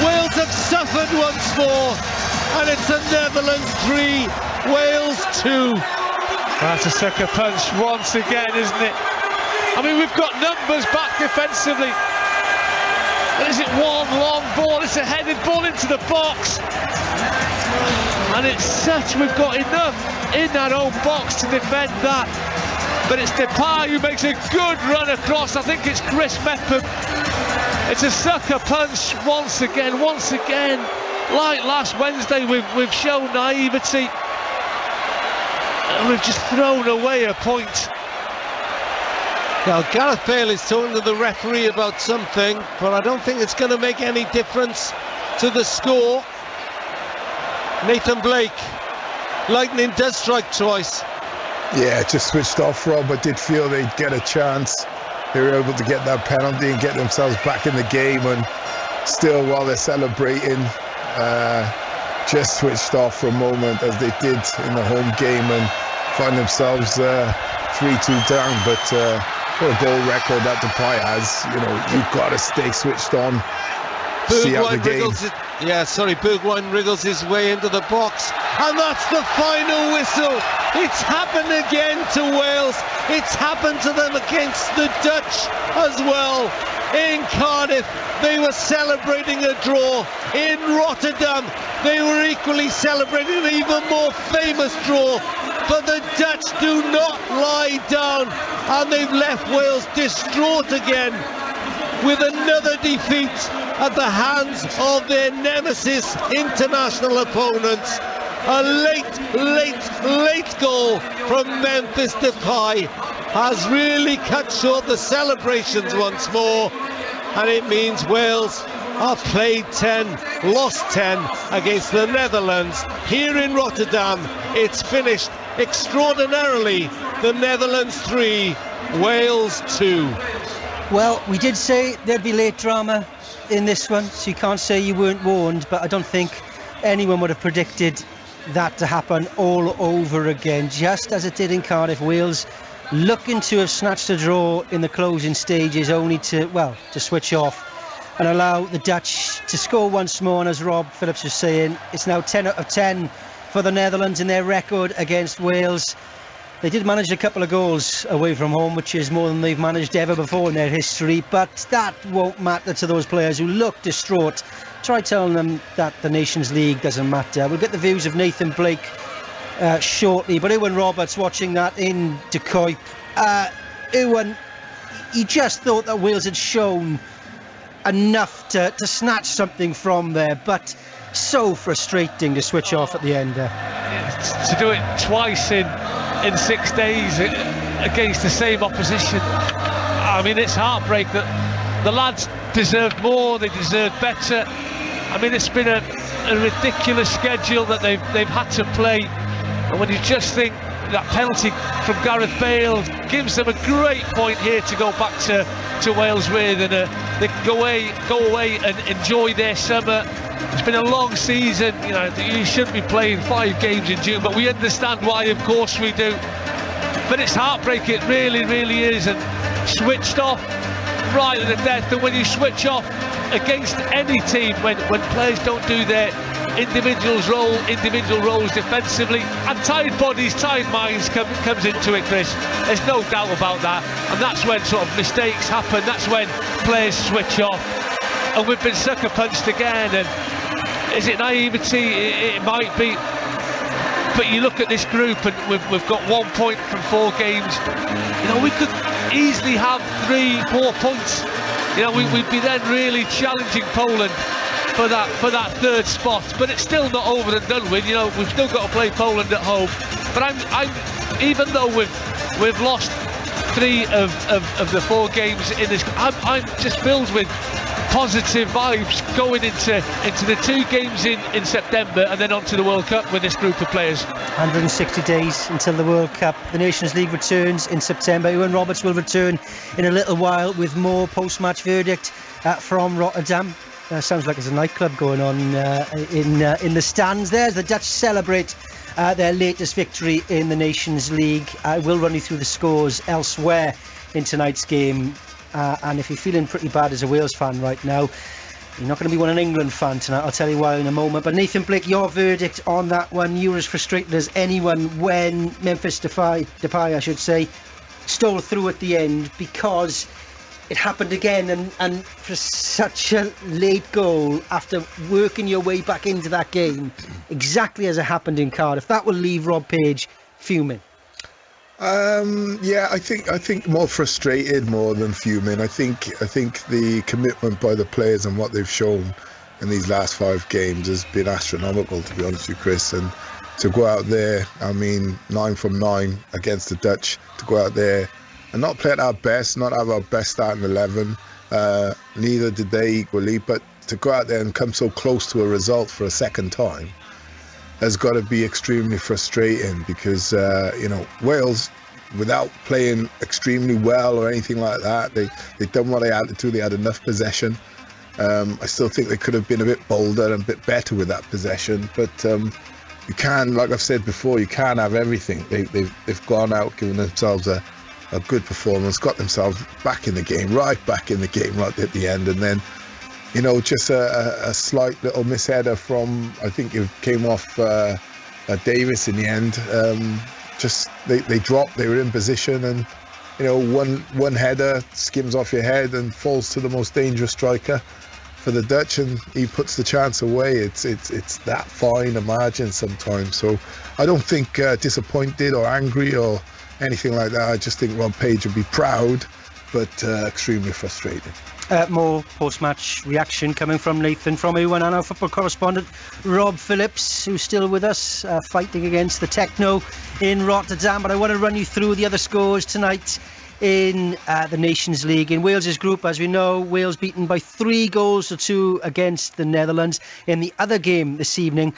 Wales have suffered once more. And it's the Netherlands 3, Wales 2. That's a sucker punch once again, isn't it? I mean, we've got numbers back defensively. Is it one long ball? It's a headed ball into the box. And it's such, we've got enough in that own box to defend that. But it's Depay who makes a good run across. I think it's Chris Mepham. It's a sucker punch once again. Like last Wednesday, we've shown naivety, and we've just thrown away a point. Now, Gareth Bale is talking to the referee about something, but I don't think it's going to make any difference to the score. Nathan Blake, lightning does strike twice. Yeah, just switched off, Rob. I did feel they'd get a chance. They were able to get that penalty and get themselves back in the game, and still, while they're celebrating, just switched off for a moment, as they did in the home game, and find themselves 3-2 down. But for a goal record that Depay has, you know, you've got to stay switched on. See out the game. Bergwijn wriggles his way into the box, and that's the final whistle. It's happened again to Wales. It's happened to them against the Dutch as well. In Cardiff, they were celebrating a draw. In Rotterdam, they were equally celebrating an even more famous draw. But the Dutch do not lie down, and they've left Wales distraught again with another defeat at the hands of their nemesis international opponents. A late goal from Memphis Depay has really cut short the celebrations once more, and it means Wales are played 10, lost 10 against the Netherlands here in Rotterdam. It's finished extraordinarily. The Netherlands 3, Wales 2. Well, we did say there'd be late drama in this one, so you can't say you weren't warned, but I don't think anyone would have predicted that to happen all over again. Just as it did in Cardiff, Wales looking to have snatched a draw in the closing stages, only to switch off and allow the Dutch to score once more. And as Rob Phillips was saying, it's now 10 out of 10 for the Netherlands in their record against Wales. They did manage a couple of goals away from home, which is more than they've managed ever before in their history, but that won't matter to those players who look distraught. Try telling them that the Nations League doesn't matter. We'll get the views of Nathan Blake shortly, but Ewan Roberts watching that in De Kuip. Ewan, he just thought that Wales had shown enough to snatch something from there, but so frustrating to switch off at the end there. To do it twice in 6 days against the same opposition, I mean, it's heartbreak. That the lads deserved more, they deserved better. I mean, it's been a ridiculous schedule that they've had to play, and when you just think that penalty from Gareth Bale gives them a great point here to go back to Wales with, and they can go away and enjoy their summer. It's been a long season, you know, you shouldn't be playing 5 games in June, but we understand why, of course we do. But it's heartbreaking, it really, really is, and switched off right at the death. And when you switch off against any team, when players don't do their individual roles defensively, and tired bodies, tired minds comes into it, Chris. There's no doubt about that, and that's when sort of mistakes happen. That's when players switch off, and we've been sucker punched again. And is it naivety? It might be, but you look at this group, and we've got 1 point from 4 games. You know, we could easily have 3-4 points. You know, we'd be then really challenging Poland for that third spot, but it's still not over and done with. You know, we've still got to play Poland at home. But I'm even though we've lost 3 of the 4 games in this, I'm just filled with positive vibes going into the 2 games in September, and then on to the World Cup with this group of players. 160 days until the World Cup. The Nations League returns in September. Ewan Roberts will return in a little while with more post-match verdict from Rotterdam. Sounds like there's a nightclub going on in the stands there as the Dutch celebrate their latest victory in the Nations League. I will run you through the scores elsewhere in tonight's game. And if you're feeling pretty bad as a Wales fan right now, you're not going to be one an England fan tonight. I'll tell you why in a moment. But Nathan Blake, your verdict on that one. You were as frustrated as anyone when Memphis Depay, I should say, stole through at the end, because it happened again, and for such a late goal after working your way back into that game, exactly as it happened in Cardiff. That will leave Rob Page fuming. Yeah, I think more frustrated more than fuming. I think the commitment by the players and what they've shown in these last 5 games has been astronomical, to be honest with you, Chris. And to go out there, I mean, 9 from 9 against the Dutch, to go out there and not play at our best, not have our best starting 11. Neither did they equally, but to go out there and come so close to a result for a second time has got to be extremely frustrating, because you know, Wales, without playing extremely well or anything like that, they done what they had to do. They had enough possession. I still think they could have been a bit bolder and a bit better with that possession, but you can, like I've said before, you can't have everything. They've gone out, given themselves a good performance, got themselves back in the game, right back in the game right at the end, and then, you know, just a slight little misheader from, I think it came off Davis in the end. Just they dropped, they were in position, and, you know, one header skims off your head and falls to the most dangerous striker for the Dutch, and he puts the chance away. It's that fine a margin sometimes. So I don't think disappointed or angry or anything like that. I just think Rob Page would be proud, but extremely frustrated. More post-match reaction coming from Nathan, from Ewan, and our football correspondent Rob Phillips, who's still with us, fighting against the techno in Rotterdam. But I want to run you through the other scores tonight in the Nations League. In Wales's group, as we know, Wales beaten by 3-2 against the Netherlands. In the other game this evening,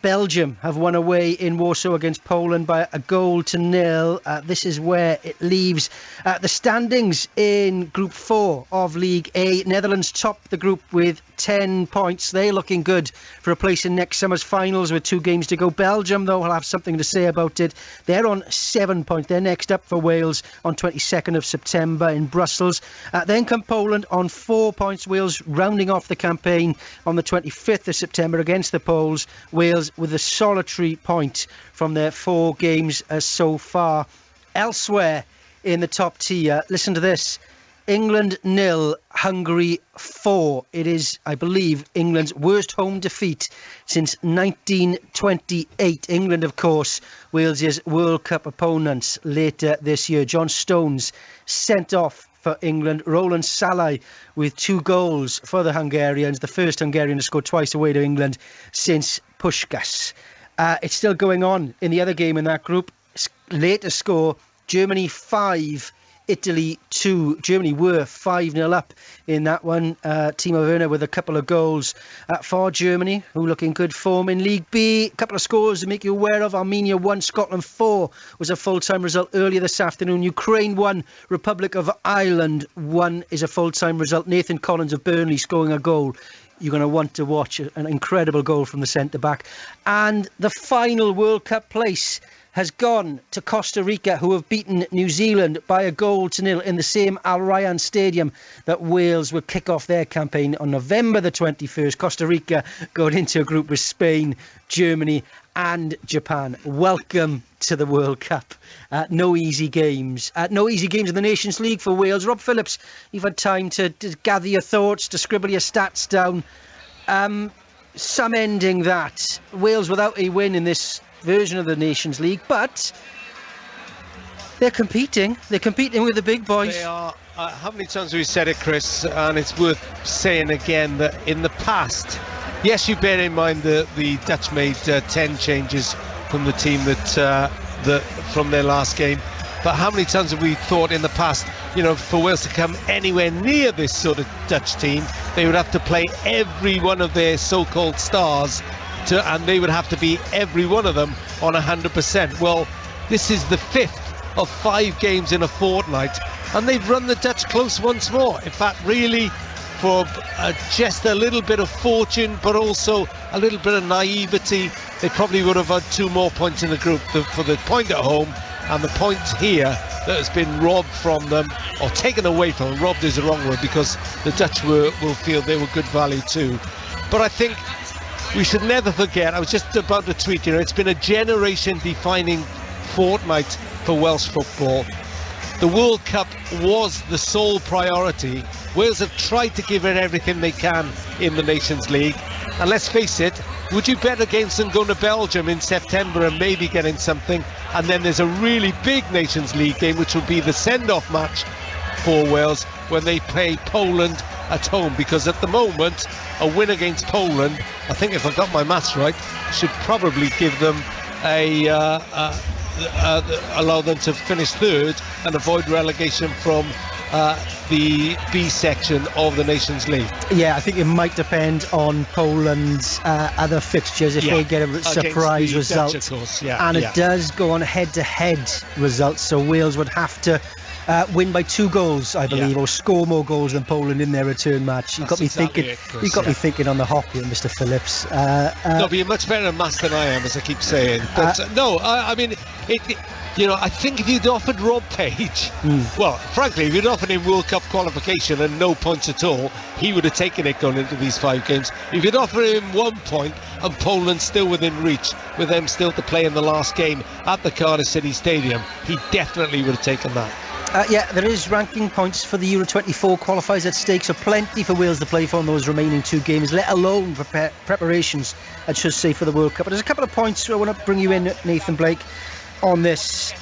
Belgium have won away in Warsaw against Poland by 1-0. This is where it leaves the standings in Group 4 of League A. Netherlands top the group with 10 points. They're looking good for a place in next summer's finals with 2 games to go. Belgium, though, will have something to say about it. They're on 7 points. They're next up for Wales on 22nd of September in Brussels. Then come Poland on 4 points. Wales rounding off the campaign on the 25th of September against the Poles. Wales with a solitary point from their 4 games so far. Elsewhere in the top tier, listen to this: England 0, Hungary 4. It is, I believe, England's worst home defeat since 1928. England, of course, Wales's World Cup opponents later this year. John Stones sent off for England. Roland Salai with 2 goals for the Hungarians, the first Hungarian to score twice away to England since Puskás. It's still going on in the other game in that group. Latest score, Germany 5, Italy 2. Germany were 5-0 up in that one. Timo Werner with a couple of goals for Germany, who look in good form in League B. A couple of scores to make you aware of. Armenia 1, Scotland 4 was a full-time result earlier this afternoon. Ukraine 1, Republic of Ireland 1 is a full-time result. Nathan Collins of Burnley scoring a goal. You're going to want to watch an incredible goal from the centre-back. And the final World Cup place has gone to Costa Rica, who have beaten New Zealand by 1-0 in the same Al Rayyan Stadium that Wales will kick off their campaign on November the 21st. Costa Rica going into a group with Spain, Germany and Japan. Welcome to the World Cup. No easy games. No easy games in the Nations League for Wales. Rob Phillips, you've had time to gather your thoughts, to scribble your stats down. Some ending that. Wales without a win in this version of the Nations League, but they're competing with the big boys. They are. How many times have we said it, Chris, and it's worth saying again that in the past, yes, you bear in mind that the Dutch made 10 changes from the team that from their last game, but how many times have we thought in the past, for Wales to come anywhere near this sort of Dutch team, they would have to play every one of their so-called stars and they would have to be every one of them on 100%. Well, this is the 5th of 5 games in a fortnight, and they've run the Dutch close once more. In fact, really, for just a little bit of fortune, but also a little bit of naivety, they probably would have had 2 more points in the group. For the point at home and the point here that has been robbed from them, or taken away from them. Robbed is the wrong word, because the Dutch will feel they were good value too. But I think we should never forget, I was just about to tweet, it's been a generation-defining fortnight for Welsh football. The World Cup was the sole priority. Wales have tried to give it everything they can in the Nations League. And let's face it, would you bet against them going to Belgium in September and maybe getting something? And then there's a really big Nations League game, which will be the send-off match for Wales when they play Poland at home, because at the moment a win against Poland, I think if I got my maths right, should probably give them allow them to finish 3rd and avoid relegation from the B section of the Nations League. Yeah, I think it might depend on Poland's other fixtures if they get a surprise result. Dutch, of course. It does go on head-to-head results, so Wales would have to win by 2 goals, I believe, or score more goals than Poland in their return match. You've got me thinking. You've got me thinking on the hop here, Mr. Phillips. No, but you're much better at maths than I am, as I keep saying. But I mean, I think if you'd offered Rob Page, well, frankly, if you'd offered him World Cup qualification and no points at all, he would have taken it going into these 5 games. If you'd offered him 1 point and Poland still within reach, with them still to play in the last game at the Cardiff City Stadium, he definitely would have taken that. There is ranking points for the Euro 24 qualifiers at stake, so plenty for Wales to play for in those remaining 2 games, let alone preparations, I should say, for the World Cup. But there's a couple of points I want to bring you in, Nathan Blake, on this.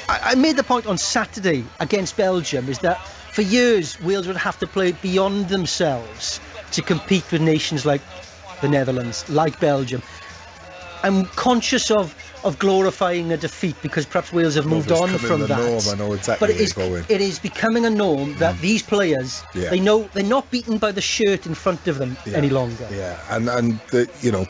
I made the point on Saturday against Belgium, is that for years Wales would have to play beyond themselves to compete with nations like the Netherlands, like Belgium. I'm conscious of glorifying a defeat, because perhaps Wales have moved on from that. Norm, I know exactly but it is becoming a norm that these players, they know they're not beaten by the shirt in front of them any longer. Yeah, and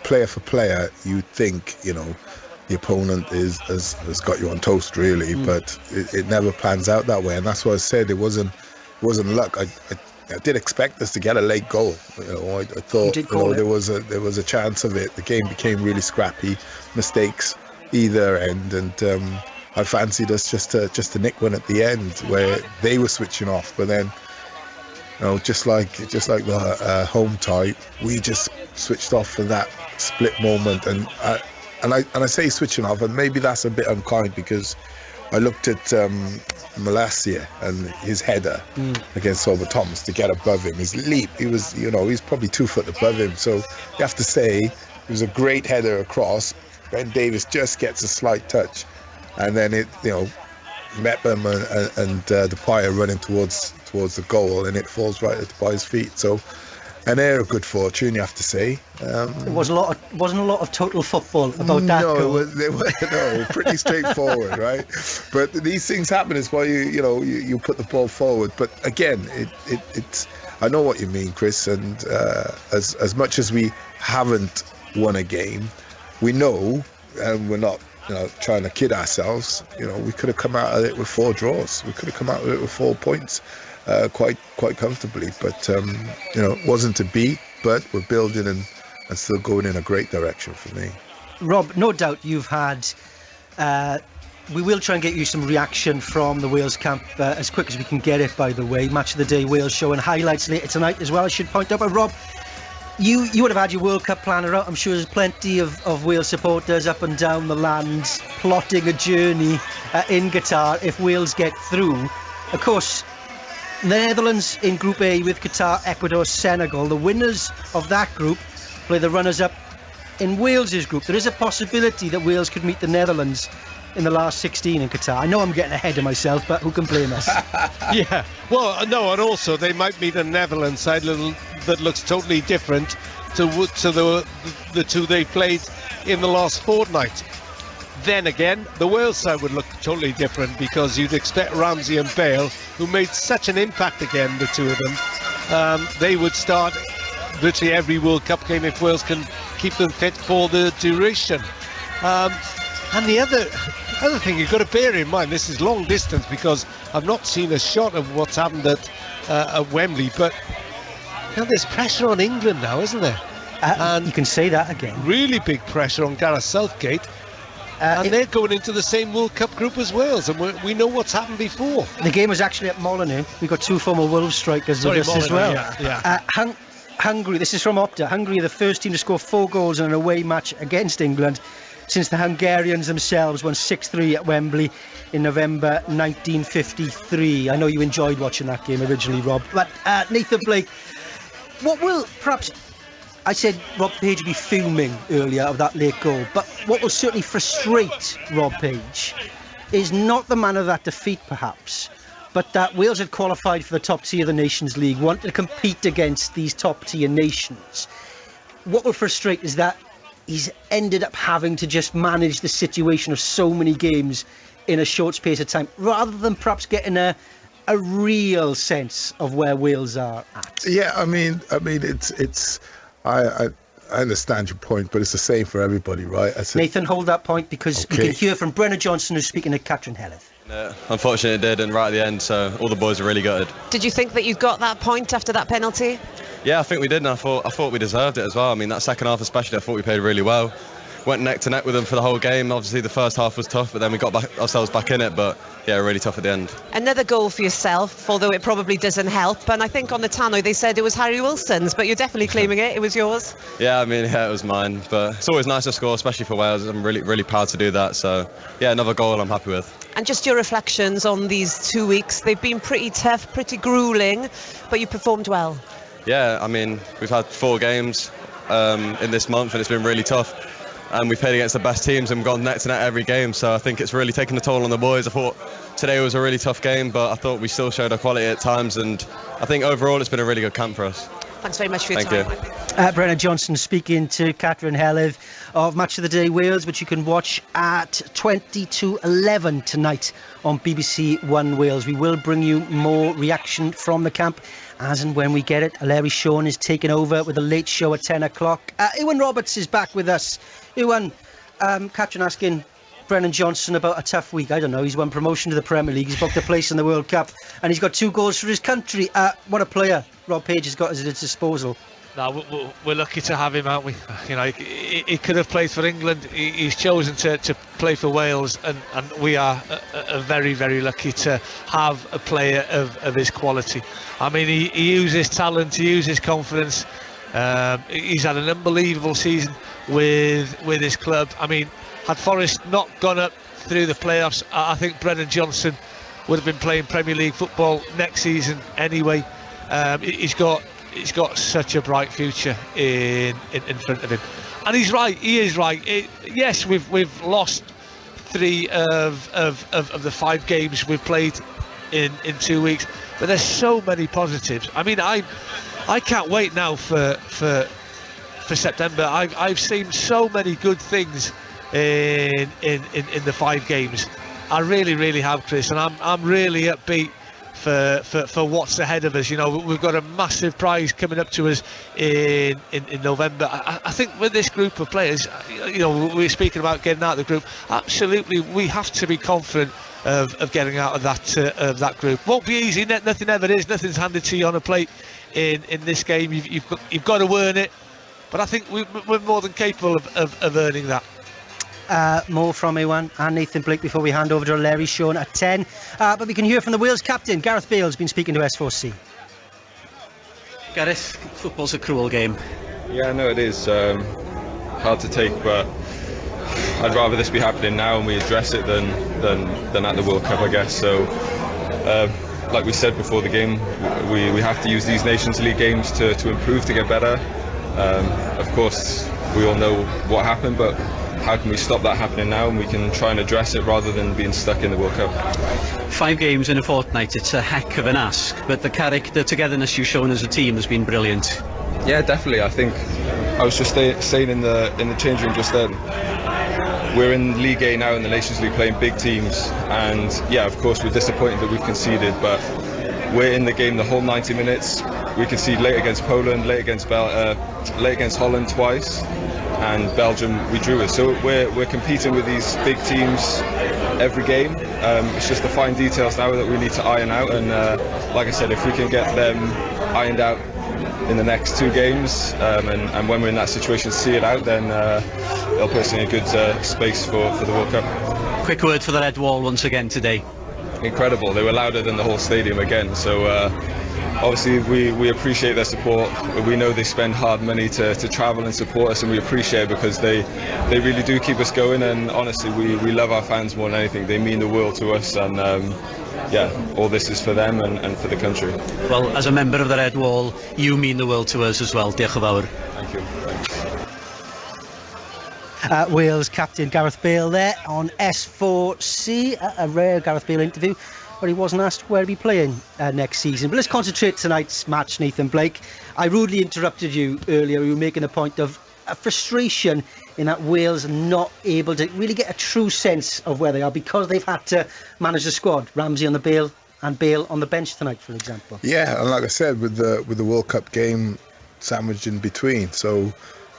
player for player, you think the opponent has got you on toast, really, but it never pans out that way, and that's why I said it wasn't luck. I did expect us to get a late goal. I thought there was a chance of it. The game became really scrappy, mistakes either end, and I fancied us just to nick one at the end where they were switching off. But then, just like the home tie, we just switched off for that split moment. And I say switching off, and maybe that's a bit unkind, because I looked at Malacia and his header against Solver Thomas to get above him. His leap, he was probably 2 foot above him. So you have to say it was a great header across. Ben Davies just gets a slight touch, and then Mepham and Depay are running towards the goal, and it falls right at Depay's feet. So an air of good fortune, you have to say. It wasn't a lot of total football about that goal. No, pretty straightforward, right? But these things happen. It's why you put the ball forward. But again, it's I know what you mean, Chris. And as much as we haven't won a game, we know, and we're not trying to kid ourselves. We could have come out of it with 4 draws. We could have come out of it with 4 points. Quite comfortably, but it wasn't to be. But we're building and still going in a great direction for me. Rob, no doubt you've had. We will try and get you some reaction from the Wales camp as quick as we can get it. By the way, Match of the Day Wales show and highlights later tonight as well. I should point out, but Rob, you would have had your World Cup planner out. I'm sure there's plenty of Wales supporters up and down the land plotting a journey in Qatar if Wales get through. Of course, the Netherlands in Group A with Qatar, Ecuador, Senegal. The winners of that group play the runners-up in Wales's group. There is a possibility that Wales could meet the Netherlands in the last 16 in Qatar. I know I'm getting ahead of myself, but who can blame us? Yeah, well, no, and also they might meet a Netherlands side that looks totally different to the two they played in the last fortnight. Then again, the Wales side would look totally different because you'd expect Ramsey and Bale, who made such an impact again, the two of them, they would start virtually every World Cup game if Wales can keep them fit for the duration. And the other thing you've got to bear in mind, this is long distance because I've not seen a shot of what's happened at Wembley, but there's pressure on England now, isn't there? And you can say that again. Really big pressure on Gareth Southgate. And they're going into the same World Cup group as Wales, and we know what's happened before. The game was actually at Molineux. We've got 2 former Wolves strikers with us as well. Yeah. Hungary, this is from Opta. Hungary are the first team to score 4 goals in an away match against England since the Hungarians themselves won 6-3 at Wembley in November 1953. I know you enjoyed watching that game originally, Rob. But Nathan Blake, what will perhaps... I said Rob Page would be fuming earlier of that late goal, but what will certainly frustrate Rob Page is not the man of that defeat, perhaps, but that Wales had qualified for the top tier of the Nations League, wanted to compete against these top tier nations. What will frustrate is that he's ended up having to just manage the situation of so many games in a short space of time, rather than perhaps getting a real sense of where Wales are at. Yeah, I mean, it's. I understand your point, but it's the same for everybody, right? Nathan, hold that point because we can hear from Brennan Johnson who's speaking to Catherine Helleth. Unfortunately it did, and right at the end, so all the boys are really gutted. Did you think that you got that point after that penalty? Yeah, I think we did, and I thought we deserved it as well. I mean, that second half especially, I thought we played really well. Went neck to neck with them for the whole game. Obviously the first half was tough, but then we got ourselves back in it, but yeah, really tough at the end. Another goal for yourself, although it probably doesn't help, and I think on the tannoy they said it was Harry Wilson's, but you're definitely claiming it was yours. Yeah, I mean, it was mine, but it's always nice to score, especially for Wales. I'm really proud to do that, so yeah, another goal I'm happy with. And just your reflections on these 2 weeks. They've been pretty tough, pretty gruelling, but you performed well. Yeah, I mean, we've had 4 games in this month and it's been really tough. And we played against the best teams and gone neck to neck every game, so I think it's really taken a toll on the boys. I thought today was a really tough game, but I thought we still showed our quality at times, and I think overall it's been a really good camp for us. Thanks very much for your time. Thank you. Brennan Johnson speaking to Catherine Helleth of Match of the Day Wales, which you can watch at 20 to 11 tonight on BBC One Wales. We will bring you more reaction from the camp as and when we get it. Larry Shawn is taking over with a late show at 10 o'clock. Ewan Roberts is back with us. Ewan, Catherine asking Brennan Johnson about a tough week. I don't know, he's won promotion to the Premier League, he's booked a place in the World Cup, and he's got 2 goals for his country. What a player Rob Page has got at his disposal. No, we're lucky to have him, aren't we? You know, he could have played for England. He's chosen to play for Wales, and we are very, very lucky to have a player of his quality. I mean, he uses talent, he uses confidence. He's had an unbelievable season with his club. I mean, had Forest not gone up through the playoffs, I think Brennan Johnson would have been playing Premier League football next season anyway. He's got such a bright future in front of him, and he's right. He is right. Yes, we've lost 3 of the 5 games we've played in 2 weeks, but there's so many positives. I mean, I can't wait now for September. I've seen so many good things in the 5 games. I really have, Chris, and I'm really upbeat for what's ahead of us. You know, we've got a massive prize coming up to us in November. I think with this group of players, you know, we're speaking about getting out of the group. Absolutely, we have to be confident of getting out of that group. Won't be easy. Nothing ever is. Nothing's handed to you on a plate in this game. You've got to earn it. But I think we're more than capable of earning that. More from Ewan and Nathan Blake before we hand over to Larry Shawn at 10. But we can hear from the Wales captain. Gareth Bale's been speaking to S4C. Gareth, football's a cruel game. Yeah, no, it is. Hard to take, but I'd rather this be happening now and we address it than at the World Cup, I guess. So, like we said before the game, we have to use these Nations League games to improve, to get better. Of course, we all know what happened, but how can we stop that happening now, and we can try and address it rather than being stuck in the World Cup. 5 games in a fortnight, it's a heck of an ask, but the togetherness you've shown as a team has been brilliant. Yeah, definitely. I think I was just saying in the change room just then, we're in League A now in the Nations League playing big teams, and yeah, of course we're disappointed that we've conceded, but we're in the game the whole 90 minutes. We conceded late against Poland, late against Holland twice, and Belgium we drew with. So we're competing with these big teams every game. It's just the fine details now that we need to iron out, and like I said, if we can get them ironed out in the next 2 games, and when we're in that situation see it out, then they'll put us in a good space for the World Cup. Quick word for the Red Wall once again today. Incredible. They were louder than the whole stadium again, so obviously we appreciate their support. We know they spend hard money to travel and support us, and we appreciate it because they really do keep us going, and honestly we love our fans more than anything. They mean the world to us, and yeah, all this is for them and for the country. Well, as a member of the Red Wall, you mean the world to us as well. Diolch yn fawr. Thank you. Wales captain Gareth Bale there on S4C. A rare Gareth Bale interview, but he wasn't asked where he'll be playing next season. But let's concentrate tonight's match, Nathan Blake. I rudely interrupted you earlier. You were making a point of a frustration in that Wales are not able to really get a true sense of where they are because they've had to manage the squad. Ramsey on the Bale and Bale on the bench tonight, for example. Yeah, and like I said, with the World Cup game sandwiched in between, so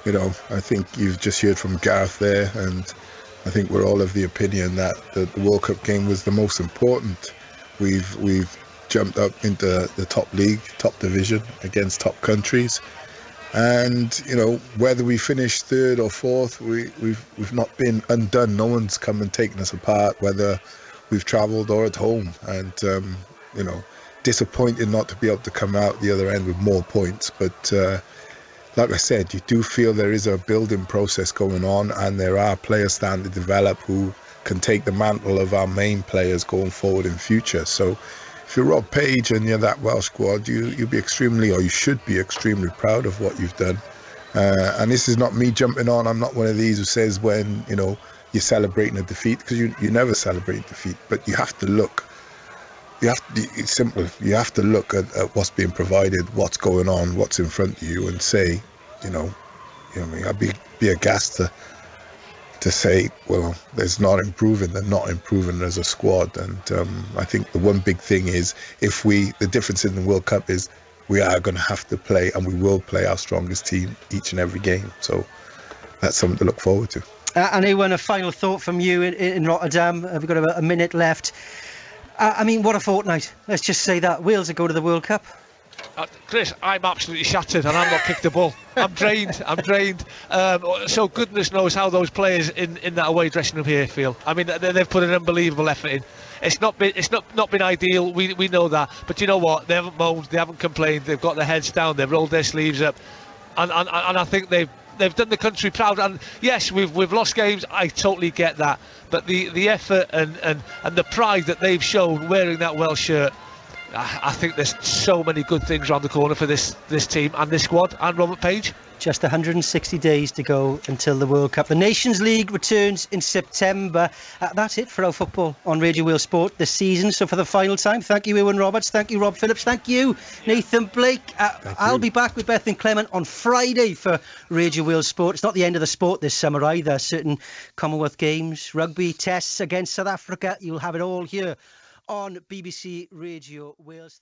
you know, I think you've just heard from Gareth there, and I think we're all of the opinion that the World Cup game was the most important. We've jumped up into the top league, top division against top countries, and you know, whether we finish 3rd or 4th, we've not been undone. No one's come and taken us apart, whether we've travelled or at home, and you know, disappointed not to be able to come out the other end with more points, but like I said, you do feel there is a building process going on, and there are players starting to develop who can take the mantle of our main players going forward in future. So if you're Rob Page and you're that Welsh squad, you'll be extremely, or you should be extremely proud of what you've done. And this is not me jumping on. I'm not one of these who says when, you know, you're celebrating a defeat, because you never celebrate defeat, but you have to look. It's simple. You have to look at what's being provided, what's going on, what's in front of you, and say, you know what I mean, I'd be aghast to say, well, they're not improving as a squad. And I think the one big thing is, the difference in the World Cup is we are going to have to play, and we will play our strongest team each and every game. So that's something to look forward to. And Ewan, a final thought from you in Rotterdam. We've got about a minute left. I mean, what a fortnight. Let's just say that. Wales are going to the World Cup. Chris, I'm absolutely shattered, and I'm not kicked a ball. I'm drained. So goodness knows how those players in that away dressing room here feel. I mean, they've put an unbelievable effort in. It's not been ideal. We know that, but you know what? They haven't moaned. They haven't complained. They've got their heads down. They've rolled their sleeves up, and I think they've done the country proud. And yes, we've lost games. I totally get that, but the effort and the pride that they've shown wearing that Welsh shirt, I think there's so many good things around the corner for this team and this squad and Robert Page. Just 160 days to go until the World Cup. The Nations League returns in September. That's it for our football on Radio Wales Sport this season. So for the final time, thank you, Ewan Roberts. Thank you, Rob Phillips. Thank you, Nathan Blake. I'll be back with Bethany Clement on Friday for Radio Wales Sport. It's not the end of the sport this summer either. Certain Commonwealth Games, rugby, tests against South Africa. You'll have it all here on BBC Radio Wales.